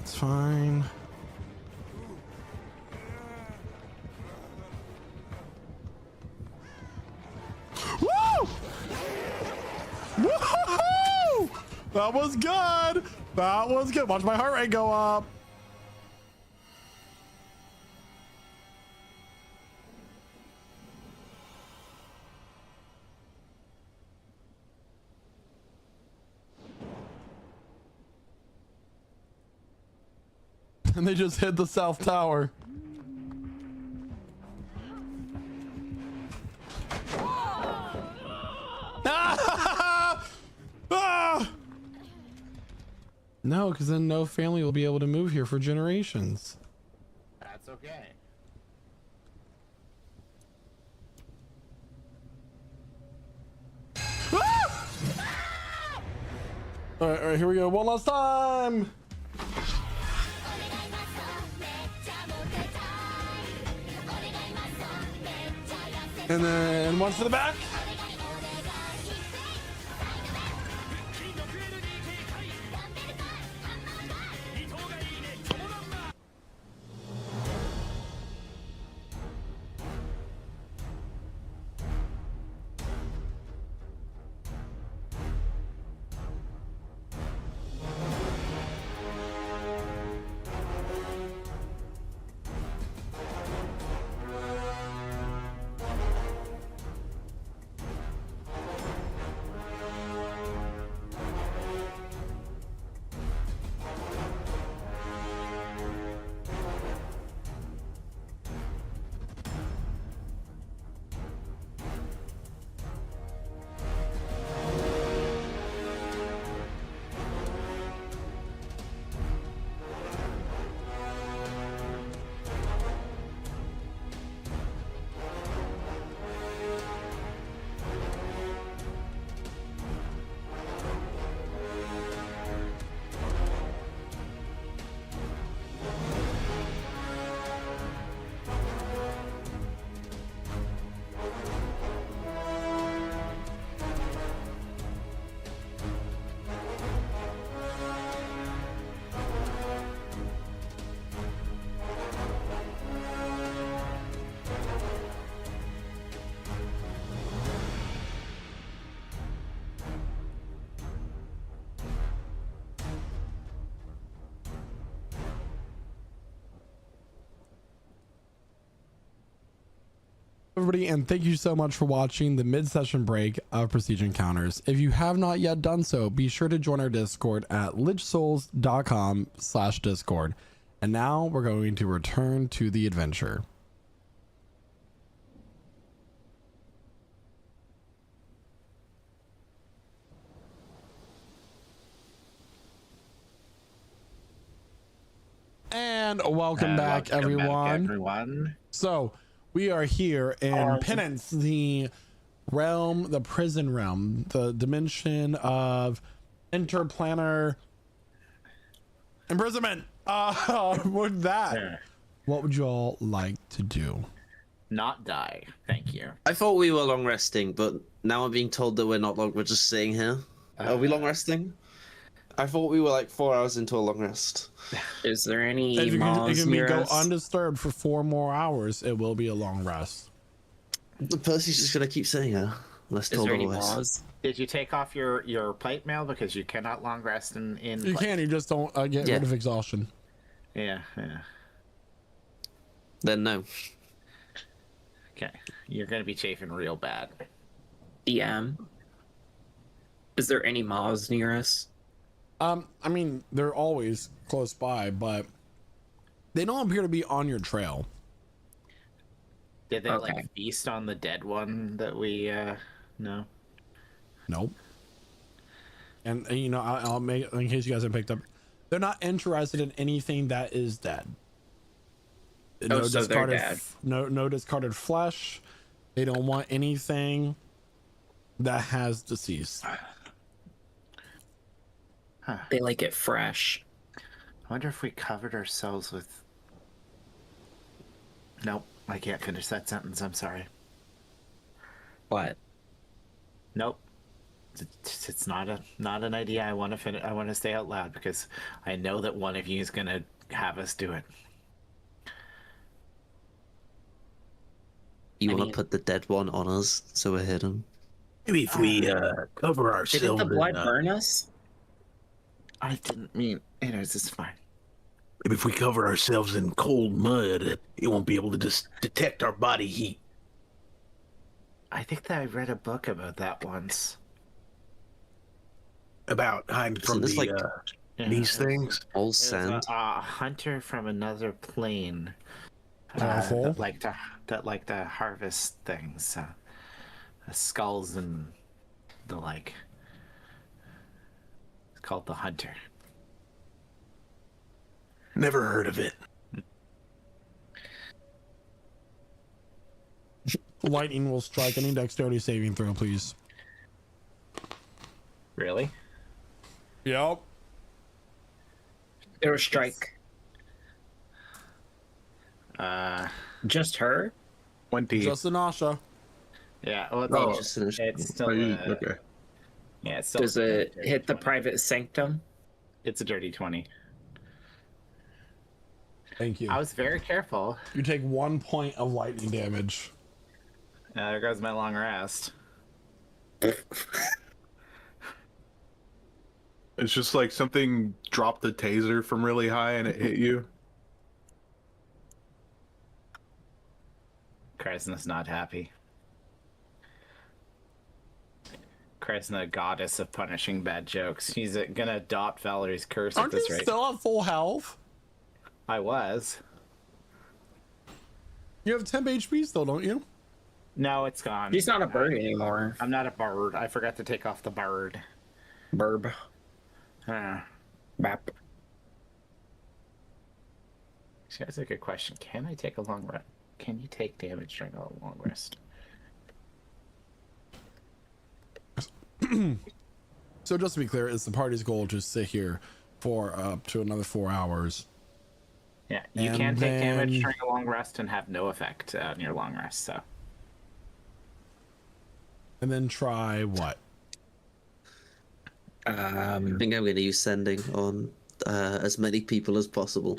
Speaker 1: That's fine. Woo! Woo-hoo-hoo! That was good. That was good. Watch my heart rate go up. And they just hit the south tower. Ah! Ah! No, because then no family will be able to move here for generations.
Speaker 3: That's okay.
Speaker 1: Ah! All right, here we go. One last time. And then one to the back. Everybody, and thank you so much for watching the mid-session break of Prestige Encounters. If you have not yet done so, be sure to join our Discord at lichsouls.com/discord. And now we're going to return to the adventure. And welcome back, everyone. So we are here in Penance, the realm, the prison realm, the dimension of interplanar imprisonment. With that, what would you all like to do?
Speaker 3: Not die. Thank you.
Speaker 5: I thought we were long resting, but now I'm being told that we're not long. We're just sitting here. Are we long resting? I thought we were like 4 hours into a long rest.
Speaker 7: Is there any
Speaker 1: If you
Speaker 7: malls
Speaker 1: can
Speaker 7: near
Speaker 1: go
Speaker 7: us?
Speaker 1: undisturbed for 4 more hours, it will be a long rest.
Speaker 5: Percy's just gonna keep saying it. Unless
Speaker 7: Is
Speaker 5: told
Speaker 7: there any
Speaker 5: otherwise.
Speaker 7: malls?
Speaker 3: Did you take off your plate mail because you cannot long rest in
Speaker 1: You
Speaker 3: plate?
Speaker 1: can, you just don't get rid of exhaustion.
Speaker 3: Yeah.
Speaker 5: Then no.
Speaker 3: Okay. You're gonna be chafing real bad.
Speaker 7: DM. Is there any malls near us?
Speaker 1: I mean, they're always close by, but they don't appear to be on your trail.
Speaker 3: Did they like feast on the dead one that we no?
Speaker 1: Nope. And you know, I'll make, in case you guys haven't picked up, they're not interested in anything that is dead. No
Speaker 7: so they're
Speaker 1: discarded,
Speaker 7: dead.
Speaker 1: no discarded flesh. They don't want anything that has deceased.
Speaker 3: Huh.
Speaker 7: They like it fresh.
Speaker 3: I wonder if we covered ourselves with. Nope, I can't finish that sentence. I'm sorry.
Speaker 7: What?
Speaker 3: Nope. It's not an idea I want to I want to say out loud because I know that one of you is gonna have us do it.
Speaker 5: You
Speaker 7: I
Speaker 5: want to
Speaker 7: mean-
Speaker 5: put the dead one on us so we're hidden?
Speaker 2: Maybe if we cover
Speaker 7: Didn't
Speaker 2: ourselves.
Speaker 7: the blood
Speaker 2: in,
Speaker 7: burn us?
Speaker 3: I didn't mean. Anyways, it's fine.
Speaker 2: maybe if we cover ourselves in cold mud, it won't be able to just detect our body heat.
Speaker 3: I think that I read a book about that once.
Speaker 2: About hiding from
Speaker 5: this
Speaker 2: the
Speaker 5: like
Speaker 3: Yeah,
Speaker 2: these
Speaker 3: it was-
Speaker 2: things.
Speaker 5: all
Speaker 3: It was
Speaker 5: sand?
Speaker 3: a hunter from another plane.
Speaker 1: Awful.
Speaker 3: That like to harvest things, skulls and the like. It's called the Hunter.
Speaker 2: Never heard of it.
Speaker 1: Lightning will strike. Any dexterity saving throw, please.
Speaker 3: Really?
Speaker 1: Yep.
Speaker 7: It'll strike. Just her?
Speaker 2: 20.
Speaker 1: Just Anasha.
Speaker 3: Yeah. Well,
Speaker 2: Oh,
Speaker 3: it's still.
Speaker 6: Okay.
Speaker 3: Yeah. It's still.
Speaker 7: Does it
Speaker 3: dirty
Speaker 7: hit the
Speaker 3: 20.
Speaker 7: private sanctum?
Speaker 3: It's a dirty 20.
Speaker 1: Thank you.
Speaker 3: I was very careful.
Speaker 1: You take 1 point of lightning damage.
Speaker 3: There goes my long rest.
Speaker 6: It's just like something dropped the taser from really high and it hit you.
Speaker 3: Kresna's not happy. Kresna, goddess of punishing bad jokes. She's gonna adopt Valerie's curse
Speaker 1: Aren't
Speaker 3: at this
Speaker 1: you
Speaker 3: rate.
Speaker 1: still at full health?
Speaker 3: I was.
Speaker 1: You have 10 HP still, don't you?
Speaker 3: No, it's gone.
Speaker 7: He's not a bird anymore.
Speaker 3: I'm not a bird. I forgot to take off the bird.
Speaker 7: Burb. Bap.
Speaker 3: So that's a good question. Can I take a long rest? Can you take damage during a long rest?
Speaker 1: So just to be clear, it's the party's goal to sit here for up to another 4 hours.
Speaker 3: Yeah, you
Speaker 1: And
Speaker 3: can take damage
Speaker 1: then-
Speaker 3: during a long rest and have no effect on your long rest. So
Speaker 1: And then try what?
Speaker 5: I think I'm going to use sending on as many people as possible.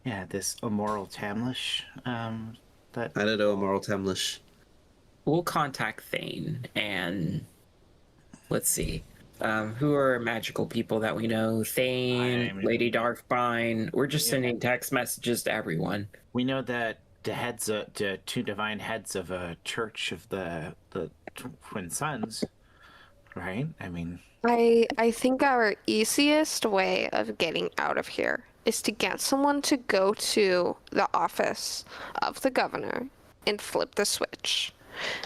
Speaker 3: yeah, this immoral Tamlish. That
Speaker 5: I don't know, Moral Tamlish.
Speaker 7: We'll contact Thane and let's see. Who are magical people that we know? Thane, Lady Darkbind. We're just sending text messages to everyone.
Speaker 3: we know that the two divine heads of a church of the twin sons, right? I mean,
Speaker 4: I think our easiest way of getting out of here is to get someone to go to the office of the governor and flip the switch.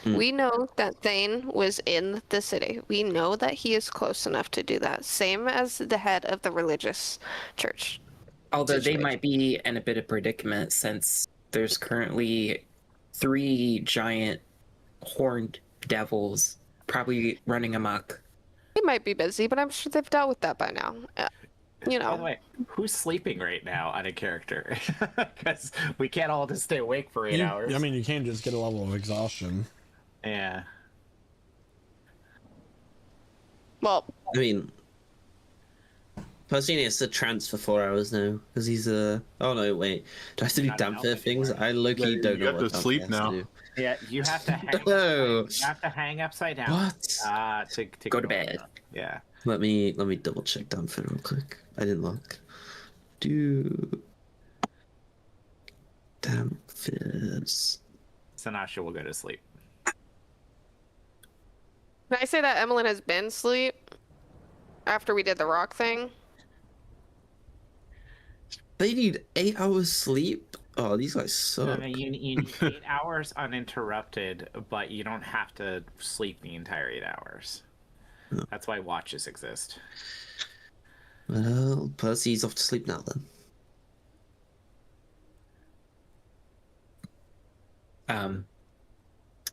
Speaker 4: We know that Thane was in the city. We know that he is close enough to do that. Same as the head of the religious church.
Speaker 7: Although they
Speaker 4: situation.
Speaker 7: might be in a bit of predicament since there's currently 3 giant horned devils probably running amok.
Speaker 4: They might be busy, but I'm sure they've dealt with that by now. You
Speaker 3: by the
Speaker 4: know,
Speaker 3: way, who's sleeping right now on a character? Because we can't all just stay awake for 8 hours.
Speaker 1: I mean, you can just get a level of exhaustion.
Speaker 3: Yeah.
Speaker 4: well,
Speaker 5: I mean, Percy needs to trance for 4 hours now because he's Oh no, wait. Do I have to do
Speaker 3: Not an
Speaker 5: damp
Speaker 3: elf
Speaker 5: fit things?
Speaker 3: anymore.
Speaker 5: I low-key
Speaker 6: Yeah,
Speaker 5: don't
Speaker 6: you
Speaker 5: know
Speaker 6: have
Speaker 5: what
Speaker 6: to
Speaker 5: damp
Speaker 6: sleep
Speaker 5: fit has
Speaker 6: now.
Speaker 5: do.
Speaker 3: Yeah, you have to hang.
Speaker 5: No.
Speaker 3: You have to hang upside down.
Speaker 5: What?
Speaker 3: To
Speaker 7: Go to bed.
Speaker 3: Yeah.
Speaker 5: Let me double check damp fit real quick. I didn't look. Do damp fits.
Speaker 3: Sanasha will go to sleep.
Speaker 4: can I say that Emmeline has been asleep after we did the rock thing?
Speaker 5: They need 8 hours sleep. Oh, these guys suck.
Speaker 3: You need 8 hours uninterrupted, but you don't have to sleep the entire 8 hours.
Speaker 5: Oh.
Speaker 3: That's why watches exist.
Speaker 5: Well, Percy's off to sleep now then.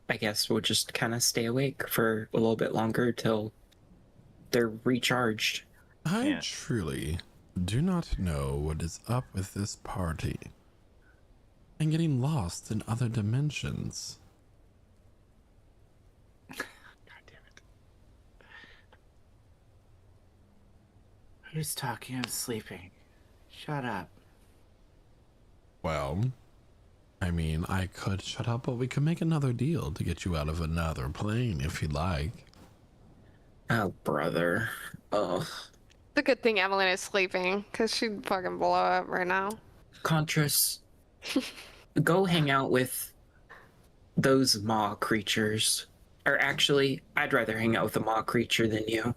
Speaker 7: I guess we'll just kind of stay awake for a little bit longer till they're recharged.
Speaker 1: I
Speaker 3: Yeah.
Speaker 1: truly do not know what is up with this party. And getting lost in other dimensions.
Speaker 3: God damn it.
Speaker 12: Who's talking? I'm sleeping. Shut up.
Speaker 1: Well, I mean, I could shut up, but we could make another deal to get you out of another plane if you'd like.
Speaker 7: Oh, brother. Ugh.
Speaker 4: It's a good thing Evelyn is sleeping, because she'd fucking blow up right now.
Speaker 7: Contras, go hang out with those maw creatures. Or actually, I'd rather hang out with a maw creature than you.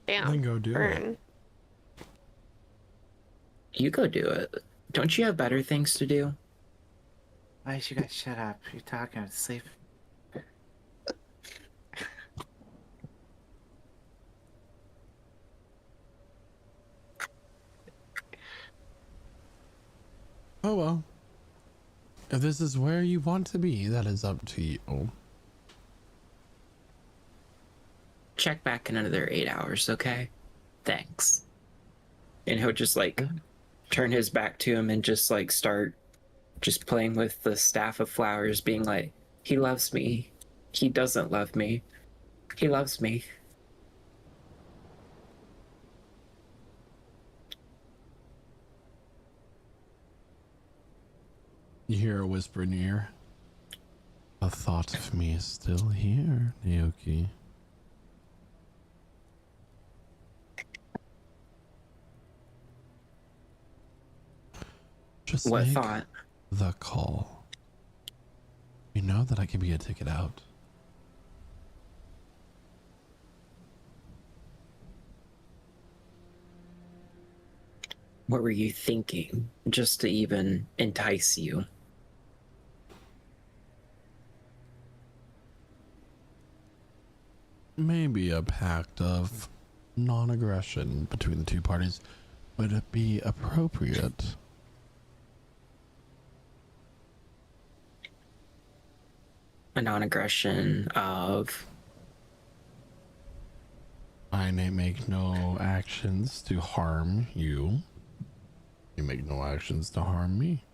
Speaker 4: Damn.
Speaker 1: Then go do it.
Speaker 7: You go do it. Don't you have better things to do?
Speaker 12: Why don't you guys shut up? You're talking. I'm sleeping.
Speaker 1: Oh well. If this is where you want to be, that is up to you.
Speaker 7: Check back in another 8 hours, okay? Thanks. And he'll just like turn his back to him and just like start just playing with the staff of flowers, being like, he loves me. He doesn't love me. He loves me.
Speaker 1: You hear a whisper in your ear. The thought of me is still here, Naoki. Just
Speaker 7: What
Speaker 1: make
Speaker 7: thought?
Speaker 1: the call. You know that I can be a ticket out.
Speaker 7: What were you thinking? Just to even entice you?
Speaker 1: Maybe a pact of non-aggression between the two parties. Would it be appropriate?
Speaker 7: A non-aggression of...
Speaker 1: I may make no actions to harm you. You make no actions to harm me.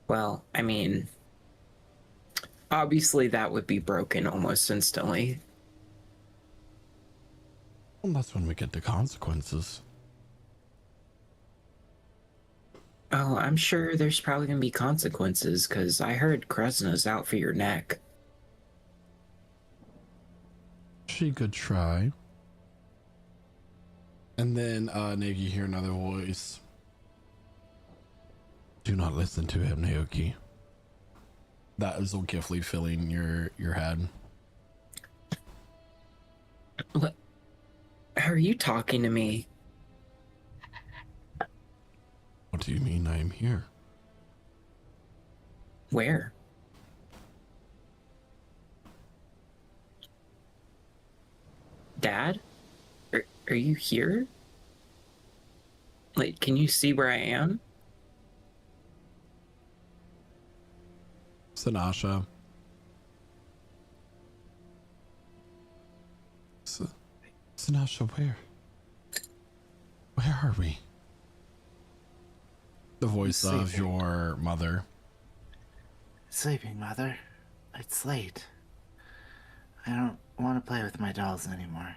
Speaker 7: Well, I mean... obviously that would be broken almost instantly.
Speaker 1: Well, that's when we get to consequences.
Speaker 7: Oh, I'm sure there's probably gonna be consequences, because I heard Kresna's out for your neck.
Speaker 1: She could try. And then, Nick, you hear another voice. Do not listen to him, Naoki. That is Zulkifli filling your head.
Speaker 7: What? Are you talking to me?
Speaker 1: What do you mean I am here?
Speaker 7: Where? Dad? Are you here? Like, can you see where I am?
Speaker 1: Sanasha. Sanasha, where? Where are we? The voice of your mother.
Speaker 12: Sleeping, Mother. It's late. I don't want to play with my dolls anymore.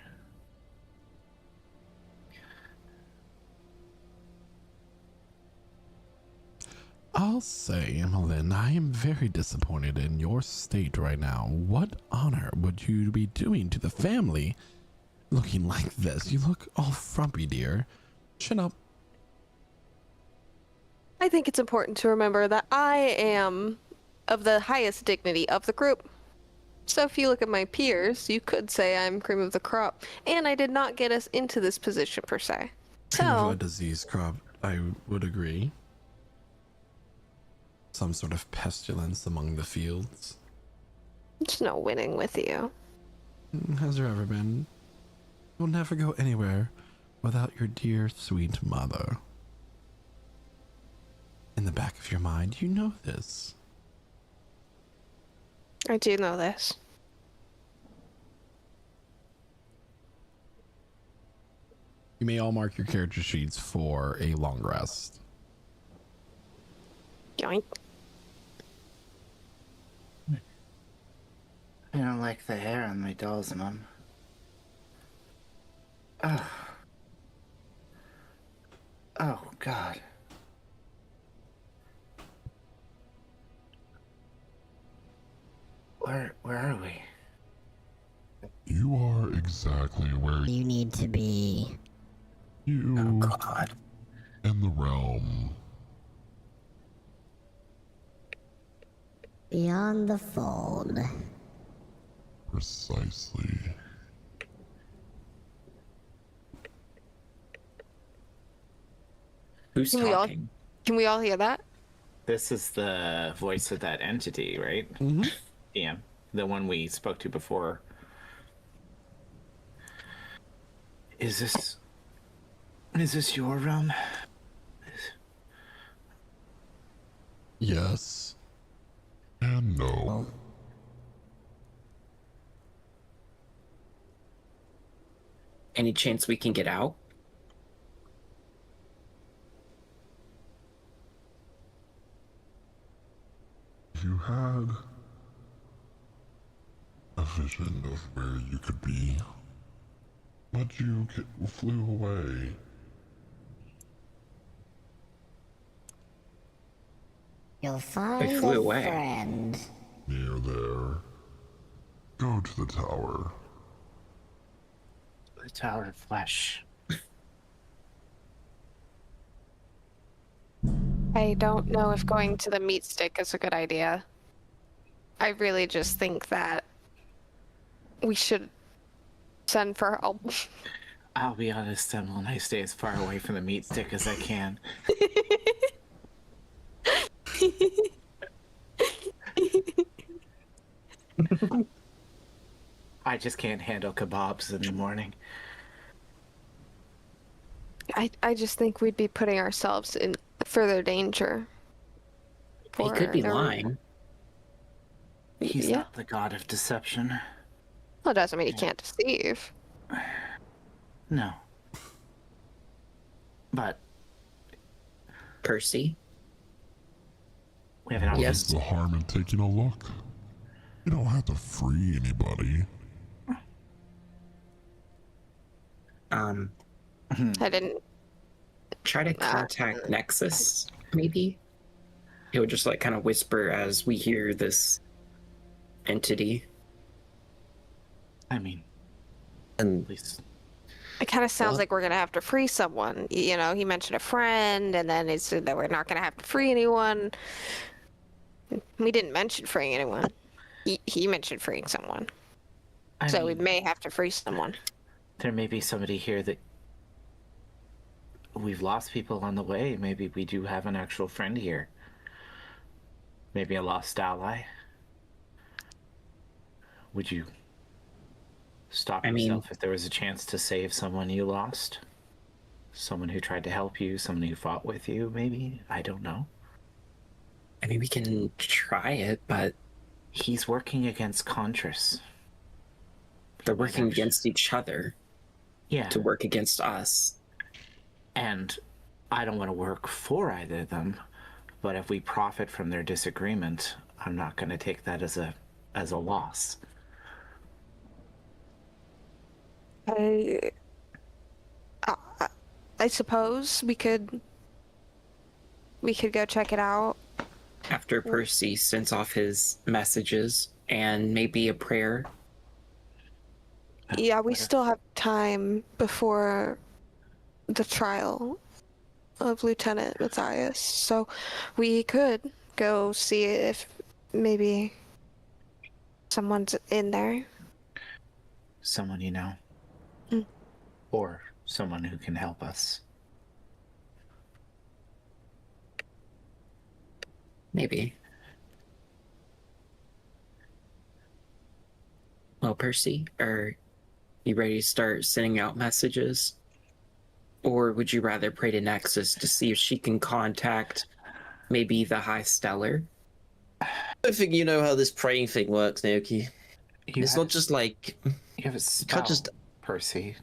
Speaker 1: I'll say, Emmeline, I am very disappointed in your state right now. What honor would you be doing to the family looking like this? You look all frumpy, dear. Chin up.
Speaker 4: I think it's important to remember that I am of the highest dignity of the group. So if you look at my peers, you could say I'm cream of the crop. And I did not get us into this position per se.
Speaker 1: Cream of
Speaker 4: So,
Speaker 1: a disease crop, I would agree. Some sort of pestilence among the fields.
Speaker 4: there's no winning with you.
Speaker 1: Has there ever been? You'll never go anywhere without your dear, sweet mother. In the back of your mind, you know this.
Speaker 4: I do know this.
Speaker 1: You may all mark your character sheets for a long rest.
Speaker 4: Yoink.
Speaker 12: I don't like the hair on my dolls, Mom.
Speaker 3: Oh God. Where are we?
Speaker 14: You are exactly where
Speaker 15: you need to be.
Speaker 14: you
Speaker 7: Oh God.
Speaker 14: and the realm.
Speaker 15: Beyond the fold.
Speaker 14: Precisely.
Speaker 7: Who's talking?
Speaker 4: Can we all hear that?
Speaker 3: This is the voice of that entity, right?
Speaker 1: Mm-hmm.
Speaker 3: Yeah, the one we spoke to before. Is this your realm?
Speaker 14: Yes. And no.
Speaker 7: Any chance we can get out?
Speaker 14: You had a vision of where you could be, but you flew away.
Speaker 15: You'll find
Speaker 7: They flew
Speaker 15: a
Speaker 7: away.
Speaker 15: friend.
Speaker 14: Near there. Go to the tower.
Speaker 3: The Tower of Flesh.
Speaker 4: I don't know if going to the meat stick is a good idea. I really just think that we should send for help.
Speaker 3: I'll be honest, Emil, I stay as far away from the meat stick as I can. I just can't handle kebabs in the morning.
Speaker 4: I just think we'd be putting ourselves in further danger.
Speaker 7: He could be
Speaker 4: no-
Speaker 7: lying.
Speaker 3: He's
Speaker 4: Yeah.
Speaker 3: not the god of deception.
Speaker 4: Well, it doesn't mean he can't deceive.
Speaker 3: No. But
Speaker 7: Percy?
Speaker 3: we have an option.
Speaker 14: What's the harm in taking a look? You don't have to free anybody.
Speaker 4: I didn't.
Speaker 7: Try to contact Nexus, maybe? He would just like kind of whisper as we hear this entity.
Speaker 3: I mean,
Speaker 5: And
Speaker 3: at least
Speaker 4: It kind of sounds
Speaker 5: Well-
Speaker 4: like we're gonna have to free someone. You know, he mentioned a friend, and then he said that we're not gonna have to free anyone. We didn't mention freeing anyone. He mentioned freeing someone. So we may have to free someone.
Speaker 3: there may be somebody here that we've lost people on the way. Maybe we do have an actual friend here. Maybe a lost ally. Would you stop yourself if there was a chance to save someone you lost? Someone who tried to help you, someone who fought with you, maybe? I don't know.
Speaker 7: I mean, we can try it, but
Speaker 3: he's working against Contras.
Speaker 7: They're working against each other.
Speaker 3: Yeah.
Speaker 7: To work against us.
Speaker 3: And I don't want to work for either of them, but if we profit from their disagreement, I'm not going to take that as a loss.
Speaker 4: I suppose we could go check it out.
Speaker 7: After Percy sends off his messages and maybe a prayer.
Speaker 4: Yeah, we still have time before the trial of Lieutenant Matthias, so we could go see if maybe someone's in there.
Speaker 3: Someone you know. Or someone who can help us.
Speaker 7: Maybe. Well, Percy, are you ready to start sending out messages? Or would you rather pray to Nexus to see if she can contact maybe the High Stellar?
Speaker 5: I don't think you know how this praying thing works, Naoki. It's not just like...
Speaker 3: You have a spell,
Speaker 5: can't just...
Speaker 3: Percy.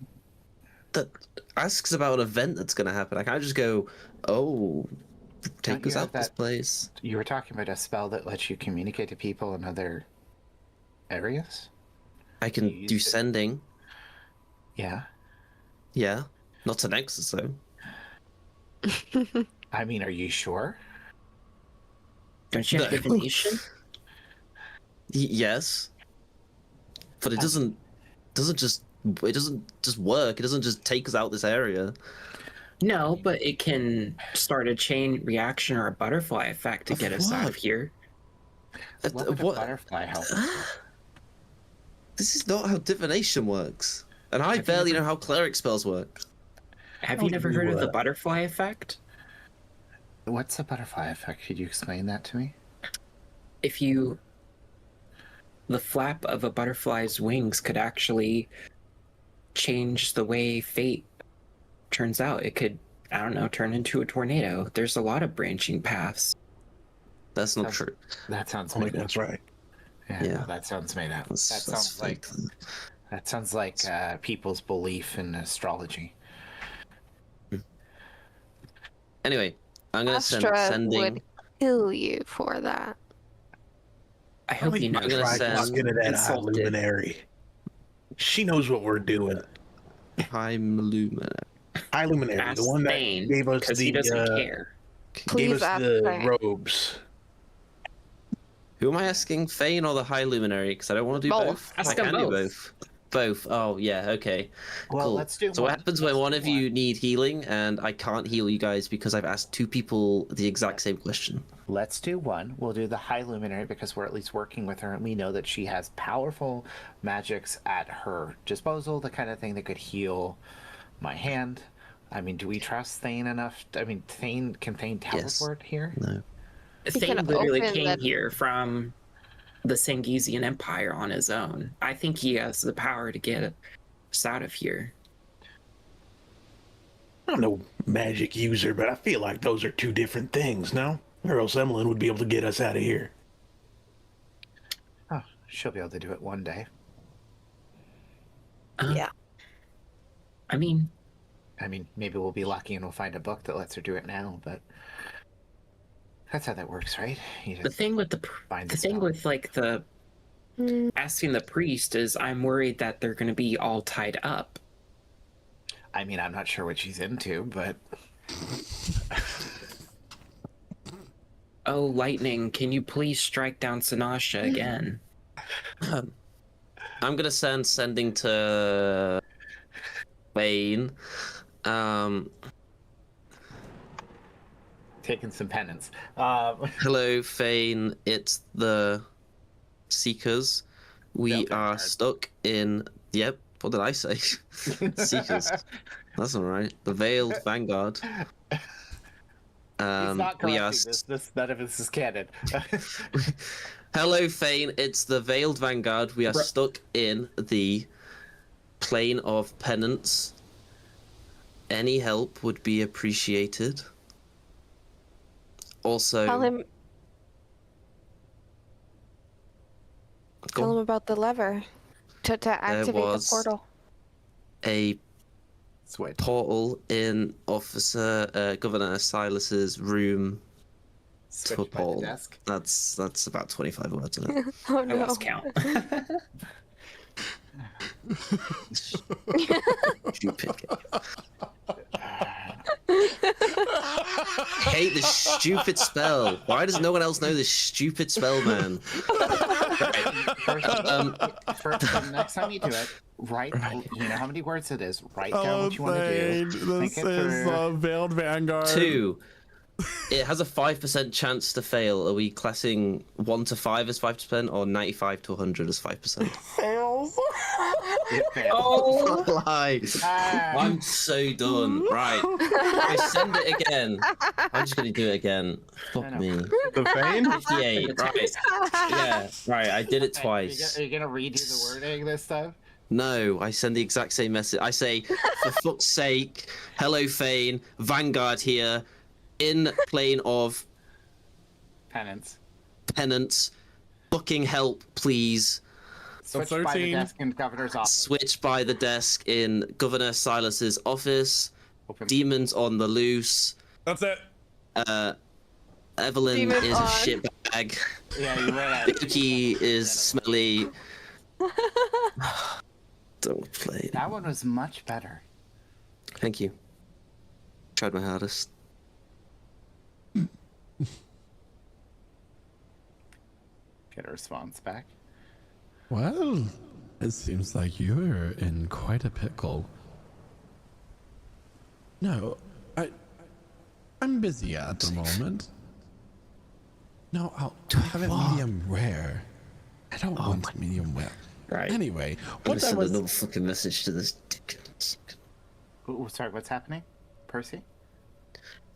Speaker 5: That asks about an event that's going to happen. I can't just go, oh, take us out this place.
Speaker 3: You were talking about a spell that lets you communicate to people in other areas?
Speaker 5: I can do sending.
Speaker 3: Yeah.
Speaker 5: Yeah, not to Nexus though.
Speaker 3: I mean, are you sure?
Speaker 7: Don't you have divination?
Speaker 5: Yes, but it doesn't just work. It doesn't just take us out this area.
Speaker 7: No, but it can start a chain reaction or a butterfly effect to get us out of here.
Speaker 3: What would a butterfly help?
Speaker 5: This is not how divination works, and I barely know how cleric spells work.
Speaker 7: Have you never heard of the butterfly effect?
Speaker 3: What's a butterfly effect? Could you explain that to me?
Speaker 7: If you... The flap of a butterfly's wings could actually change the way fate turns out. It could, I don't know, turn into a tornado. There's a lot of branching paths.
Speaker 5: That's not true.
Speaker 3: That sounds
Speaker 2: I think that's right.
Speaker 3: Yeah,
Speaker 5: Yeah.
Speaker 3: no, that sounds made up.
Speaker 5: That's
Speaker 3: That sounds like people's belief in astrology.
Speaker 5: Anyway, I'm gonna
Speaker 4: Astra
Speaker 5: sending.
Speaker 4: would kill you for that.
Speaker 7: I hope you know.
Speaker 5: I'm gonna send
Speaker 2: Get that high
Speaker 7: insulted.
Speaker 2: luminary. She knows what we're doing.
Speaker 5: High luminary.
Speaker 2: High luminary,
Speaker 7: Ask
Speaker 2: the one that
Speaker 7: Thane,
Speaker 2: gave us
Speaker 7: 'cause
Speaker 2: the
Speaker 7: he doesn't care.
Speaker 2: gave
Speaker 4: Please
Speaker 2: us
Speaker 4: ask
Speaker 2: the
Speaker 4: Thane.
Speaker 2: robes.
Speaker 5: Who am I asking, Fane or the High Luminary? Because I don't want to do
Speaker 7: Both.
Speaker 5: both.
Speaker 7: Ask
Speaker 5: I
Speaker 7: them
Speaker 5: can do
Speaker 7: both.
Speaker 5: both. Both. Oh yeah. Okay.
Speaker 3: Well,
Speaker 5: cool.
Speaker 3: let's do
Speaker 5: So what
Speaker 3: one.
Speaker 5: happens when one of you need healing and I can't heal you guys because I've asked two people the exact same question?
Speaker 3: Let's do one. We'll do the High Luminary because we're at least working with her and we know that she has powerful magics at her disposal, the kind of thing that could heal my hand. I mean, do we trust Thane enough? I mean, can Thane teleport here?
Speaker 5: No.
Speaker 7: Thane
Speaker 4: can
Speaker 7: literally
Speaker 4: open
Speaker 7: came
Speaker 4: that-
Speaker 7: here from the Sangesian Empire on his own. I think he has the power to get us out of here.
Speaker 2: I'm no magic user, but I feel like those are two different things, no? Or else Emmeline would be able to get us out of here.
Speaker 3: Oh, she'll be able to do it one day.
Speaker 4: Yeah.
Speaker 7: I mean,
Speaker 3: maybe we'll be lucky and we'll find a book that lets her do it now, but that's how that works, right? You
Speaker 7: the
Speaker 3: just
Speaker 7: thing with
Speaker 3: find
Speaker 7: the thing
Speaker 3: spell.
Speaker 7: with like the asking the priest is I'm worried that they're going to be all tied up.
Speaker 3: I mean, I'm not sure what she's into, but
Speaker 7: Oh, lightning, can you please strike down Sanasha again?
Speaker 5: I'm gonna sending to Wayne.
Speaker 3: taking some penance.
Speaker 5: Hello, Fane. It's the Seekers. We
Speaker 3: Veiled
Speaker 5: are
Speaker 3: Vanguard.
Speaker 5: stuck in. Yep. What did I say? Seekers. That's all right. The Veiled Vanguard.
Speaker 3: He's not
Speaker 5: We
Speaker 3: correcting
Speaker 5: are.
Speaker 3: this. None of this is canon.
Speaker 5: Hello, Fane. It's the Veiled Vanguard. We are stuck in the plane of penance. Any help would be appreciated. Also,
Speaker 4: Tell him about the lever to activate the
Speaker 5: was
Speaker 4: portal.
Speaker 5: a
Speaker 3: Switch.
Speaker 5: portal in Officer Governor Silas's room to a
Speaker 3: Switch by the
Speaker 5: portal.
Speaker 3: desk.
Speaker 5: That's about 25 words in it.
Speaker 4: Oh
Speaker 7: I
Speaker 4: no.
Speaker 7: lost count.
Speaker 5: Stupid. I hate this stupid spell. Why does no one else know this stupid spell, man?
Speaker 3: First, next time you do it, write. You know how many words it is. Write down what you want to do.
Speaker 1: This
Speaker 3: Think it
Speaker 1: is
Speaker 3: through.
Speaker 1: Veiled Vanguard.
Speaker 5: 2. It has a 5% chance to fail. Are we classing 1 to 5 as 5% or 95 to 100 as 5%?
Speaker 1: Fails.
Speaker 3: It failed.
Speaker 7: Oh,
Speaker 5: Lie. I'm so done. Right. I send it again. I'm just gonna do it again. Fuck me.
Speaker 6: The Fane?
Speaker 5: 58. Right. Yeah. Right. I did it twice.
Speaker 3: Are you gonna redo the wording this time?
Speaker 5: No, I send the exact same message. I say, for fuck's sake, hello, Fane, Vanguard here, in plane of
Speaker 3: Penance.
Speaker 5: penance, fucking help, please.
Speaker 3: Switch by the
Speaker 1: 13.
Speaker 3: desk in governor's office.
Speaker 5: Switch by the desk in Governor Silas's office.
Speaker 3: Open.
Speaker 5: Demons on the loose.
Speaker 1: That's it.
Speaker 5: Evelyn
Speaker 4: Demons
Speaker 5: is
Speaker 4: on.
Speaker 5: a shitbag.
Speaker 3: Yeah, you read it.
Speaker 5: Vicky is smelly. Don't play.
Speaker 3: That one was much better.
Speaker 5: Thank you. Tried my hardest.
Speaker 3: Get a response back.
Speaker 1: Well, it seems like you're in quite a pickle. No, I'm busy at the moment. No, I'll have it medium rare. I don't want medium well.
Speaker 5: Right.
Speaker 1: Anyway,
Speaker 5: I'm
Speaker 1: what
Speaker 5: gonna
Speaker 1: I
Speaker 5: send
Speaker 1: was
Speaker 5: another fucking message to this.
Speaker 3: Ooh, sorry, what's happening, Percy?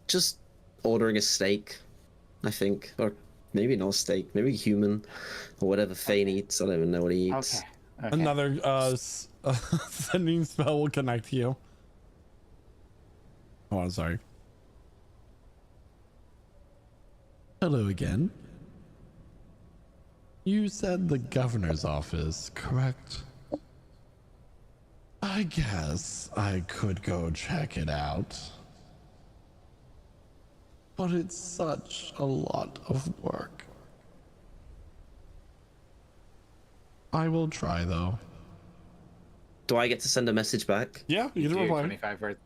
Speaker 5: Just ordering a steak, I think, or maybe not a steak, maybe a human, or whatever Fane eats. I don't even know what he eats.
Speaker 3: Okay.
Speaker 1: another sending spell will connect you. Oh, I'm sorry. Hello again. You said the governor's office, correct? I guess I could go check it out. But it's such a lot of work. I will try though.
Speaker 5: Do I get to send a message back?
Speaker 1: Yeah, you can
Speaker 3: Do
Speaker 1: reply.
Speaker 3: 25 words.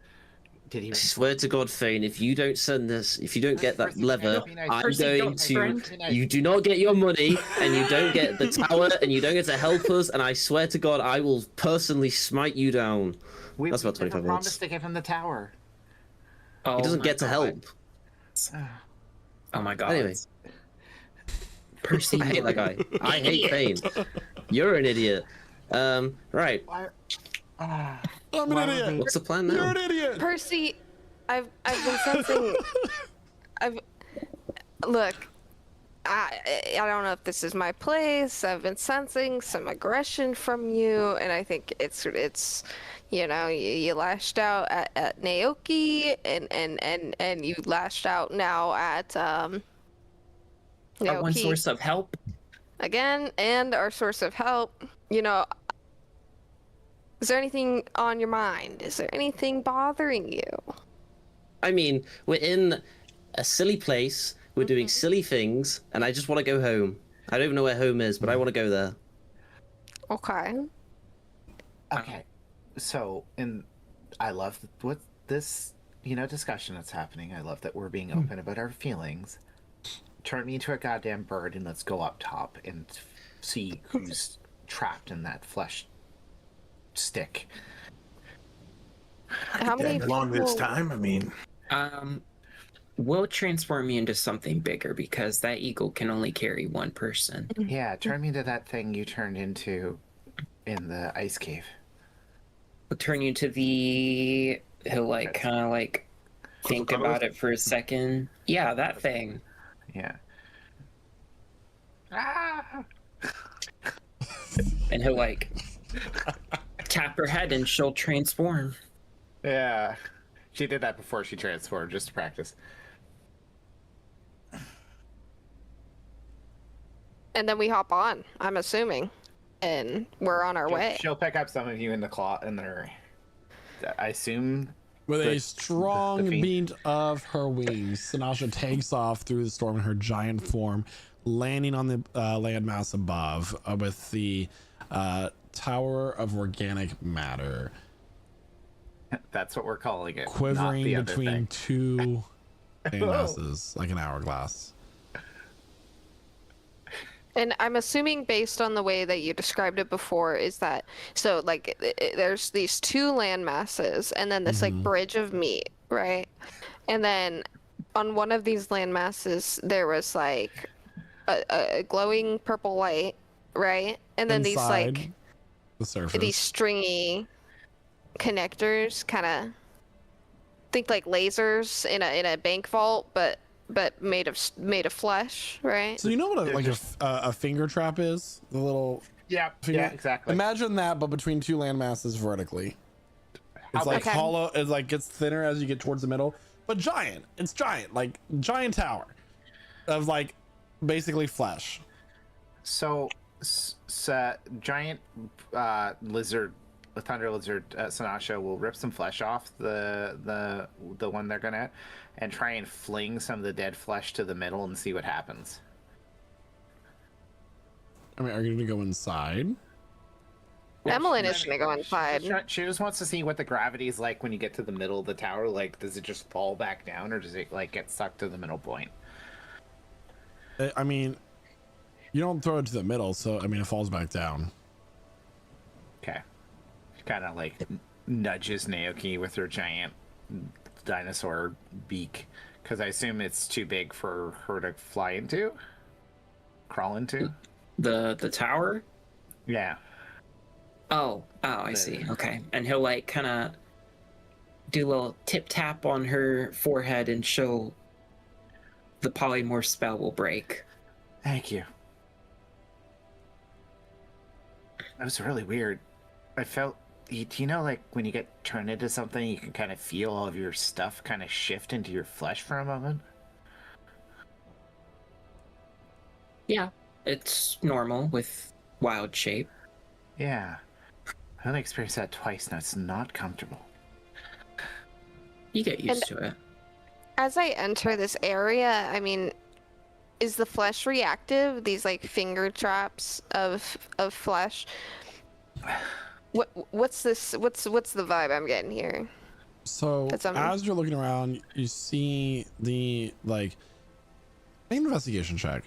Speaker 3: Did he?
Speaker 5: I swear to God, Fane, if you don't send this, if you don't get that lever, I'm
Speaker 3: Percy,
Speaker 5: going
Speaker 3: don't,
Speaker 5: to.
Speaker 3: friend.
Speaker 5: You do not get your money, and you don't get the tower, and you don't get to help us, and I swear to God, I will personally smite you down. That's about 25
Speaker 3: promised
Speaker 5: words.
Speaker 3: to give him the tower.
Speaker 5: He doesn't get to help.
Speaker 7: Oh my God.
Speaker 5: Anyway.
Speaker 7: Percy,
Speaker 5: I hate that guy. I hate Fane. You're an idiot. Right.
Speaker 1: I'm an idiot.
Speaker 5: What's the plan now?
Speaker 1: You're an idiot.
Speaker 4: Percy, I've been sensing. Look. I don't know if this is my place. I've been sensing some aggression from you, and I think it's you know, you lashed out at Naoki, and you lashed out now at
Speaker 7: our one
Speaker 4: Naoki
Speaker 7: source of help.
Speaker 4: again, and our source of help. You know, is there anything on your mind? Is there anything bothering you?
Speaker 5: I mean, we're in a silly place. We're doing silly things, and I just want to go home. I don't even know where home is, but I want to go there.
Speaker 4: Okay.
Speaker 3: Okay. So, I love what this, discussion that's happening. I love that we're being open about our feelings. Turn me into a goddamn bird and let's go up top and see who's trapped in that flesh stick.
Speaker 4: How many
Speaker 2: long this
Speaker 4: people-
Speaker 2: time? I mean,
Speaker 7: We'll transform you into something bigger because that eagle can only carry one person.
Speaker 3: Yeah, turn me into that thing you turned into in the ice cave.
Speaker 7: We'll turn you to the. He'll kind of think about it for a second. Yeah, that thing.
Speaker 3: Yeah.
Speaker 7: And he'll tap her head and she'll transform.
Speaker 3: Yeah. She did that before she transformed, just to practice.
Speaker 4: And then we hop on, I'm assuming. And we're on our way.
Speaker 3: She'll pick up some of you in the claw, in her. I assume.
Speaker 1: With a strong beat of her wings, Sinasha takes off through the storm in her giant form, landing on the landmass above with the Tower of Organic Matter.
Speaker 3: That's what we're calling it.
Speaker 1: Quivering
Speaker 3: not the other
Speaker 1: between
Speaker 3: thing.
Speaker 1: two landmasses, like an hourglass.
Speaker 4: And I'm assuming, based on the way that you described it before, is that so there's these two land masses and then this bridge of meat, right? And then on one of these land masses there was a glowing purple light, right? And then
Speaker 1: Inside the surface.
Speaker 4: these stringy connectors, kind of think like lasers in a bank vault, but made of flesh, right?
Speaker 1: So you know what a finger trap is? The little
Speaker 3: yeah, exactly.
Speaker 1: Imagine that, but between two land masses vertically. It's hollow. It's gets thinner as you get towards the middle, but giant. It's giant, like giant tower of basically flesh.
Speaker 3: So, giant lizard, a thunder lizard, Sinasha will rip some flesh off the one they're gonna, and try and fling some of the dead flesh to the middle and see what happens.
Speaker 1: I mean, are you gonna go inside?
Speaker 4: Emmeline is gonna go inside.
Speaker 3: She just wants to see what the gravity is like when you get to the middle of the tower. Like, does it just fall back down, or does it like get stuck to the middle point?
Speaker 1: I mean, you don't throw it to the middle, so I mean, it falls back down.
Speaker 3: Okay. She kind of like nudges Naoki with her giant dinosaur beak, because I assume it's too big for her to fly into, crawl into.
Speaker 7: The tower?
Speaker 3: Yeah.
Speaker 7: Oh, I see. Okay. And he'll like kind of do a little tip tap on her forehead and show the polymorph spell will break.
Speaker 3: Thank you. That was really weird. I felt, do you know, like when you get turned into something, you can kind of feel all of your stuff kind of shift into your flesh for a moment?
Speaker 7: Yeah, it's normal with wild shape.
Speaker 3: Yeah. I only experienced that twice now. It's not comfortable.
Speaker 7: You get used to it.
Speaker 4: As I enter this area, I mean, is the flesh reactive? These like finger traps of flesh. What's this? What's the vibe I'm getting here?
Speaker 1: So as you're looking around, you see the like. Make an investigation check.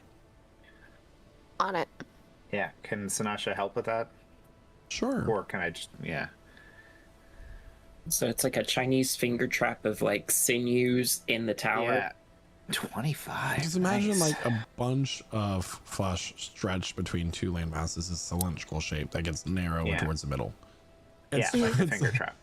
Speaker 4: On it.
Speaker 3: Yeah. Can Sanasha help with that?
Speaker 1: Sure.
Speaker 3: Or can I just, yeah.
Speaker 7: So it's like a Chinese finger trap of like sinews in the tower.
Speaker 3: Yeah. 25.
Speaker 1: Just imagine like a bunch of flesh stretched between two land masses. This cylindrical shape that gets narrower towards the middle.
Speaker 3: Yeah, like a finger trap.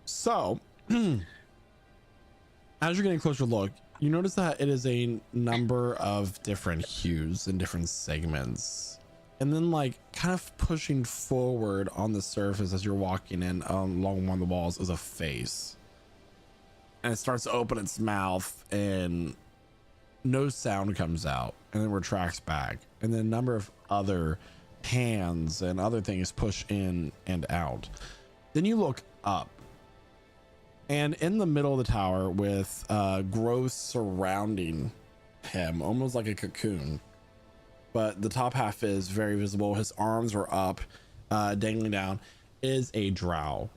Speaker 1: So as you're getting a closer look, you notice that it is a number of different hues and different segments. And then like kind of pushing forward on the surface as you're walking in along one of the walls is a face. And it starts to open its mouth and no sound comes out and then retracts back. And then a number of other hands and other things push in and out. Then you look up. And in the middle of the tower with growth surrounding him, almost like a cocoon. But the top half is very visible. His arms are up, dangling down, is a drow.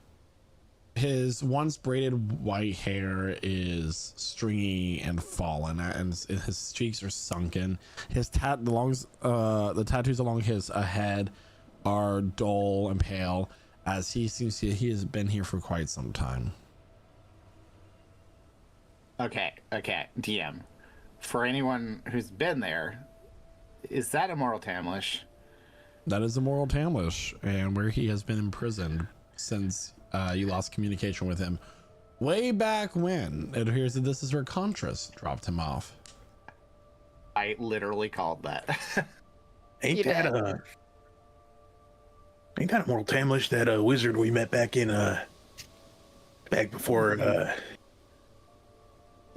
Speaker 1: His once braided white hair is stringy and fallen, and his cheeks are sunken. His the tattoos along his head are dull and pale, as he seems to he has been here for quite some time.
Speaker 3: Okay, DM. For anyone who's been there, is that Immortal Tamlish?
Speaker 1: That is Immortal Tamlish, and where he has been imprisoned since you lost communication with him way back when. It appears that this is where Contras dropped him off.
Speaker 3: I literally called that.
Speaker 2: Ain't that Immortal Tamlish, that wizard we met back in back before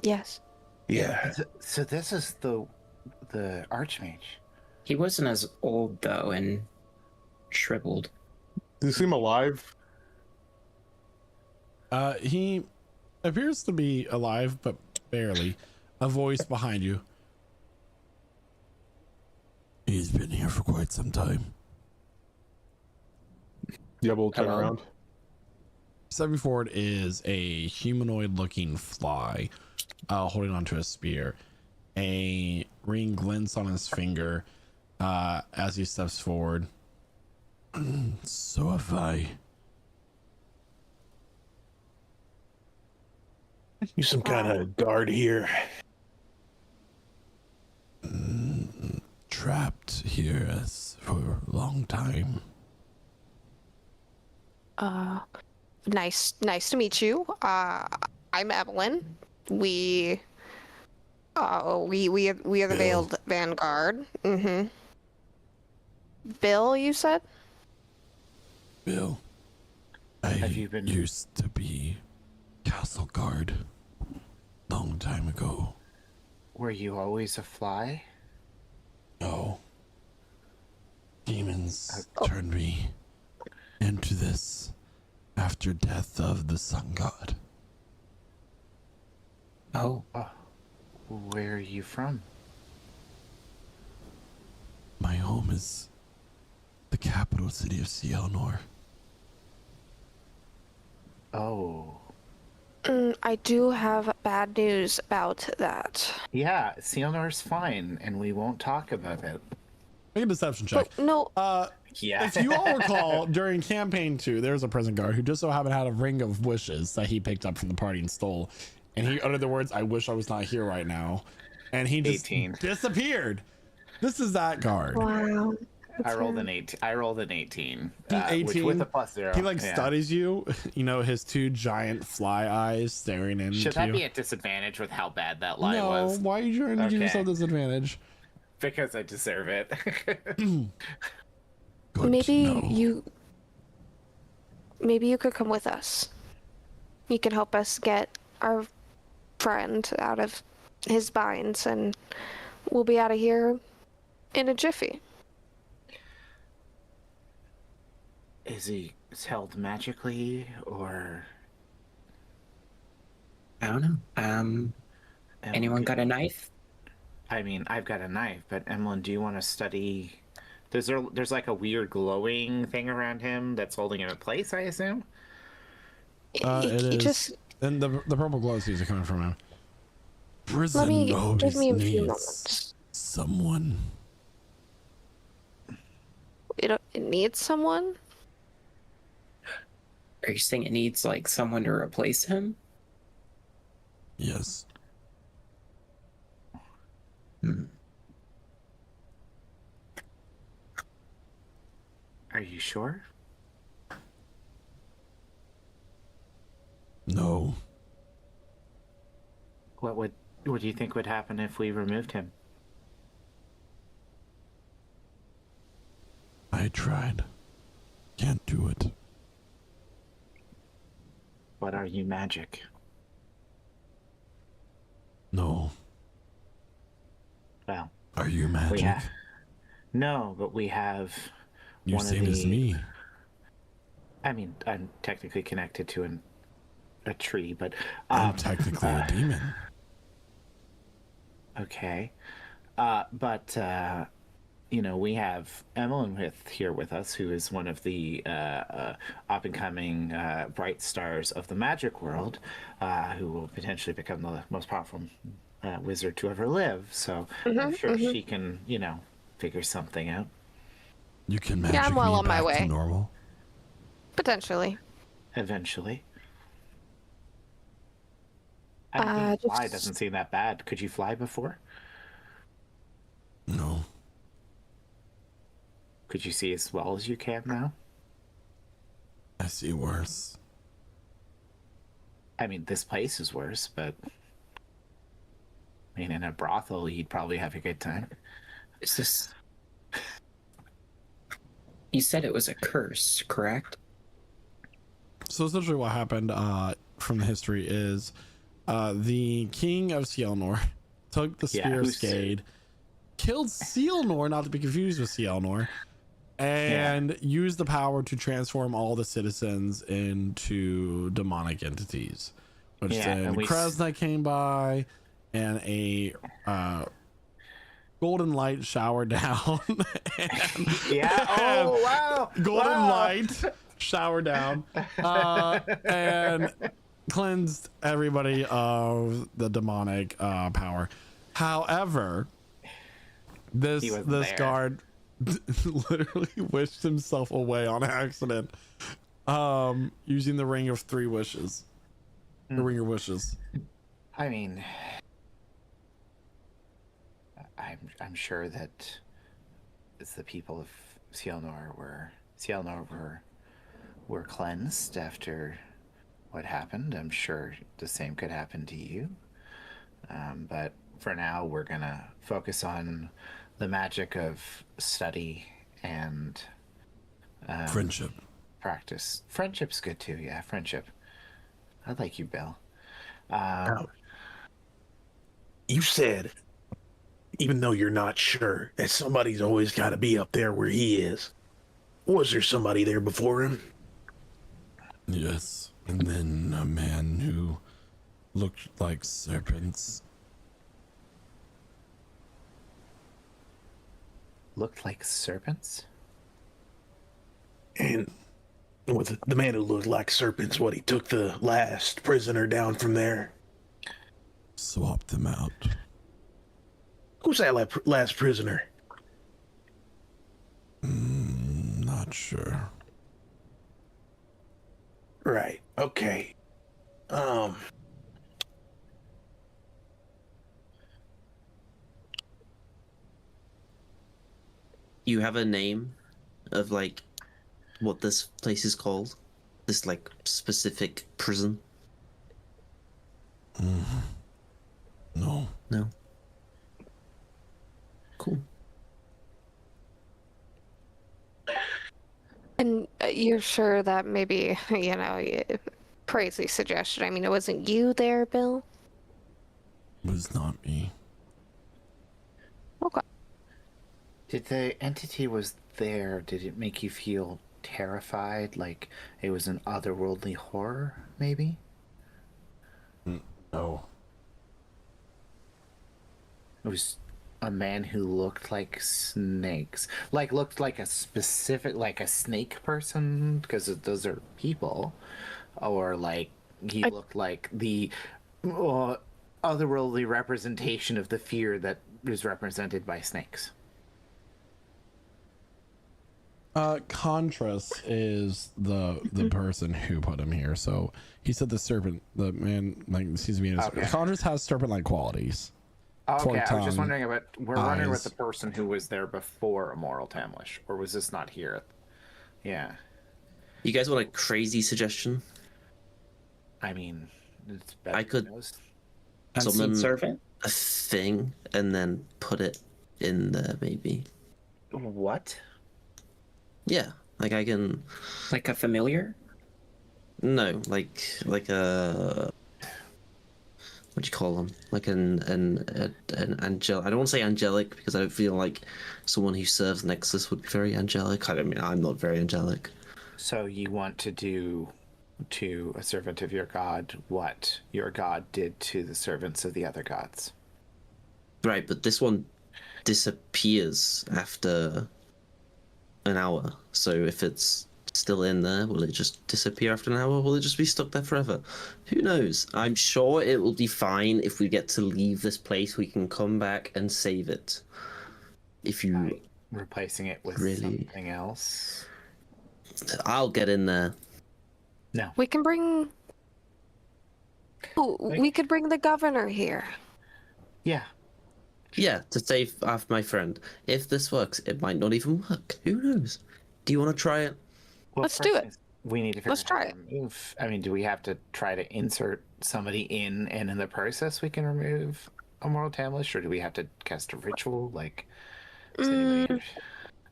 Speaker 4: Yes.
Speaker 2: Yeah.
Speaker 3: So this is the Archmage.
Speaker 7: He wasn't as old though and shriveled.
Speaker 6: Does he seem alive?
Speaker 1: He appears to be alive, but barely. A voice behind you. He's been here for quite some time.
Speaker 6: Yeah, we'll turn around.
Speaker 1: Stepping forward is a humanoid-looking fly, holding onto a spear. A ring glints on his finger as he steps forward. So have I.
Speaker 2: You some kind of guard here?
Speaker 1: Trapped here for a long time.
Speaker 4: Nice to meet you. I'm Evelyn. We are the Veiled Vanguard. Mm-hmm. Bill, you said?
Speaker 1: Bill, used to be castle guard long time ago.
Speaker 3: Were you always a fly?
Speaker 1: No. Demons turned me into this after death of the sun god.
Speaker 7: Oh.
Speaker 3: Where are you from?
Speaker 1: My home is capital city of Cielnor.
Speaker 3: Oh.
Speaker 4: I do have bad news about that.
Speaker 3: Yeah, Cielnor's fine, and we won't talk about it.
Speaker 1: Make a deception check.
Speaker 4: But no.
Speaker 3: Yeah.
Speaker 1: If you all recall, during campaign 2, there was a prison guard who just so happened had a ring of wishes that he picked up from the party and stole. And he uttered the words, "I wish I was not here right now." And he just
Speaker 3: 18.
Speaker 1: disappeared. This is that guard.
Speaker 4: Wow.
Speaker 3: I rolled an 18. I rolled an 18.
Speaker 1: 18.
Speaker 3: Which with a +0.
Speaker 1: He like
Speaker 3: yeah.
Speaker 1: studies you, you know, his two giant fly eyes staring into you.
Speaker 3: Should that be a disadvantage with how bad that lie was?
Speaker 1: No, why are you trying to give yourself disadvantage?
Speaker 3: Because I deserve it.
Speaker 4: Maybe you could come with us. You can help us get our friend out of his binds, and we'll be out of here in a jiffy.
Speaker 3: Is he held magically, or?
Speaker 7: I don't know. Anyone got a knife?
Speaker 3: I mean, I've got a knife, but Emlyn, do you want to study? There's like a weird glowing thing around him that's holding him in place, I assume?
Speaker 1: It is. And the purple glow seeds are coming from him. Prison
Speaker 4: give me a few
Speaker 1: needs
Speaker 4: moments.
Speaker 1: someone.
Speaker 4: It needs someone?
Speaker 7: Are you saying it needs like someone to replace him?
Speaker 1: Yes.
Speaker 3: Are you sure?
Speaker 1: No.
Speaker 3: What do you think would happen if we removed him?
Speaker 1: I tried. Can't do it.
Speaker 3: But are you magic?
Speaker 1: No.
Speaker 3: Well.
Speaker 1: Are you magic?
Speaker 3: No, but we have.
Speaker 1: You're same as me.
Speaker 3: I mean, I'm technically connected to a tree, but
Speaker 1: I'm technically a demon.
Speaker 3: Okay, but you know, we have Emlyn here with us, who is one of the up and coming bright stars of the magic world, who will potentially become the most powerful wizard to ever live. So I'm sure she can, you know, figure something out.
Speaker 1: You can magic
Speaker 4: I'm well
Speaker 1: me
Speaker 4: on my
Speaker 1: back
Speaker 4: way.
Speaker 1: to normal.
Speaker 4: Potentially.
Speaker 3: Eventually. I mean, fly doesn't seem that bad. Could you fly before?
Speaker 1: No.
Speaker 3: Could you see as well as you can now?
Speaker 1: I see worse.
Speaker 3: I mean, this place is worse, but I mean, in a brothel, you'd probably have a good time.
Speaker 7: Is this? You said it was a curse, correct?
Speaker 1: So essentially what happened from the history is the king of Cielnor took the Spear of Skade, killed Cielnor, not to be confused with Cielnor, and used the power to transform all the citizens into demonic entities. Which then Kresna came by, and a golden light showered down.
Speaker 3: Oh, wow.
Speaker 1: Golden light showered down and cleansed everybody of the demonic power. However, this guard literally wished himself away on accident, using the ring of 3 wishes. The ring of wishes.
Speaker 3: I mean, I'm sure that it's the people of Cielnor were cleansed after what happened. I'm sure the same could happen to you. But for now, we're gonna focus on the magic of study and
Speaker 1: friendship.
Speaker 3: Practice. Friendship's good too. Yeah, friendship. I like you, Bill.
Speaker 2: You said, even though you're not sure, that somebody's always got to be up there where he is. Was there somebody there before him?
Speaker 1: Yes, and then a man who looked like serpents.
Speaker 3: Looked like serpents?
Speaker 2: And with the man who looked like serpents, what he took the last prisoner down from there.
Speaker 1: Swap them out.
Speaker 2: Who's that last prisoner?
Speaker 1: Not sure.
Speaker 2: Right. Okay.
Speaker 5: You have a name of like what this place is called? This like specific prison?
Speaker 1: No.
Speaker 5: No. Cool.
Speaker 4: And you're sure that maybe, crazy suggestion. I mean, it wasn't you there, Bill?
Speaker 1: It was not me.
Speaker 4: Okay.
Speaker 12: Did the entity was there, did it make you feel terrified? Like it was an otherworldly horror, maybe?
Speaker 1: No.
Speaker 12: It was a man who looked like snakes. Like looked like a specific, like a snake person, because those are people. Or like he looked like the otherworldly representation of the fear that is represented by snakes.
Speaker 1: Contras is the person who put him here. So he said the serpent, the man, like seems to be.
Speaker 16: Okay.
Speaker 1: Contras has serpent-like qualities.
Speaker 16: Okay, I was just
Speaker 1: tongue,
Speaker 16: wondering about. We're wondering with
Speaker 1: eyes.
Speaker 16: the person who was there before Immoral Tamlish, or was this not here? Yeah.
Speaker 5: You guys want a crazy suggestion?
Speaker 16: I mean, it's better.
Speaker 5: I could
Speaker 7: Unseen servant?
Speaker 5: a thing and then put it in there, maybe.
Speaker 16: What?
Speaker 5: Yeah, like I can.
Speaker 7: Like a familiar?
Speaker 5: No, like a. What do you call them? Like an angel. I don't want to say angelic because I don't feel like someone who serves Nexus would be very angelic. I mean, I'm not very angelic.
Speaker 16: So you want to do to a servant of your god what your god did to the servants of the other gods?
Speaker 5: Right, but this one disappears after an hour. So if it's still in there, will it just disappear after an hour? Will it just be stuck there forever? Who knows? I'm sure it will be fine if we get to leave this place. We can come back and save it. If you
Speaker 16: replacing it with
Speaker 5: really
Speaker 16: something else.
Speaker 5: I'll get in there.
Speaker 16: No.
Speaker 4: We can bring. Oh, we could bring the governor here.
Speaker 16: Yeah.
Speaker 5: Yeah, to save off my friend. If this works, it might not even work. Who knows? Do you want to try it?
Speaker 16: Well,
Speaker 4: Let's do it.
Speaker 16: We need to figure
Speaker 4: Let's
Speaker 16: out
Speaker 4: try
Speaker 16: how to remove. I mean, do we have to try to insert somebody in, and in the process we can remove Immoral Tamlish, or do we have to cast a ritual? Like,
Speaker 2: How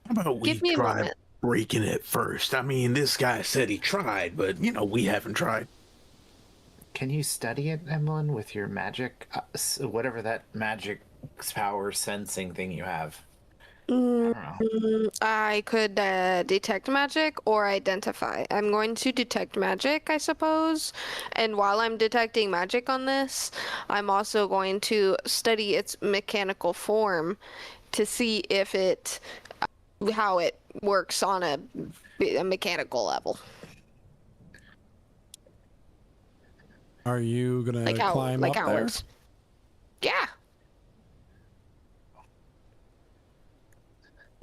Speaker 2: about we
Speaker 4: Give me a
Speaker 2: try
Speaker 4: moment.
Speaker 2: breaking it first? I mean, this guy said he tried, but we haven't tried.
Speaker 16: Can you study it, Emlyn, with your magic, whatever that magic power sensing thing you have?
Speaker 4: I could detect magic or identify. I'm going to detect magic, I suppose. And while I'm detecting magic on this, I'm also going to study its mechanical form to see if how it works on a mechanical level.
Speaker 1: Are you gonna
Speaker 4: Like how
Speaker 1: climb up
Speaker 4: it
Speaker 1: there?
Speaker 4: works. Yeah.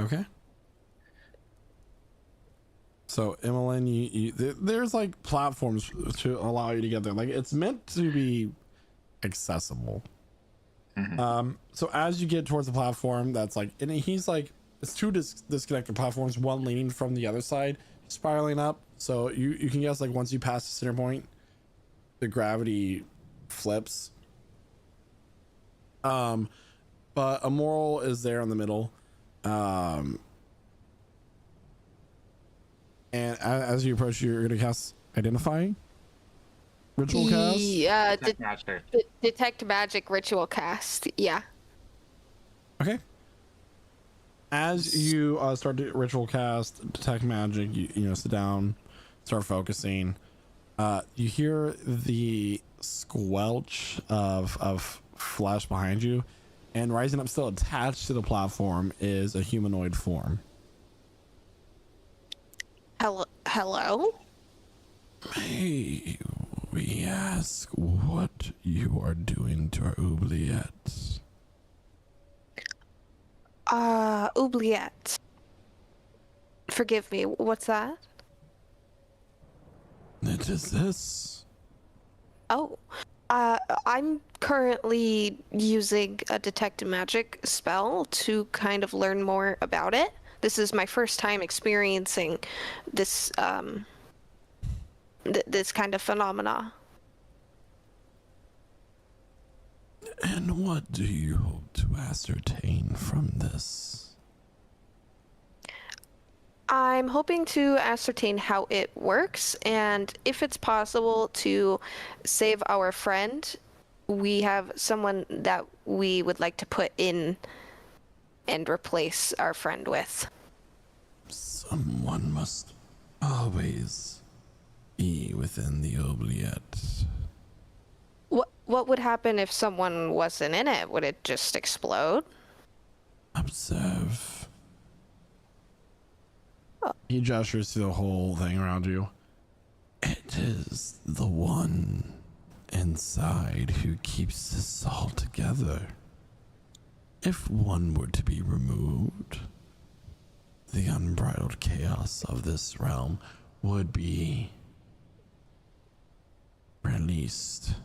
Speaker 1: Okay. So Emmeline, there's like platforms to allow you to get there. Like it's meant to be accessible. So as you get towards the platform, that's like, and he's like, it's two disconnected platforms, one leaning from the other side, spiraling up. So you can guess like once you pass the center point, the gravity flips. But Immoral is there in the middle. And as you approach, you're gonna cast Identify Ritual Cast.
Speaker 4: Yeah, detect magic ritual cast. Yeah.
Speaker 1: Okay. As you start to ritual cast, detect magic, you sit down, start focusing. You hear the squelch of flesh behind you, and rising up, still attached to the platform, is a humanoid form.
Speaker 4: Hello. Hello?
Speaker 1: May we ask what you are doing to our oubliettes?
Speaker 4: Oubliette. Forgive me, what's that?
Speaker 1: It is this.
Speaker 4: Oh. I'm currently using a detect magic spell to kind of learn more about it. This is my first time experiencing this, this kind of phenomena.
Speaker 1: And what do you hope to ascertain from this?
Speaker 4: I'm hoping to ascertain how it works, and if it's possible to save our friend. We have someone that we would like to put in and replace our friend with.
Speaker 1: Someone must always be within the oubliette.
Speaker 4: What would happen if someone wasn't in it? Would it just explode?
Speaker 1: Observe. He gestures to the whole thing around you. It is the one inside who keeps this all together. If one were to be removed, the unbridled chaos of this realm would be released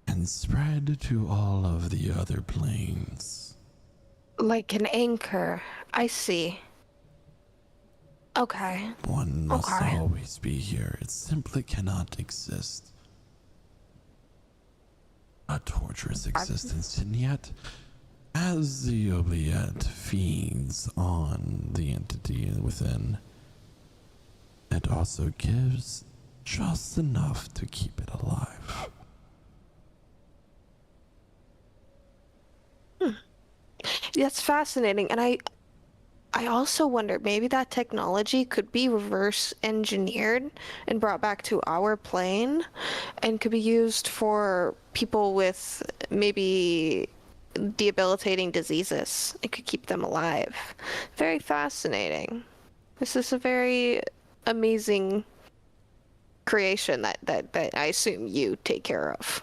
Speaker 1: and spread to all of the other planes.
Speaker 4: Like an anchor. I see. Okay.
Speaker 1: One must always be here. It simply cannot exist. A torturous existence, and yet, as the oubliette feeds on the entity within, it also gives just enough to keep it alive.
Speaker 4: That's fascinating, and I also wonder, maybe that technology could be reverse engineered and brought back to our plane and could be used for people with maybe debilitating diseases. It could keep them alive. Very fascinating. This is a very amazing creation that I assume you take care of.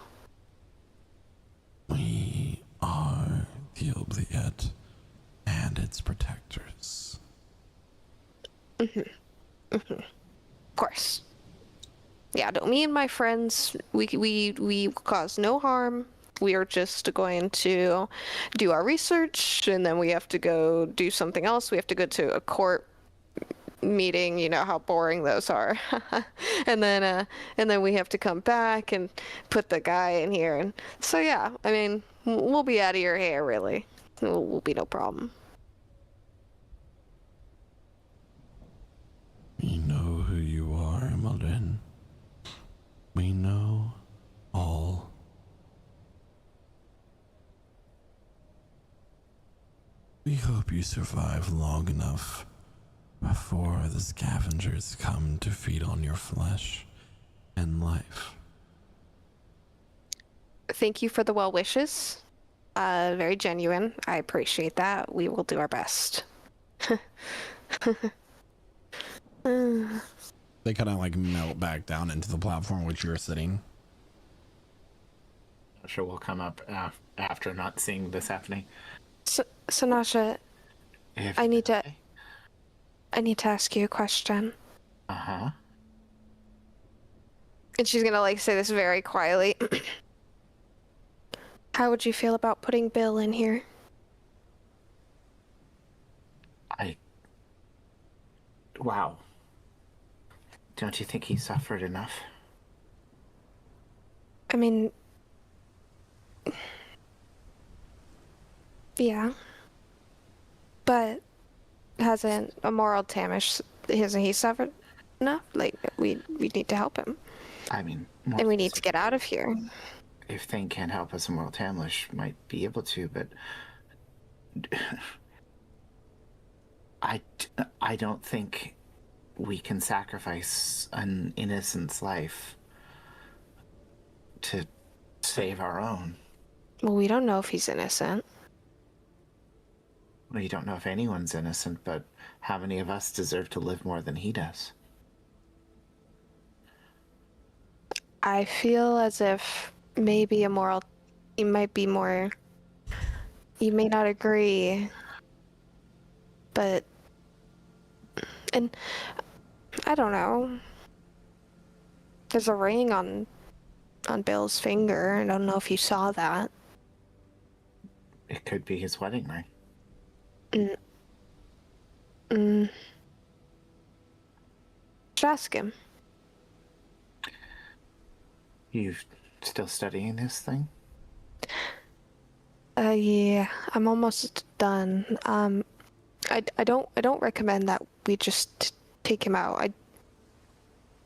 Speaker 1: We are the oubliette and its protectors.
Speaker 4: Of course. Yeah, don't me and my friends, we cause no harm. We are just going to do our research, and then we have to go do something else. We have to go to a court meeting. You know how boring those are. and then we have to come back and put the guy in here. And so yeah, I mean, we'll be out of your hair, really. Will be no problem.
Speaker 1: We know who you are, Imogen. We know all. We hope you survive long enough before the scavengers come to feed on your flesh and life.
Speaker 4: Thank you for the well wishes. Very genuine. I appreciate that. We will do our best.
Speaker 1: They kind of like melt back down into the platform which you're sitting.
Speaker 16: I'm sure we'll come up after not seeing this happening.
Speaker 4: So Nasha, I need to ask you a question.
Speaker 16: Uh-huh.
Speaker 4: And she's gonna like say this very quietly. How would you feel about putting Bill in here?
Speaker 16: Wow. Don't you think he suffered enough?
Speaker 4: I mean, yeah. But hasn't Immoral Tamish, hasn't he suffered enough? Like, we need to help him.
Speaker 16: I mean...
Speaker 4: And we need to get out of here.
Speaker 16: If Thane can't help us, Immoral Tamlish might be able to, but... I don't think we can sacrifice an innocent's life to save our own.
Speaker 4: Well, we don't know if he's innocent.
Speaker 16: We don't know if anyone's innocent, but how many of us deserve to live more than he does?
Speaker 4: I feel as if maybe you might be more. You may not agree, but and I don't know. There's a ring on Bill's finger. I don't know if you saw that.
Speaker 16: It could be his wedding ring.
Speaker 4: Should ask him.
Speaker 16: You still studying this thing?
Speaker 4: Yeah, I'm almost done. I don't recommend that we just take him out.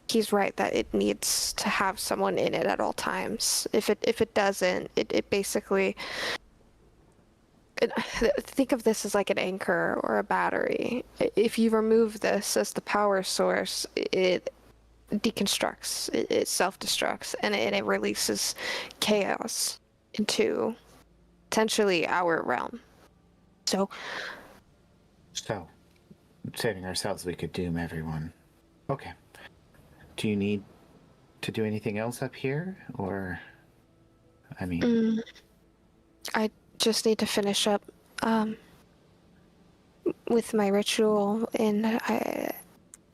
Speaker 4: He's right that it needs to have someone in it at all times. If it doesn't, it basically. Think of this as like an anchor or a battery. If you remove this as the power source, it deconstructs, it self-destructs, and it releases chaos into potentially our realm. So,
Speaker 16: saving ourselves, we could doom everyone. Okay. Do you need to do anything else up here, or? I mean,
Speaker 4: I just need to finish up with my ritual, and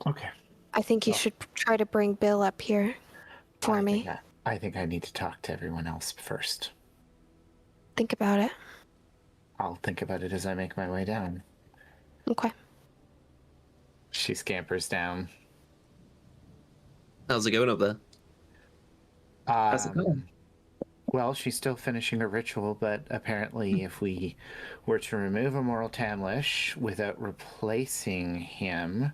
Speaker 16: okay.
Speaker 4: I think you should try to bring Bill up here for me.
Speaker 16: I think I need to talk to everyone else first.
Speaker 4: Think about it.
Speaker 16: I'll think about it as I make my way down.
Speaker 4: Okay.
Speaker 16: She scampers down.
Speaker 5: How's it going up there?
Speaker 7: How's it going?
Speaker 16: Well, she's still finishing her ritual, but apparently if we were to remove Immoral Tamlish without replacing him,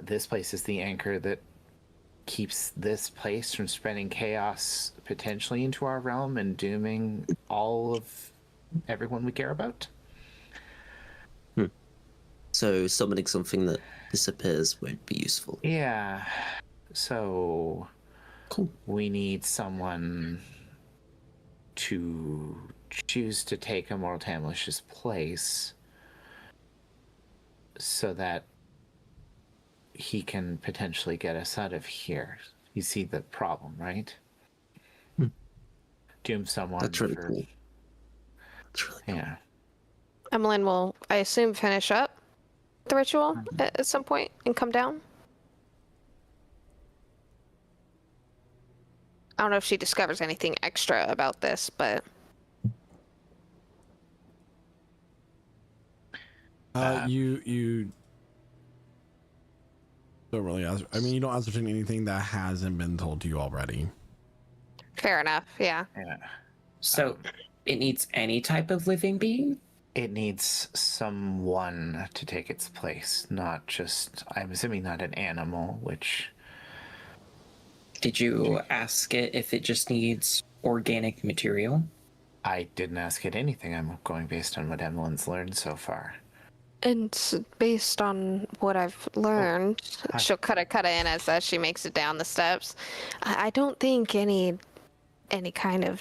Speaker 16: this place is the anchor that keeps this place from spreading chaos potentially into our realm and dooming all of everyone we care about.
Speaker 5: So summoning something that disappears won't be useful.
Speaker 16: Yeah. So
Speaker 5: cool.
Speaker 16: We need someone to choose to take Immoral Tamlish's place so that he can potentially get us out of here. You see the problem, right? Doom someone.
Speaker 5: That's really cool.
Speaker 16: That's really cool.
Speaker 4: Emmeline will, I assume, finish up the ritual at some point and come down. I don't know if she discovers anything extra about this, but
Speaker 1: you don't really you don't ascertain anything that hasn't been told to you already.
Speaker 4: Fair enough. Yeah.
Speaker 7: So it needs any type of living being?
Speaker 16: It needs someone to take its place, not just, I'm assuming, not an animal, which...
Speaker 7: Did you ask it if it just needs organic material?
Speaker 16: I didn't ask it anything. I'm going based on what Emmeline's learned so far.
Speaker 4: And based on what I've learned, she'll cut it in as she makes it down the steps. I don't think any kind of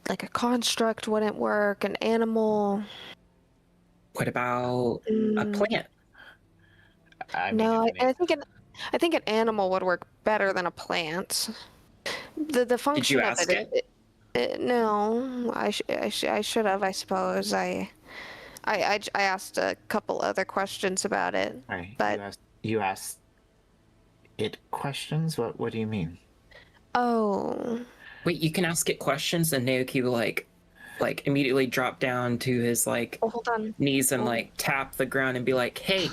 Speaker 4: like a construct wouldn't work. An animal.
Speaker 7: What about a plant?
Speaker 4: No, I think an animal would work better than a plant. The function.
Speaker 7: Did you ask
Speaker 4: of it? No, I should have. I suppose I asked a couple other questions about it, but
Speaker 16: you asked it questions. What do you mean?
Speaker 4: Oh.
Speaker 7: Wait, you can ask it questions, and Naoki will like immediately drop down to his
Speaker 4: hold on.
Speaker 7: knees and tap the ground and be like, "Hey,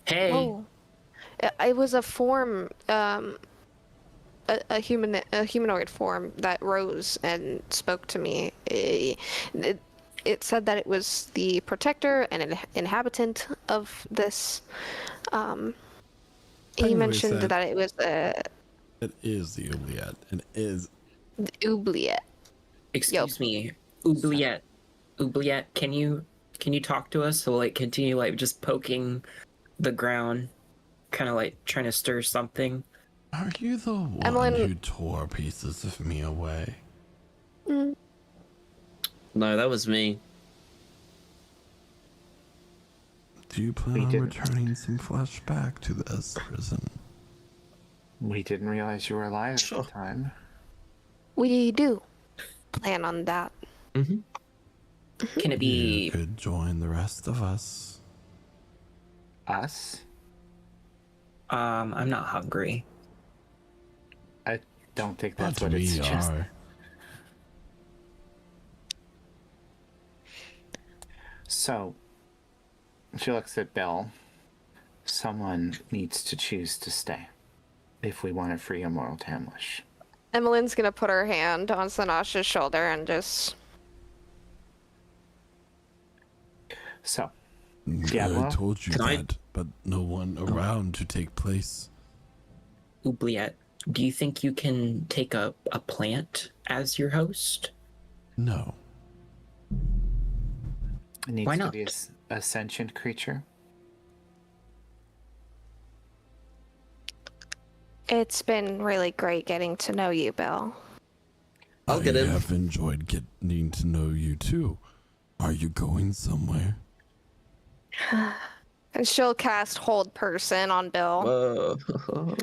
Speaker 7: hey."
Speaker 4: Oh. It was a form, a humanoid form that rose and spoke to me. It said that it was the protector and an inhabitant of this. He mentioned that it was
Speaker 1: It is the oubliette. It is.
Speaker 4: The oubliette.
Speaker 7: Excuse me, oubliette. Oubliette, can you talk to us? So continue just poking the ground, kind of trying to stir something.
Speaker 1: Are you the one who tore pieces of me away?
Speaker 5: No, that was me.
Speaker 1: Do you plan on returning some flesh back to this prison?
Speaker 16: We didn't realize you were alive at the time.
Speaker 4: We do plan on that.
Speaker 7: Mm-hmm. Can it be?
Speaker 1: You could join the rest of us.
Speaker 16: Us?
Speaker 7: I'm not hungry.
Speaker 16: I don't think that's
Speaker 1: But
Speaker 16: what it
Speaker 1: we
Speaker 16: suggests.
Speaker 1: are.
Speaker 16: So, she looks at Bill. Someone needs to choose to stay if we want to free Immortal Tamlish.
Speaker 4: Emmeline's gonna put her hand on Sanasha's shoulder and just...
Speaker 16: So,
Speaker 1: I
Speaker 16: Diablo?
Speaker 1: told you
Speaker 7: Can I-
Speaker 1: that, but no one around to take place.
Speaker 7: Oubliette, do you think you can take a plant as your host?
Speaker 1: No.
Speaker 16: It needs
Speaker 7: Why
Speaker 16: to
Speaker 7: not?
Speaker 16: be a sentient creature.
Speaker 4: It's been really great getting to know you, Bill.
Speaker 9: I'll get him.
Speaker 1: I have enjoyed getting to know you too. Are you going somewhere?
Speaker 4: And she'll cast Hold Person on Bill.
Speaker 9: Whoa.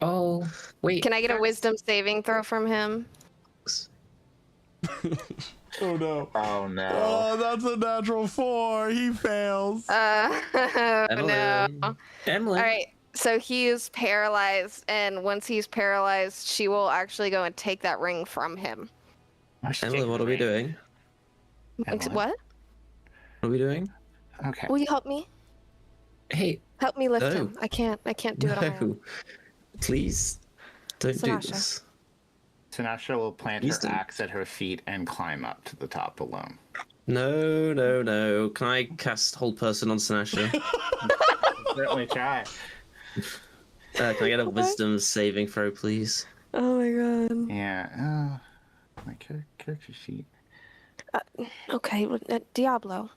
Speaker 7: Oh, wait.
Speaker 4: Can I get a Wisdom saving throw from him?
Speaker 1: Oh no.
Speaker 16: Oh no.
Speaker 1: Oh, that's a natural 4. He fails.
Speaker 4: Oh no.
Speaker 7: Emily.
Speaker 4: All right. So he is paralyzed, and once he's paralyzed, she will actually go and take that ring from him.
Speaker 9: Emily, what are we doing?
Speaker 4: What?
Speaker 9: What are we doing?
Speaker 16: Okay.
Speaker 4: Will you help me?
Speaker 7: Hey.
Speaker 4: Help me lift
Speaker 9: No.
Speaker 4: him. I can't do it on my own.
Speaker 9: No. Please. Don't do
Speaker 4: Sanasha.
Speaker 9: this.
Speaker 16: Tanasha will plant
Speaker 9: Please
Speaker 16: her
Speaker 9: don't.
Speaker 16: axe at her feet and climb up to the top alone.
Speaker 9: No, no, no. Can I cast Hold Person on Sanasha?
Speaker 16: Certainly try.
Speaker 9: Can I get a Wisdom saving throw, please?
Speaker 4: Oh my god.
Speaker 16: Yeah. My character sheet.
Speaker 4: Okay, Diablo,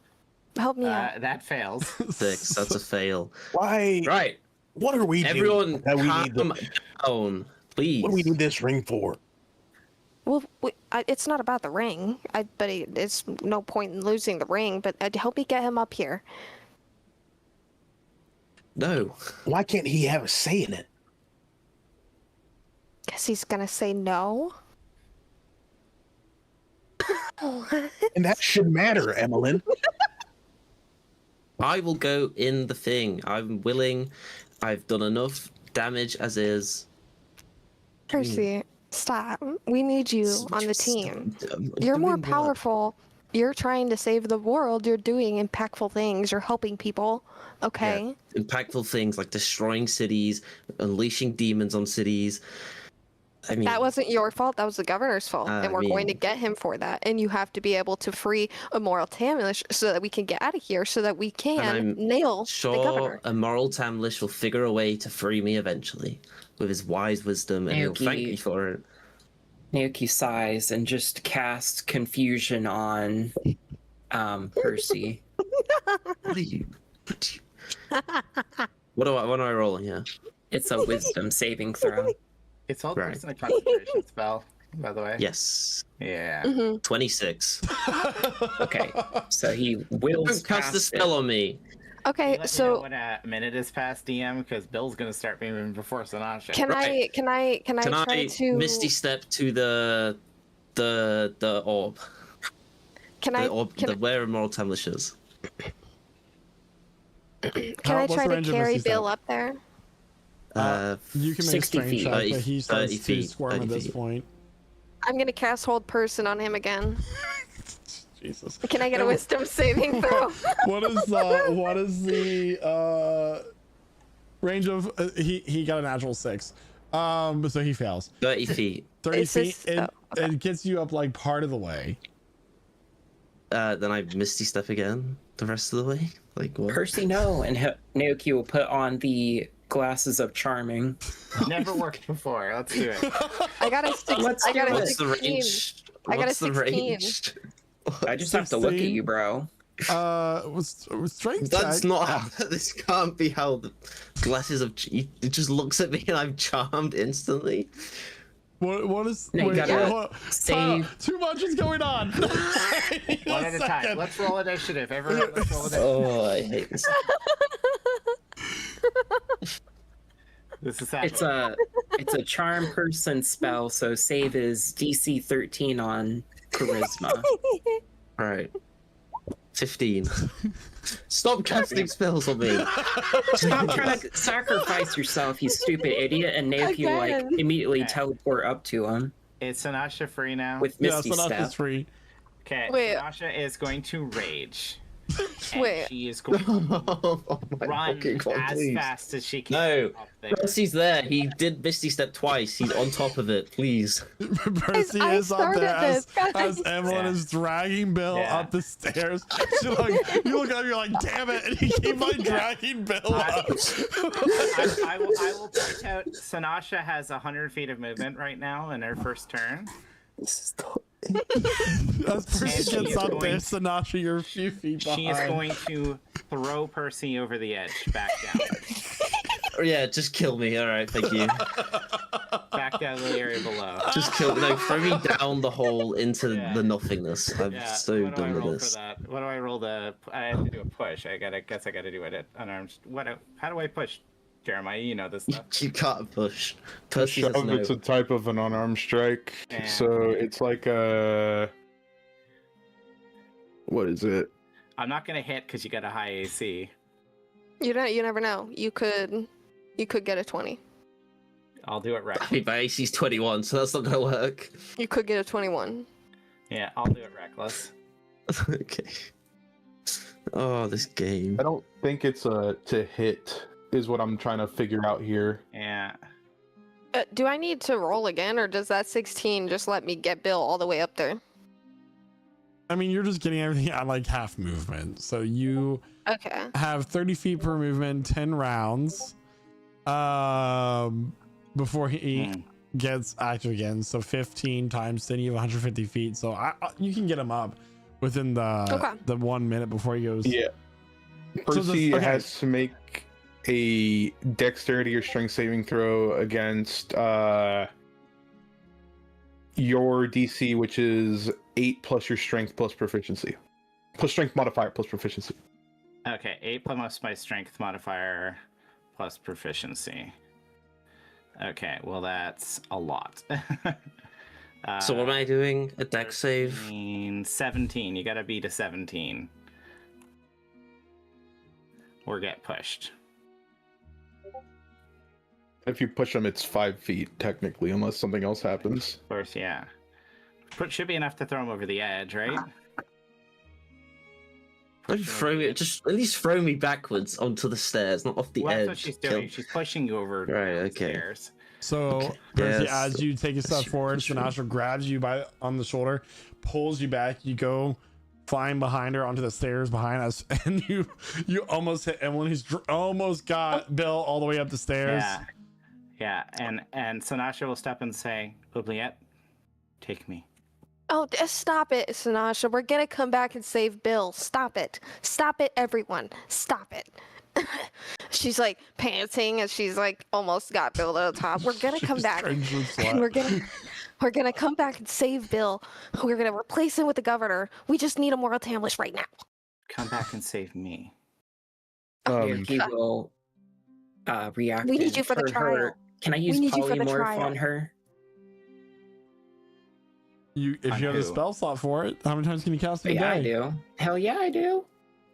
Speaker 4: help me out.
Speaker 16: That fails.
Speaker 9: 6. That's a fail.
Speaker 2: Why?
Speaker 9: Right.
Speaker 2: What are we
Speaker 9: Everyone,
Speaker 2: doing? That we need
Speaker 9: calm down, please.
Speaker 2: What do we need this ring for?
Speaker 4: Well, it's not about the ring. But it's no point in losing the ring. But help me get him up here.
Speaker 9: No.
Speaker 2: Why can't he have a say in it?
Speaker 4: Because he's gonna say no.
Speaker 2: And that should matter, Emmeline.
Speaker 9: I will go in the thing. I'm willing. I've done enough damage as is.
Speaker 4: Percy, stop. We need you on the team. You're more
Speaker 9: Doing what?
Speaker 4: powerful. You're trying to save the world. You're doing impactful things. You're helping people. Okay.
Speaker 9: Yeah, impactful things like destroying cities, unleashing demons on cities. I mean,
Speaker 4: That wasn't your fault. That was the governor's fault.
Speaker 9: I
Speaker 4: And we're going to
Speaker 9: mean-
Speaker 4: get him for that. And you have to be able to free Immortal Tamlish so that we can get out of here, so that we
Speaker 9: and
Speaker 4: can
Speaker 9: I'm
Speaker 4: nail the
Speaker 9: sure
Speaker 4: governor.
Speaker 9: Immoral Tamlish will figure a way to free me eventually with his wise wisdom, and he'll thank
Speaker 7: Naoki.
Speaker 9: me for it.
Speaker 7: Naoki sighs and just casts confusion on Percy.
Speaker 9: What are you? What do I roll here?
Speaker 7: It's a wisdom saving throw.
Speaker 16: It's all
Speaker 9: Right.
Speaker 16: a concentration spell, by the way.
Speaker 9: Yes.
Speaker 16: Yeah.
Speaker 4: Mm-hmm.
Speaker 9: 26.
Speaker 7: Okay, so he wills
Speaker 9: Don't cast the
Speaker 7: past
Speaker 9: spell
Speaker 7: it.
Speaker 9: on me.
Speaker 4: Okay,
Speaker 16: Let me know
Speaker 4: so
Speaker 16: when a minute is past DM, because Bill's gonna start moving before Sanasha.
Speaker 4: can
Speaker 9: Right.
Speaker 4: I
Speaker 9: Can
Speaker 4: try
Speaker 9: I
Speaker 4: to
Speaker 9: Misty Step to the orb?
Speaker 4: can I
Speaker 9: The where Immoral Tamlish is.
Speaker 4: can I
Speaker 1: What's
Speaker 4: try
Speaker 1: the
Speaker 4: to
Speaker 1: range of
Speaker 4: carry
Speaker 1: Misty
Speaker 4: Bill
Speaker 1: Step?
Speaker 4: up there?
Speaker 1: You can make
Speaker 7: 60
Speaker 1: a strength
Speaker 7: feet.
Speaker 1: check,
Speaker 9: 30
Speaker 1: but he starts
Speaker 9: 30
Speaker 1: to
Speaker 9: feet,
Speaker 1: squirm
Speaker 9: 30
Speaker 1: at this
Speaker 9: feet.
Speaker 1: point.
Speaker 4: I'm gonna cast Hold Person on him again.
Speaker 1: Jesus.
Speaker 4: Can I get a Wisdom saving throw?
Speaker 1: What is the range of he got a natural 6. So he fails.
Speaker 9: 30 feet.
Speaker 1: 30
Speaker 4: It's
Speaker 1: feet.
Speaker 4: just-
Speaker 1: It gets you up like part of the way.
Speaker 9: Then I Misty Step again the rest of the way. Like what?
Speaker 7: Percy, no. And Naoki will put on the glasses of charming.
Speaker 16: Never worked before. Let's do it.
Speaker 4: I got a 6.
Speaker 7: Let's
Speaker 4: I got
Speaker 7: do
Speaker 4: a
Speaker 7: it.
Speaker 9: What's the
Speaker 4: 16.
Speaker 9: range?
Speaker 4: I got a
Speaker 9: What's the
Speaker 4: 16.
Speaker 9: range?
Speaker 7: I just have to look at
Speaker 1: 16?
Speaker 7: you, bro.
Speaker 1: With strength
Speaker 9: That's
Speaker 1: check.
Speaker 9: not how. This can't be how the glasses of. It just looks at me and I'm charmed instantly.
Speaker 1: What is?
Speaker 7: No, you
Speaker 1: wait,
Speaker 7: gotta
Speaker 1: hold on.
Speaker 7: save.
Speaker 1: Too much is going on.
Speaker 16: One at a time. Let's roll initiative. Everyone, let's roll initiative.
Speaker 9: Oh, I hate this.
Speaker 3: This is
Speaker 7: It's a charm person spell, so save is DC 13 on charisma.
Speaker 5: All right. 15. Stop casting spells on me.
Speaker 7: Stop trying to sacrifice yourself, you stupid idiot, and Naoki like immediately teleport up to him.
Speaker 3: Is Sanasha free now?
Speaker 7: With Misty Step.
Speaker 1: Sanasha's free.
Speaker 3: Okay,
Speaker 4: Wait.
Speaker 3: Sanasha is going to rage. And
Speaker 4: Wait.
Speaker 3: she is going to run
Speaker 5: fucking God,
Speaker 3: as
Speaker 5: please.
Speaker 3: fast as she can.
Speaker 5: No,
Speaker 3: up there.
Speaker 5: Percy's there. He did Misty Step twice. He's on top of it. Please.
Speaker 1: Percy
Speaker 4: I
Speaker 1: is up
Speaker 4: started
Speaker 1: there
Speaker 4: this,
Speaker 1: as
Speaker 4: guys.
Speaker 1: Evelyn is dragging Bill
Speaker 3: Yeah.
Speaker 1: up the stairs. You look up, you're like, damn it, and you keep like dragging Bill up.
Speaker 3: I will point out Sanasha has 100 feet of movement right now in her first turn.
Speaker 1: As Percy
Speaker 3: she
Speaker 1: gets
Speaker 3: is
Speaker 1: up
Speaker 3: going-
Speaker 1: there, Sanasha, you're a few feet behind.
Speaker 3: She is going to throw Percy over the edge, back down.
Speaker 5: Oh, yeah, just kill me. All right, thank you.
Speaker 3: Back down to the area below.
Speaker 5: Just kill me. No, throw me down the hole into
Speaker 3: Yeah.
Speaker 5: the nothingness. I'm
Speaker 3: Yeah,
Speaker 5: so
Speaker 3: what do I
Speaker 5: done with
Speaker 3: roll
Speaker 5: this.
Speaker 3: for that? What do I roll to? I have to do a push. Guess I gotta do it unarmed. How do I push? Jeremiah, you know this stuff.
Speaker 5: You can't push. Percy says
Speaker 6: Shove,
Speaker 5: no.
Speaker 6: it's a type of an unarmed strike.
Speaker 3: And-
Speaker 6: So it's like a. What is it?
Speaker 3: I'm not gonna hit because you got a high AC.
Speaker 4: You never know. You could get a 20.
Speaker 3: I'll do it right.
Speaker 5: I mean, my AC's 21, so that's not gonna work.
Speaker 4: You could get a 21.
Speaker 3: Yeah, I'll do it reckless.
Speaker 5: Okay. Oh, this game.
Speaker 6: I don't think it's a to hit, is what I'm trying to figure out here.
Speaker 3: Yeah.
Speaker 4: Do I need to roll again, or does that 16 just let me get Bill all the way up there?
Speaker 1: I mean, you're just getting everything at like half movement. So you
Speaker 4: Okay.
Speaker 1: have 30 feet per movement, 10 rounds. Before he gets active again. So 15 times 10, you have 150 feet. So you can get him up within the 1 minute before he goes.
Speaker 6: Yeah. Percy has to make a dexterity or strength saving throw against your DC, which is 8 plus your strength plus proficiency. Plus strength modifier plus proficiency.
Speaker 3: Okay, 8 plus my strength modifier plus proficiency. Okay, well that's a lot.
Speaker 5: So what am I doing? A dex save?
Speaker 3: 17. You gotta beat a 17. Or get pushed.
Speaker 6: If you push him, it's 5 feet, technically, unless something else happens.
Speaker 3: Of course, yeah. But should be enough to throw him over the edge, right?
Speaker 5: Don't throw me, just at least throw me backwards onto the stairs, not off the
Speaker 3: Well,
Speaker 5: edge.
Speaker 3: that's what she's doing.
Speaker 5: Kill-
Speaker 3: She's pushing you over
Speaker 5: Right, okay.
Speaker 3: stairs.
Speaker 1: So Percy,
Speaker 5: Yes.
Speaker 1: as you take a step forward, Sinatra grabs you on the shoulder, pulls you back. You go flying behind her onto the stairs behind us, and you almost hit Emily, who's almost got Bill all the way up the stairs.
Speaker 3: Yeah, and Sinatra will step and say, Oubliette, take me.
Speaker 4: Oh, stop it, Sanasha. We're gonna come back and save Bill. Stop it. Stop it, everyone. Stop it. She's like panting as she's like almost got Bill to the top. We're gonna come back. And we're gonna come back and save Bill. We're gonna replace him with the governor. We just need a moral tamlish right now.
Speaker 3: Come back and save me.
Speaker 7: He will react.
Speaker 4: We need you for the trial.
Speaker 7: Can I
Speaker 4: We
Speaker 7: use
Speaker 4: need you for the
Speaker 7: polymorph
Speaker 4: trial.
Speaker 7: on her?
Speaker 1: If
Speaker 3: On
Speaker 1: you have a
Speaker 3: who?
Speaker 1: spell slot for it, how many times can you cast it a
Speaker 7: Yeah, I
Speaker 1: day?
Speaker 7: do. Hell yeah, I do.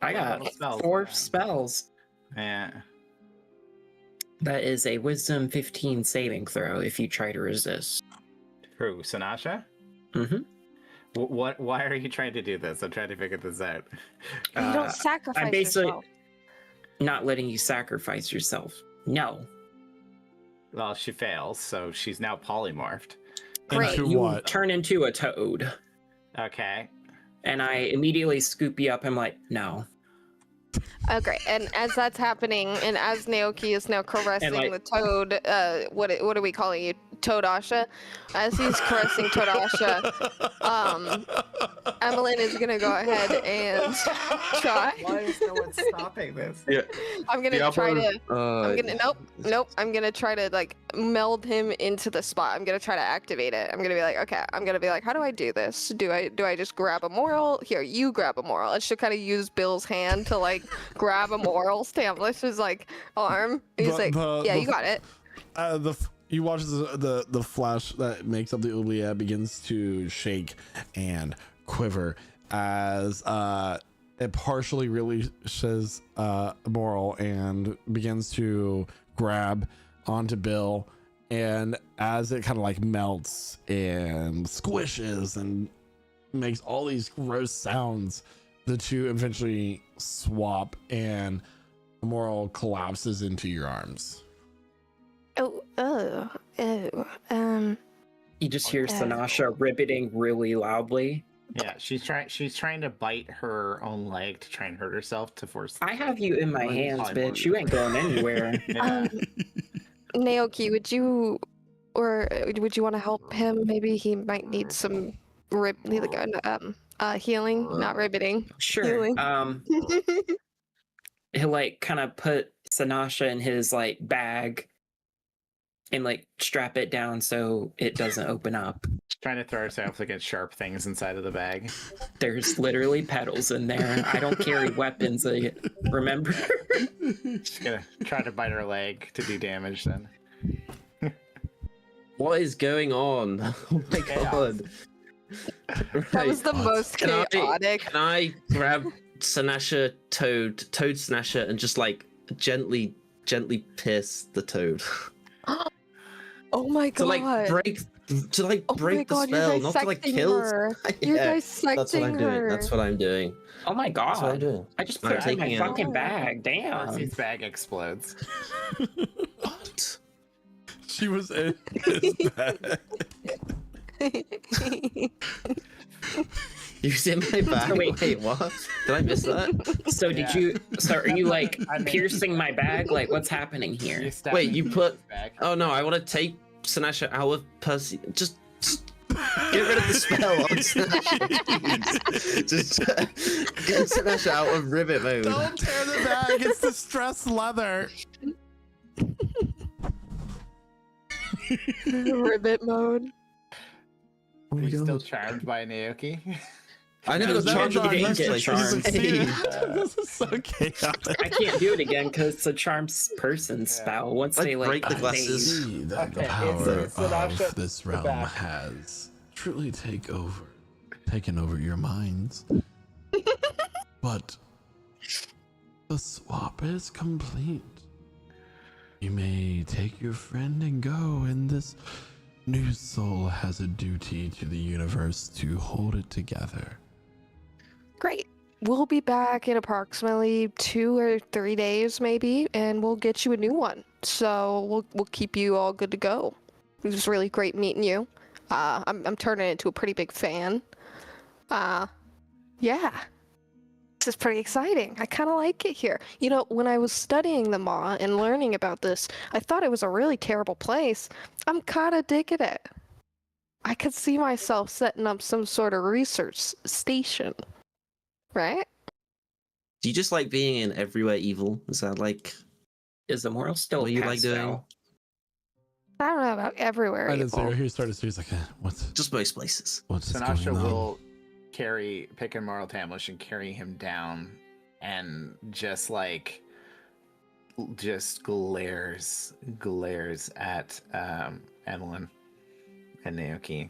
Speaker 7: I got
Speaker 3: What spells,
Speaker 7: 4
Speaker 3: man?
Speaker 7: spells.
Speaker 3: Yeah.
Speaker 7: That is a Wisdom 15 saving throw if you try to resist.
Speaker 3: Who, Sinasha?
Speaker 7: Mm-hmm.
Speaker 3: Why are you trying to do this? I'm trying to figure this out.
Speaker 4: You don't sacrifice
Speaker 7: I'm basically
Speaker 4: yourself.
Speaker 7: not letting you sacrifice yourself. No.
Speaker 3: Well, she fails, so she's now polymorphed.
Speaker 4: Great.
Speaker 1: Into
Speaker 7: You
Speaker 1: what?
Speaker 7: turn into a toad.
Speaker 3: Okay.
Speaker 7: And I immediately scoop you up. I'm like, no.
Speaker 4: Okay, and as that's happening, and as Naoki is now caressing
Speaker 7: like-
Speaker 4: the toad, what are we calling you, Toadasha? As he's caressing Toadasha, Evelyn is gonna go ahead and try.
Speaker 3: Why is no one stopping this?
Speaker 6: Yeah.
Speaker 4: I'm gonna try to. I'm gonna
Speaker 5: Uh,
Speaker 4: nope. I'm gonna try to like meld him into the spot. I'm gonna try to activate it. I'm gonna be like, okay. I'm gonna be like, how do I do this? Do I just grab a moral? Here, you grab a moral. I should kind of use Bill's hand to like grab a moral. Stamlish is like arm. He's like, yeah, you got it.
Speaker 1: he watches the flesh that makes up the oubliette begins to shake and quiver as it partially releases Moral and begins to grab onto Bill, and as it kind of like melts and squishes and makes all these gross sounds, the two eventually swap and Moral collapses into your arms.
Speaker 4: You
Speaker 7: just hear Sanasha ribbiting really loudly.
Speaker 16: Yeah, she's trying to bite her own leg to try and hurt herself to force.
Speaker 7: I have you in my hands, bitch. You ain't going anywhere.
Speaker 16: Yeah.
Speaker 4: Naoki, would you want to help him? Maybe he might need some healing, not ribbiting.
Speaker 7: Sure.
Speaker 4: Healing.
Speaker 7: He'll like kind of put Sanasha in his like bag and like strap it down so it doesn't open up.
Speaker 16: Trying to throw herself against sharp things inside of the bag.
Speaker 7: There's literally pedals in there. I don't carry weapons, remember?
Speaker 16: She's gonna try to bite her leg to do damage then.
Speaker 5: What is going on? Oh my god.
Speaker 4: That was the most chaotic.
Speaker 5: Can I grab Sanasha Toad Sanasha and just like gently pierce the toad?
Speaker 4: Oh my god.
Speaker 5: To like break the spell, not to like kill.
Speaker 4: You're
Speaker 5: Yeah,
Speaker 4: dissecting
Speaker 5: that's what I'm doing.
Speaker 4: her.
Speaker 5: That's what I'm doing.
Speaker 7: Oh my god.
Speaker 5: That's what I'm doing.
Speaker 7: I just put it in my fucking bag. Damn.
Speaker 16: Percy's bag explodes.
Speaker 5: What?
Speaker 1: She was in his bag.
Speaker 5: You was in my bag? Wait, what? Did I miss that?
Speaker 7: So are you like piercing my bag? Like what's happening here?
Speaker 5: Wait, you put... Oh no, I want to take Sanasha out of Percy. Just get rid of the spell on Sanasha. Just get Sanasha out of rivet mode.
Speaker 1: Don't tear the bag, it's distressed leather.
Speaker 4: Ribbit mode.
Speaker 16: Are you still charmed by Naoki?
Speaker 5: I never got charmed in the first place.
Speaker 1: This is so chaotic.
Speaker 7: I can't do it again because it's a charmed person spell. Once they like
Speaker 5: break the glasses.
Speaker 1: The power of this realm has truly taken over your minds. But the swap is complete. You may take your friend and go, and this new soul has a duty to the universe to hold it together.
Speaker 4: Great. We'll be back in approximately 2 or 3 days, maybe, and we'll get you a new one. So we'll keep you all good to go. It was really great meeting you. I'm turning into a pretty big fan. Yeah. This is pretty exciting. I kind of like it here. You know, when I was studying the Maw and learning about this, I thought it was a really terrible place. I'm kind of digging it. I could see myself setting up some sort of research station. Right?
Speaker 5: Do you just like being in everywhere evil? Is that like...
Speaker 7: Is the moral still
Speaker 5: what you like doing?
Speaker 4: I don't know about everywhere.
Speaker 1: I didn't see her. He started to see. He's like, what's...
Speaker 5: Just most places.
Speaker 1: What's
Speaker 16: Sanasha
Speaker 1: going on?
Speaker 16: will pick and Moral Tamlish and carry him down and just glares at Evelyn and Naoki.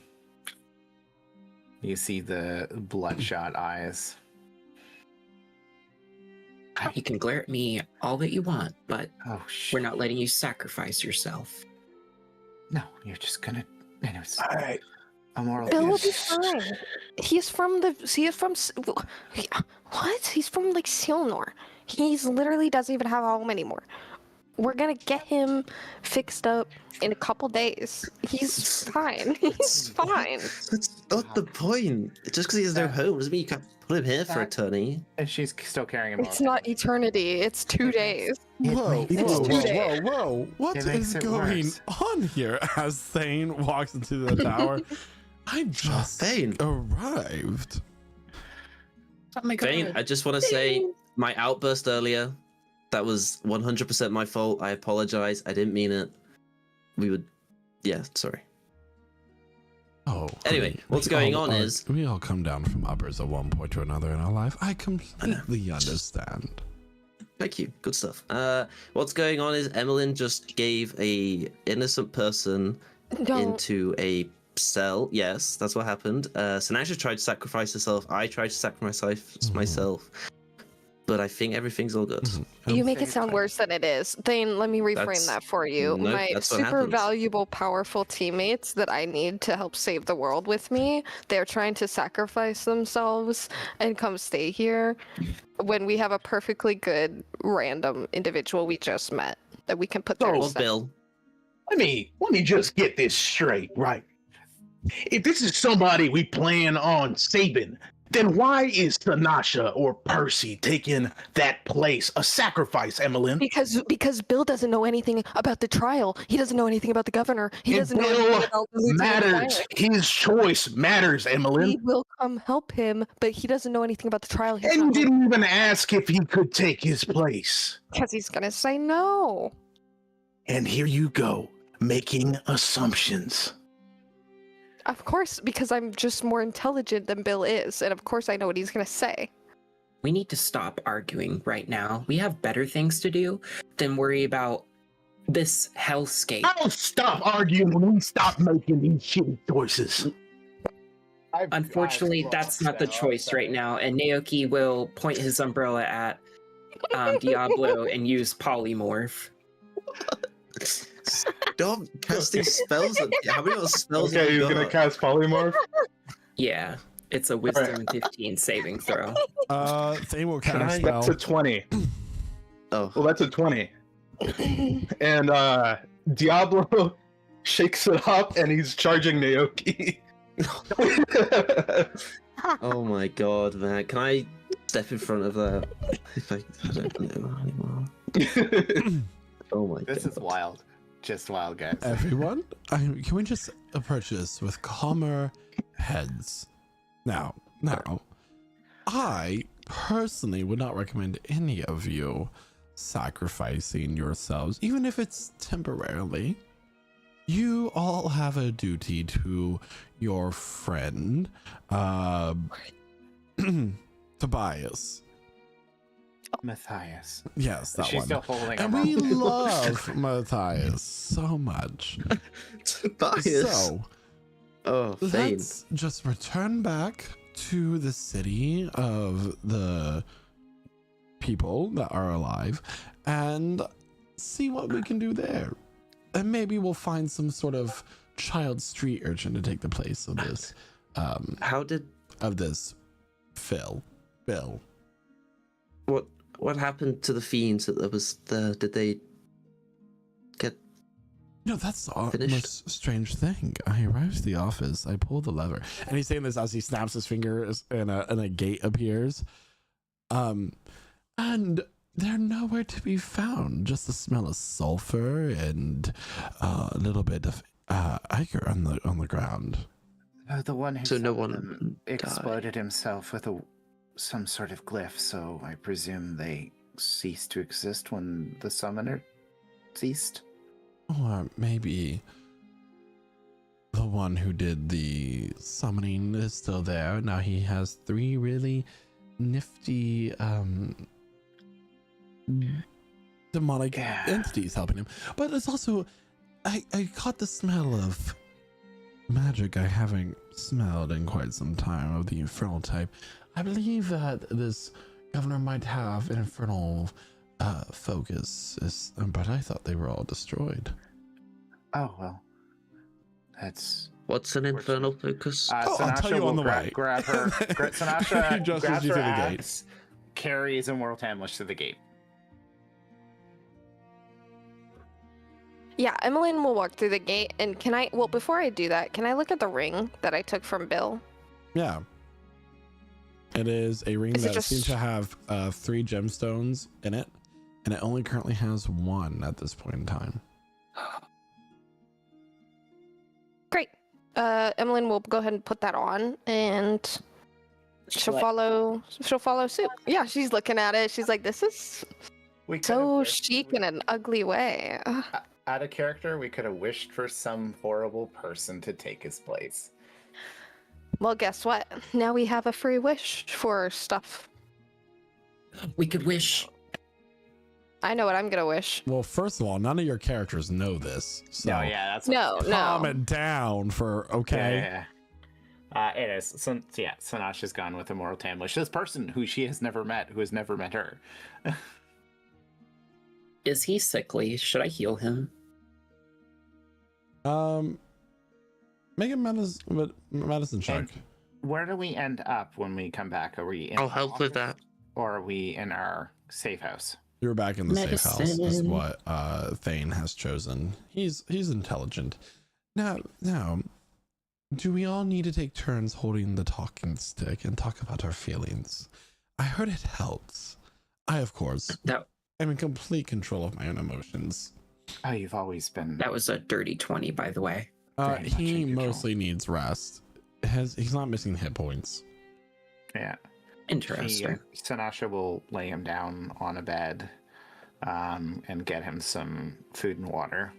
Speaker 16: You see the bloodshot eyes.
Speaker 7: You can glare at me all that you want, but we're not letting you sacrifice yourself.
Speaker 16: No, you're just gonna. Anyways,
Speaker 2: all right.
Speaker 4: Bill will be fine. He's from what? He's from like Silnor. He's literally doesn't even have a home anymore. We're gonna get him fixed up in a couple days. He's fine. He's fine.
Speaker 5: That's not the point. Just because he has no home doesn't mean you can't put him here for eternity.
Speaker 16: And she's still carrying him.
Speaker 4: It's not eternity. It's 2 days.
Speaker 1: Whoa! What
Speaker 16: It
Speaker 1: is
Speaker 16: makes it
Speaker 1: going
Speaker 16: worse.
Speaker 1: on here? As Thane walks into the tower, I just arrived.
Speaker 7: Oh my god!
Speaker 5: Thane, I just want to say my outburst earlier. That was 100% my fault. I apologize. I didn't mean it. Yeah, sorry.
Speaker 1: Oh.
Speaker 5: Anyway,
Speaker 1: honey,
Speaker 5: what's
Speaker 1: we
Speaker 5: going
Speaker 1: all
Speaker 5: on
Speaker 1: are-
Speaker 5: is...
Speaker 1: we all come down from uppers at one point or another in our life. I completely understand.
Speaker 5: Thank you. Good stuff. What's going on is Emmeline just gave a innocent person into a cell. Yes, that's what happened. Sanasha tried to sacrifice herself. I tried to sacrifice myself. But I think everything's all good.
Speaker 4: You make it sound worse than it is. Thane, let me reframe that for you.
Speaker 5: Nope,
Speaker 4: My
Speaker 5: that's what
Speaker 4: super
Speaker 5: happens.
Speaker 4: valuable, powerful teammates that I need to help save the world with me, they're trying to sacrifice themselves and come stay here when we have a perfectly good random individual we just met that we can put there.
Speaker 2: So,
Speaker 4: instead.
Speaker 5: Bill.
Speaker 2: Let me just get this straight, right? If this is somebody we plan on saving, then why is Sanasha or Percy taking that place? A sacrifice, Emmeline.
Speaker 4: Because Bill doesn't know anything about the trial. He doesn't know anything about the governor. He
Speaker 2: And
Speaker 4: doesn't know
Speaker 2: Bill
Speaker 4: anything about the Lieutenant
Speaker 2: matters.
Speaker 4: Fire.
Speaker 2: His choice matters,
Speaker 4: He
Speaker 2: Emmeline.
Speaker 4: will come help him, but he doesn't know anything about the trial. He's
Speaker 2: And
Speaker 4: not
Speaker 2: didn't even ask if he could take his place.
Speaker 4: because he's gonna say no.
Speaker 2: And here you go, making assumptions.
Speaker 4: Of course, because I'm just more intelligent than Bill is, and of course I know what he's gonna say.
Speaker 7: We need to stop arguing right now. We have better things to do than worry about this hellscape.
Speaker 2: I'll stop arguing when we stop making these shitty choices.
Speaker 7: Unfortunately, that's not the choice right now, and Naoki will point his umbrella at Diablo and use polymorph.
Speaker 5: Stop casting spells. How many other spells?
Speaker 6: Okay, he's gonna cast polymorph.
Speaker 7: Yeah, it's a wisdom 15 saving throw.
Speaker 1: Thane will cast spell.
Speaker 6: That's a 20.
Speaker 5: Oh,
Speaker 6: well, that's a 20. And Diablo shakes it up, and he's charging Naoki.
Speaker 5: Oh my god, man! Can I step in front of that? If I don't know anymore. Oh my god.
Speaker 16: This is wild. Just wild, guys.
Speaker 1: Everyone, can we just approach this with calmer heads? Now, I personally would not recommend any of you sacrificing yourselves, even if it's temporarily. You all have a duty to your friend, Tobias.
Speaker 16: Matthias.
Speaker 1: Yes, that
Speaker 16: She's
Speaker 1: one.
Speaker 16: still holding
Speaker 1: And
Speaker 16: him
Speaker 1: we
Speaker 16: up.
Speaker 1: love Matthias so much.
Speaker 5: Tobias.
Speaker 1: So, let's just return back to the city of the people that are alive and see what we can do there. And maybe we'll find some sort of child street urchin to take the place of this. Of this Bill.
Speaker 5: What happened to the fiends that was there? Did they get?
Speaker 1: No, that's the
Speaker 5: finished?
Speaker 1: most strange thing. I arrived at the office, I pull the lever, and he's saying this as he snaps his fingers and a gate appears. And they're nowhere to be found. Just the smell of sulfur and a little bit of ichor on the ground.
Speaker 16: The one who
Speaker 5: So no
Speaker 16: saw
Speaker 5: one
Speaker 16: them
Speaker 5: died.
Speaker 16: exploded himself with some sort of glyph, so I presume they ceased to exist when the summoner ceased.
Speaker 1: Or maybe the one who did the summoning is still there. Now he has 3 really nifty demonic entities helping him. But it's also, I caught the smell of magic I haven't smelled in quite some time, of the infernal type. I believe that this governor might have an infernal focus, but I thought they were all destroyed.
Speaker 16: Oh, well. That's...
Speaker 5: What's an infernal focus?
Speaker 1: I'll tell you on the way.
Speaker 16: Grab her. Sanasha
Speaker 1: Just
Speaker 16: grabs
Speaker 1: as you
Speaker 16: her
Speaker 1: to the gate.
Speaker 16: axe, carries Immortal Tamlish to the gate.
Speaker 4: Yeah, Emmeline will walk through the gate, and before I do that, can I look at the ring that I took from Bill?
Speaker 1: Yeah. It is a ring
Speaker 4: Is it
Speaker 1: that
Speaker 4: just-
Speaker 1: seems to have 3 gemstones in it, and it only currently has 1 at this point in time.
Speaker 4: Great. Emmeline will go ahead and put that on, and she'll follow suit. Yeah, she's looking at it. She's like, this is so chic in an ugly way.
Speaker 16: Out of character, we could have wished for some horrible person to take his place.
Speaker 4: Well, guess what? Now we have a free wish for stuff.
Speaker 7: We could wish
Speaker 4: I know what I'm gonna wish.
Speaker 1: Well, first of all, none of your characters know this. So
Speaker 3: No, yeah, that's
Speaker 1: calm it down for okay.
Speaker 3: It is. So yeah, Sanasha's gone with Immortal Tamlish. This person who she has never met, who has never met her.
Speaker 7: Is he sickly? Should I heal him?
Speaker 1: Make a medicine check.
Speaker 16: And where do we end up when we come back? Are we in
Speaker 5: I'll help with that.
Speaker 16: Or are we in our safe house?
Speaker 1: You're back in the safe house, is
Speaker 7: Medicine.
Speaker 1: what Thane has chosen. He's intelligent. Now, do we all need to take turns holding the talking stick and talk about our feelings? I heard it helps. I, of course, am in complete control of my own emotions.
Speaker 16: Oh, you've always been.
Speaker 7: That was a dirty 20, by the way.
Speaker 1: He mostly needs rest. He's not missing hit points.
Speaker 16: Yeah.
Speaker 7: Interesting.
Speaker 16: Sanasha will lay him down on a bed and get him some food and water.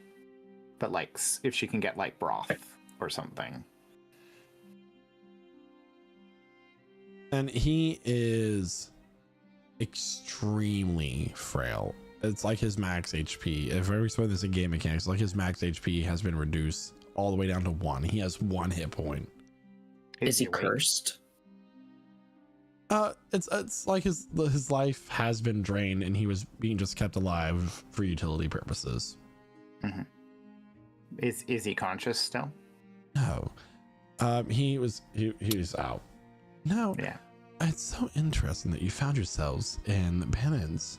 Speaker 16: But, like, if she can get, like, broth or something.
Speaker 1: And he is extremely frail. It's like his max HP. If I explain this in game mechanics, like his max HP has been reduced all the way down to 1. He has 1 hit point.
Speaker 7: Is he cursed?
Speaker 1: It's like his life has been drained and he was being just kept alive for utility purposes.
Speaker 16: Mm-hmm. Is he conscious still?
Speaker 1: No. He was out. No.
Speaker 16: Yeah.
Speaker 1: It's so interesting that you found yourselves in penance.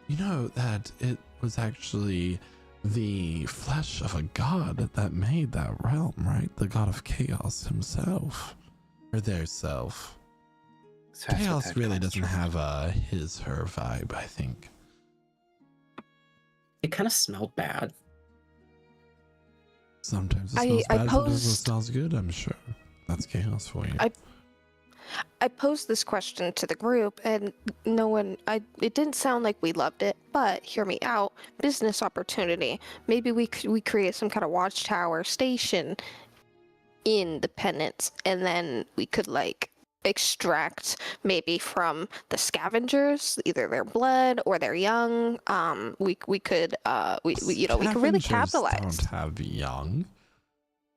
Speaker 1: You know that it was actually the flesh of a god that made that realm, right? The god of chaos himself, or their self. So chaos really doesn't have a her vibe, I think.
Speaker 7: It kind of smelled bad.
Speaker 1: Sometimes it smells bad, sometimes it smells good, I'm sure. That's chaos for you.
Speaker 4: I posed this question to the group and it didn't sound like we loved it, but hear me out. Business opportunity. Maybe we create some kind of watchtower station in the penance, and then we could like extract maybe from the scavengers either their blood or their young. We could really capitalize.
Speaker 1: Don't have young.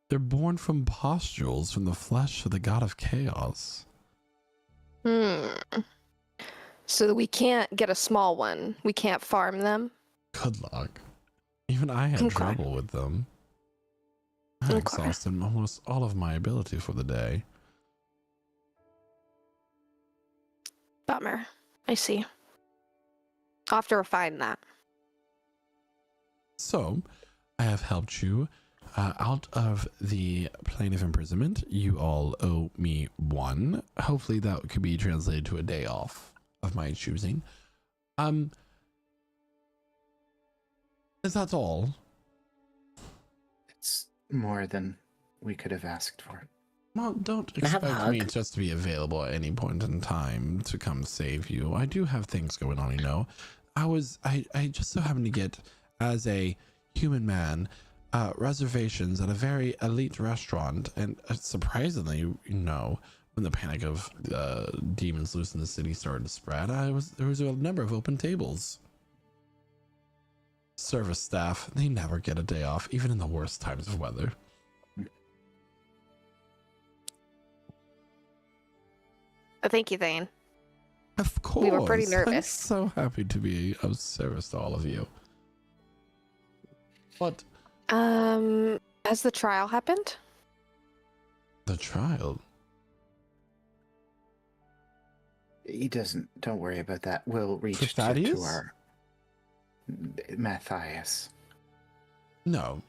Speaker 1: They're born from pustules from the flesh of the god of chaos.
Speaker 4: So we can't get a small one. We can't farm them.
Speaker 1: Good luck. Even I had trouble with them. I exhausted almost all of my ability for the day.
Speaker 4: Bummer. I see. I'll have to refine that.
Speaker 1: So, I have helped you out of the plane of imprisonment. You all owe me 1. Hopefully that could be translated to a day off of my choosing. Is that all?
Speaker 16: It's more than we could have asked for.
Speaker 1: Well, don't expect me just to be available at any point in time to come save you. I do have things going on, you know. I just so happened to get, as a human man, reservations at a very elite restaurant, and surprisingly, you know, when the panic of demons loose in the city started to spread, there was a number of open tables. Service staff, they never get a day off, even in the worst times of weather.
Speaker 4: Thank you, Thane.
Speaker 1: Of course.
Speaker 4: We were pretty nervous.
Speaker 1: I'm so happy to be of service to all of you. What?
Speaker 4: Has the trial happened?
Speaker 1: The trial?
Speaker 16: He doesn't. Don't worry about that. We'll reach to our Matthias.
Speaker 1: No.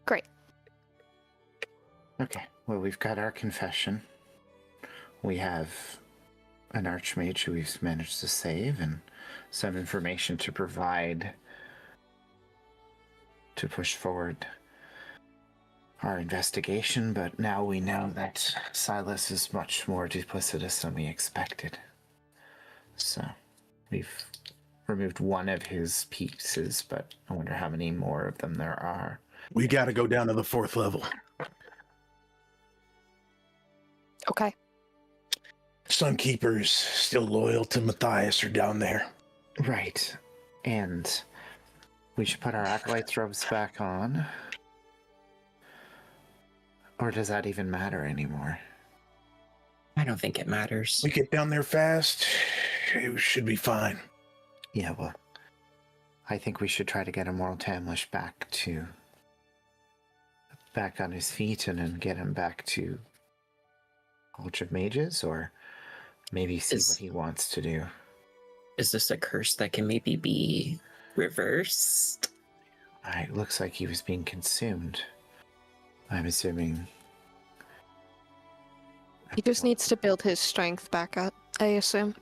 Speaker 4: Great.
Speaker 16: Okay. Well, we've got our confession. We have an archmage who we've managed to save, and some information to provide to push forward our investigation, but now we know that Silas is much more duplicitous than we expected. So we've removed 1 of his pieces, but I wonder how many more of them there are.
Speaker 2: We gotta go down to the 4th level.
Speaker 4: Okay.
Speaker 2: Sunkeepers still loyal to Matthias are down there.
Speaker 16: Right. And we should put our acolytes robes back on. Or does that even matter anymore?
Speaker 7: I don't think it matters.
Speaker 2: We get down there fast, it should be fine.
Speaker 16: Yeah, well, I think we should try to get Immortal Tamlish back on his feet and then get him back to College of Mages, or maybe see what he wants to do.
Speaker 7: Is this a curse that can maybe be reversed?
Speaker 16: It looks like he was being consumed. I'm assuming.
Speaker 4: He just needs to build his strength back up, I assume.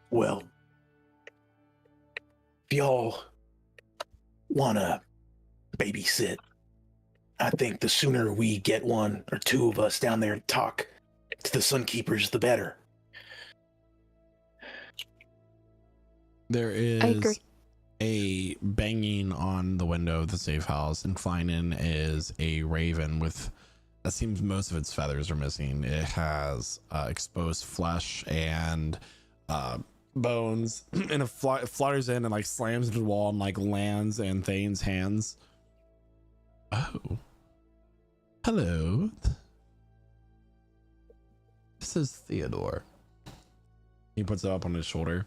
Speaker 2: Well, if y'all want to babysit, I think the sooner we get one or two of us down there and talk to the Sunkeepers, the better.
Speaker 1: There
Speaker 4: I agree.
Speaker 1: is a banging on the window of the safe house, and flying in is a raven with, it seems most of its feathers are missing. It has exposed flesh and bones, and it flutters in and like slams into the wall and like lands in Thane's hands. Oh, hello. This is Theodore. He puts it up on his shoulder.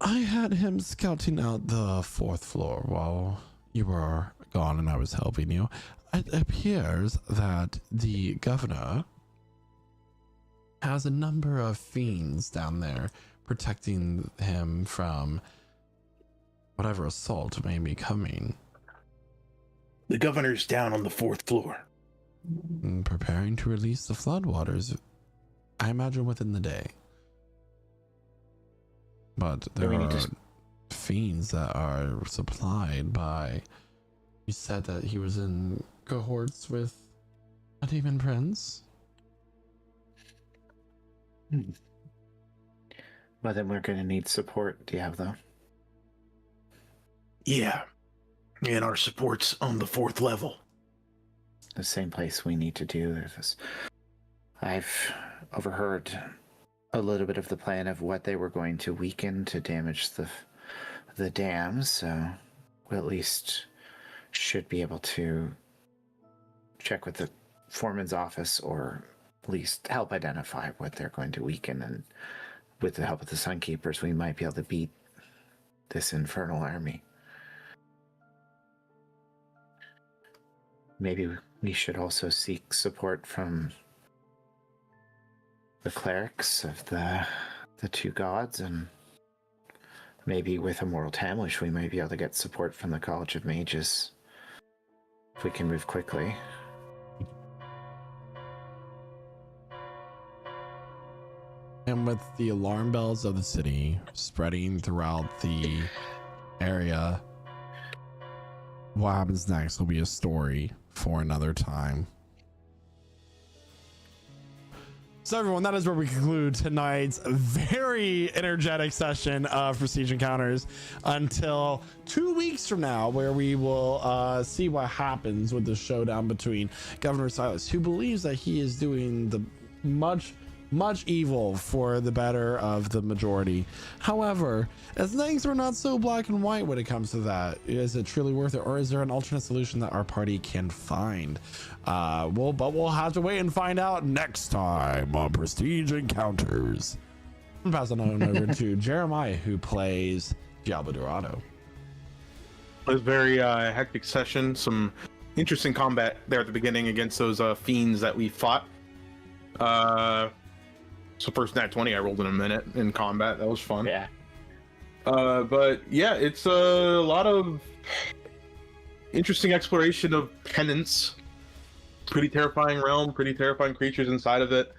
Speaker 1: I had him scouting out the 4th floor while you were gone and I was helping you. It appears that the governor has a number of fiends down there protecting him from whatever assault may be coming.
Speaker 2: The governor's down on the 4th floor.
Speaker 1: And preparing to release the floodwaters, I imagine within the day. But there are fiends that are supplied by... You said that he was in cohorts with a demon prince?
Speaker 16: Well, then we're going to need support. Do you have them?
Speaker 2: Yeah. And our support's on the 4th level.
Speaker 16: The same place we need to do this. I've overheard a little bit of the plan of what they were going to weaken to damage the dams, so we at least should be able to check with the foreman's office, or at least help identify what they're going to weaken, and with the help of the Sunkeepers, we might be able to beat this infernal army. Maybe we should also seek support from the clerics of the 2 gods, and maybe with Immortal Tamlish we might be able to get support from the College of Mages if we can move quickly.
Speaker 1: And with the alarm bells of the city spreading throughout the area, what happens next will be a story for another time. So everyone, that is where we conclude tonight's very energetic session of Prestige Encounters, until 2 weeks from now, where we will see what happens with the showdown between Governor Silas, who believes that he is doing the much evil for the better of the majority. However, as things are not so black and white when it comes to that, is it truly worth it, or is there an alternate solution that our party can find? We'll have to wait and find out next time on Prestige Encounters. I'm passing on over to Jeremiah, who plays Diablo Dorado.
Speaker 6: It was a very hectic session. Some interesting combat there at the beginning against those fiends that we fought. So first nat 20 I rolled in a minute in combat. That was fun.
Speaker 16: Yeah.
Speaker 6: But yeah, it's a lot of interesting exploration of penance. Pretty terrifying realm, pretty terrifying creatures inside of it.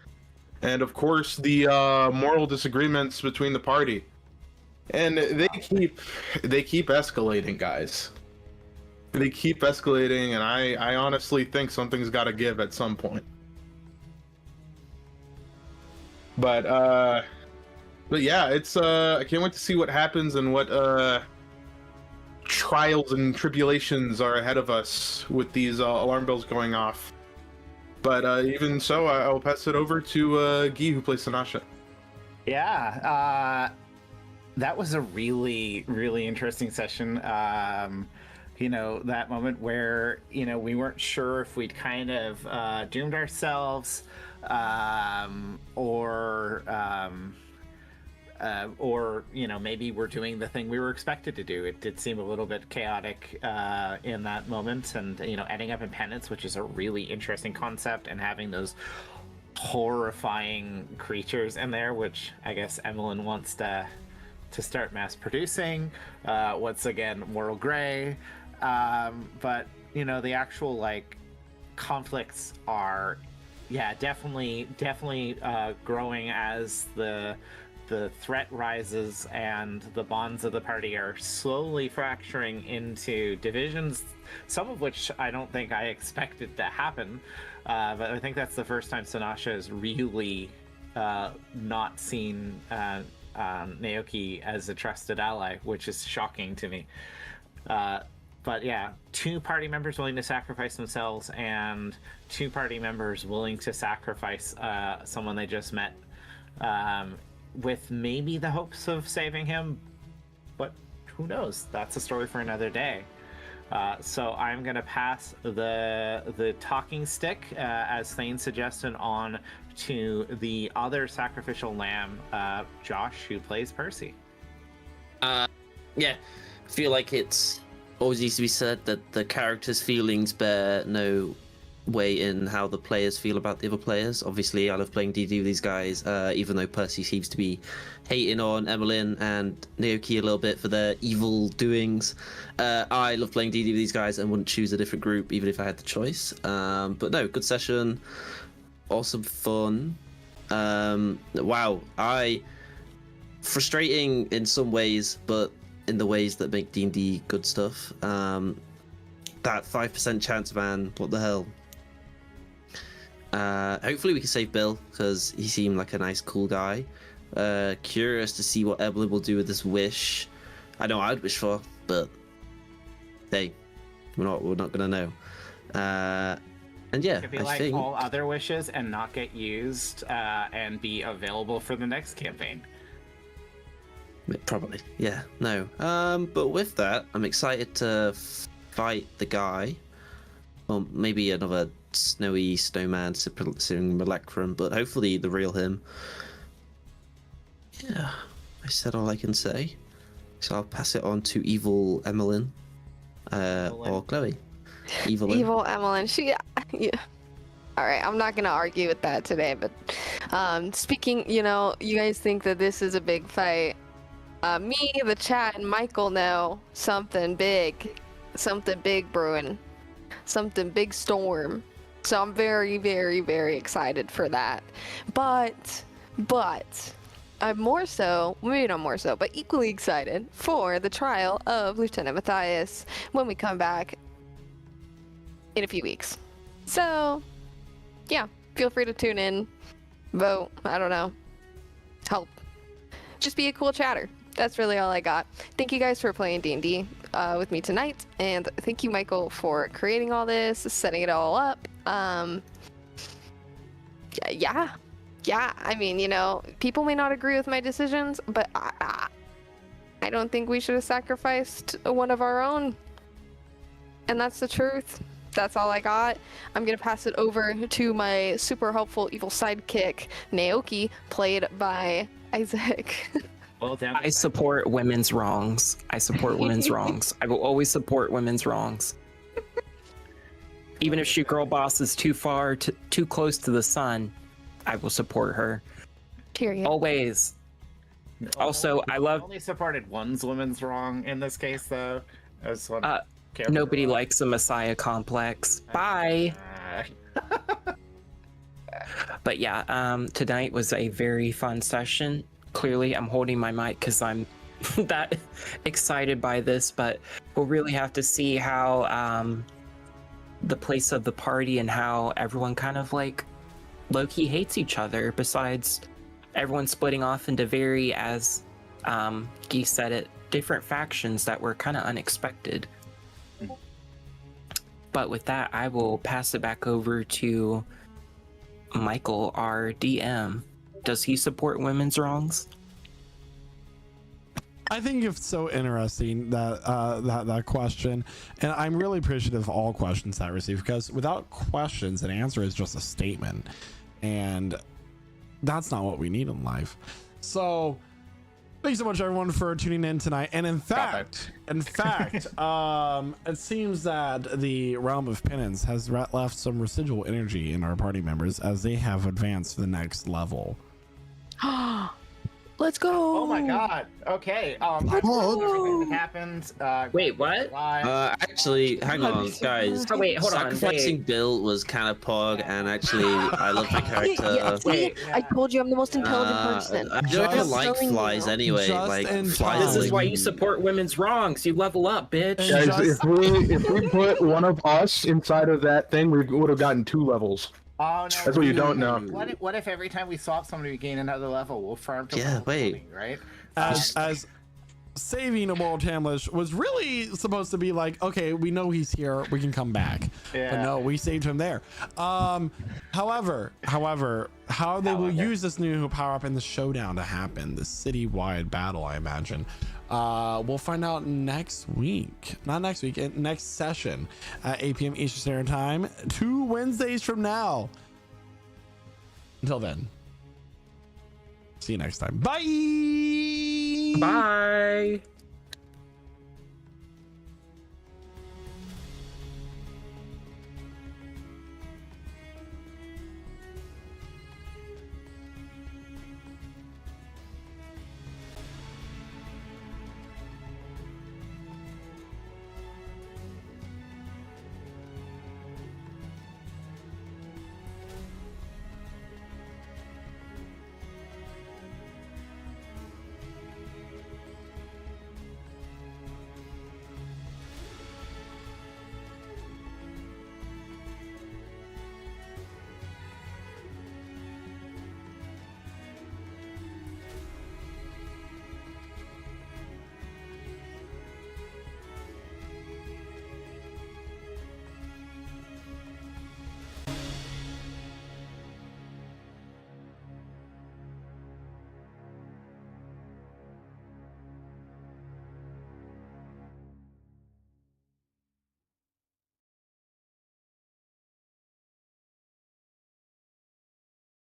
Speaker 6: And of course the moral disagreements between the party. And they keep escalating, guys. They keep escalating, and I honestly think something's got to give at some point. But yeah, it's I can't wait to see what happens and what trials and tribulations are ahead of us with these alarm bells going off. But even so, I'll pass it over to Guy, who plays Sanasha.
Speaker 16: Yeah, that was a really, really interesting session. That moment where, we weren't sure if we'd kind of doomed ourselves or maybe we're doing the thing we were expected to do. It did seem a little bit chaotic in that moment, and ending up in penance, which is a really interesting concept, and having those horrifying creatures in there, which I guess Emmeline wants to start mass producing. Once again, moral gray, but the actual conflicts are definitely growing as the threat rises, and the bonds of the party are slowly fracturing into divisions, some of which I don't think I expected to happen. But I think that's the first time Sanasha has really not seen Naoki as a trusted ally, which is shocking to me. But yeah, 2 party members willing to sacrifice themselves, and 2 party members willing to sacrifice someone they just met, with maybe the hopes of saving him, but who knows? That's a story for another day. So I'm going to pass the talking stick, as Thane suggested, on to the other sacrificial lamb, Josh, who plays Percy.
Speaker 5: I feel like it's always needs to be said that the character's feelings bear no way in how the players feel about the other players. Obviously, I love playing D&D with these guys, even though Percy seems to be hating on Emmeline and Naoki a little bit for their evil doings. I love playing D&D with these guys and wouldn't choose a different group even if I had the choice. But no, good session, awesome fun. Frustrating in some ways, but in the ways that make D&D good stuff. That 5% chance, man, what the hell? Hopefully we can save Bill, because he seemed like a nice, cool guy. Curious to see what Evelyn will do with this wish. I know I'd wish for, but hey, we're not gonna know. And yeah,
Speaker 16: It could be
Speaker 5: I think
Speaker 16: all other wishes and not get used, and be available for the next campaign.
Speaker 5: probably, yeah, no. But with that, I'm excited to fight the guy, or maybe another snowy snowman simulacrum, but hopefully the real him. Yeah, I said all I can say, so I'll pass it on to evil Emmeline, or Chloe.
Speaker 4: Evil Emmeline. Yeah. All right, I'm not gonna argue with that today, but speaking, you guys think that this is a big fight. Me, the chat, and Michael know something big brewing, something big storm. So I'm very, very, very excited for that. But I'm more so, maybe not more so, but equally excited for the trial of Lieutenant Matthias when we come back in a few weeks. So, yeah, feel free to tune in, vote, I don't know, help. Just be a cool chatter. That's really all I got. Thank you guys for playing D&D with me tonight, and thank you, Michael, for creating all this, setting it all up. Yeah. I mean, people may not agree with my decisions, but I don't think we should have sacrificed one of our own. And that's the truth. That's all I got. I'm gonna pass it over to my super helpful evil sidekick, Naoki, played by Isaac.
Speaker 7: I support women's wrongs. I will always support women's wrongs. Even if she girl boss is too close to the sun, I will support her.
Speaker 4: Period.
Speaker 7: Always. Also, I love.
Speaker 16: Only supported one's woman's wrong in this case, though.
Speaker 7: Nobody likes a messiah complex. Bye. But yeah, tonight was a very fun session. Clearly, I'm holding my mic because I'm that excited by this, but we'll really have to see how the place of the party and how everyone kind of low-key hates each other, besides everyone splitting off into very, as Guy said it, different factions that were kind of unexpected. But with that, I will pass it back over to Michael, our DM, does he support women's wrongs?
Speaker 1: I think it's so interesting that that question, and I'm really appreciative of all questions that I receive, because without questions, an answer is just a statement, and that's not what we need in life. So thanks so much, everyone, for tuning in tonight. And in fact, it seems that the Realm of Penance has left some residual energy in our party members as they have advanced to the next level.
Speaker 4: Let's go.
Speaker 16: Oh my god. Okay. Everything that happened.
Speaker 7: Wait, what?
Speaker 5: Actually, hang on, guys.
Speaker 7: Oh, wait, hold on.
Speaker 5: Sacrificing Bill was kind of pog, and actually, I love my character.
Speaker 4: Wait, I told you I'm the most intelligent person.
Speaker 5: I don't like flies anyway. Like flies.
Speaker 7: This is why you support women's wrongs. You level up, bitch.
Speaker 2: Guys, if we put one of us inside of that thing, we would have gotten 2 levels.
Speaker 16: Oh no!
Speaker 2: That's what you don't know.
Speaker 16: What if every time we swap somebody, we gain another level? We'll farm to level 20, right?
Speaker 1: As saving a Moral Tamlish was really supposed to be like, okay, we know he's here, we can come back. But no, we saved him there. However, how they will use this new power up in the showdown to happen, the citywide battle, I imagine. We'll find out next week. Not next week, next session at 8 p.m. Eastern Standard Time, 2 Wednesdays from now. Until then, see you next time. Bye.
Speaker 7: Bye.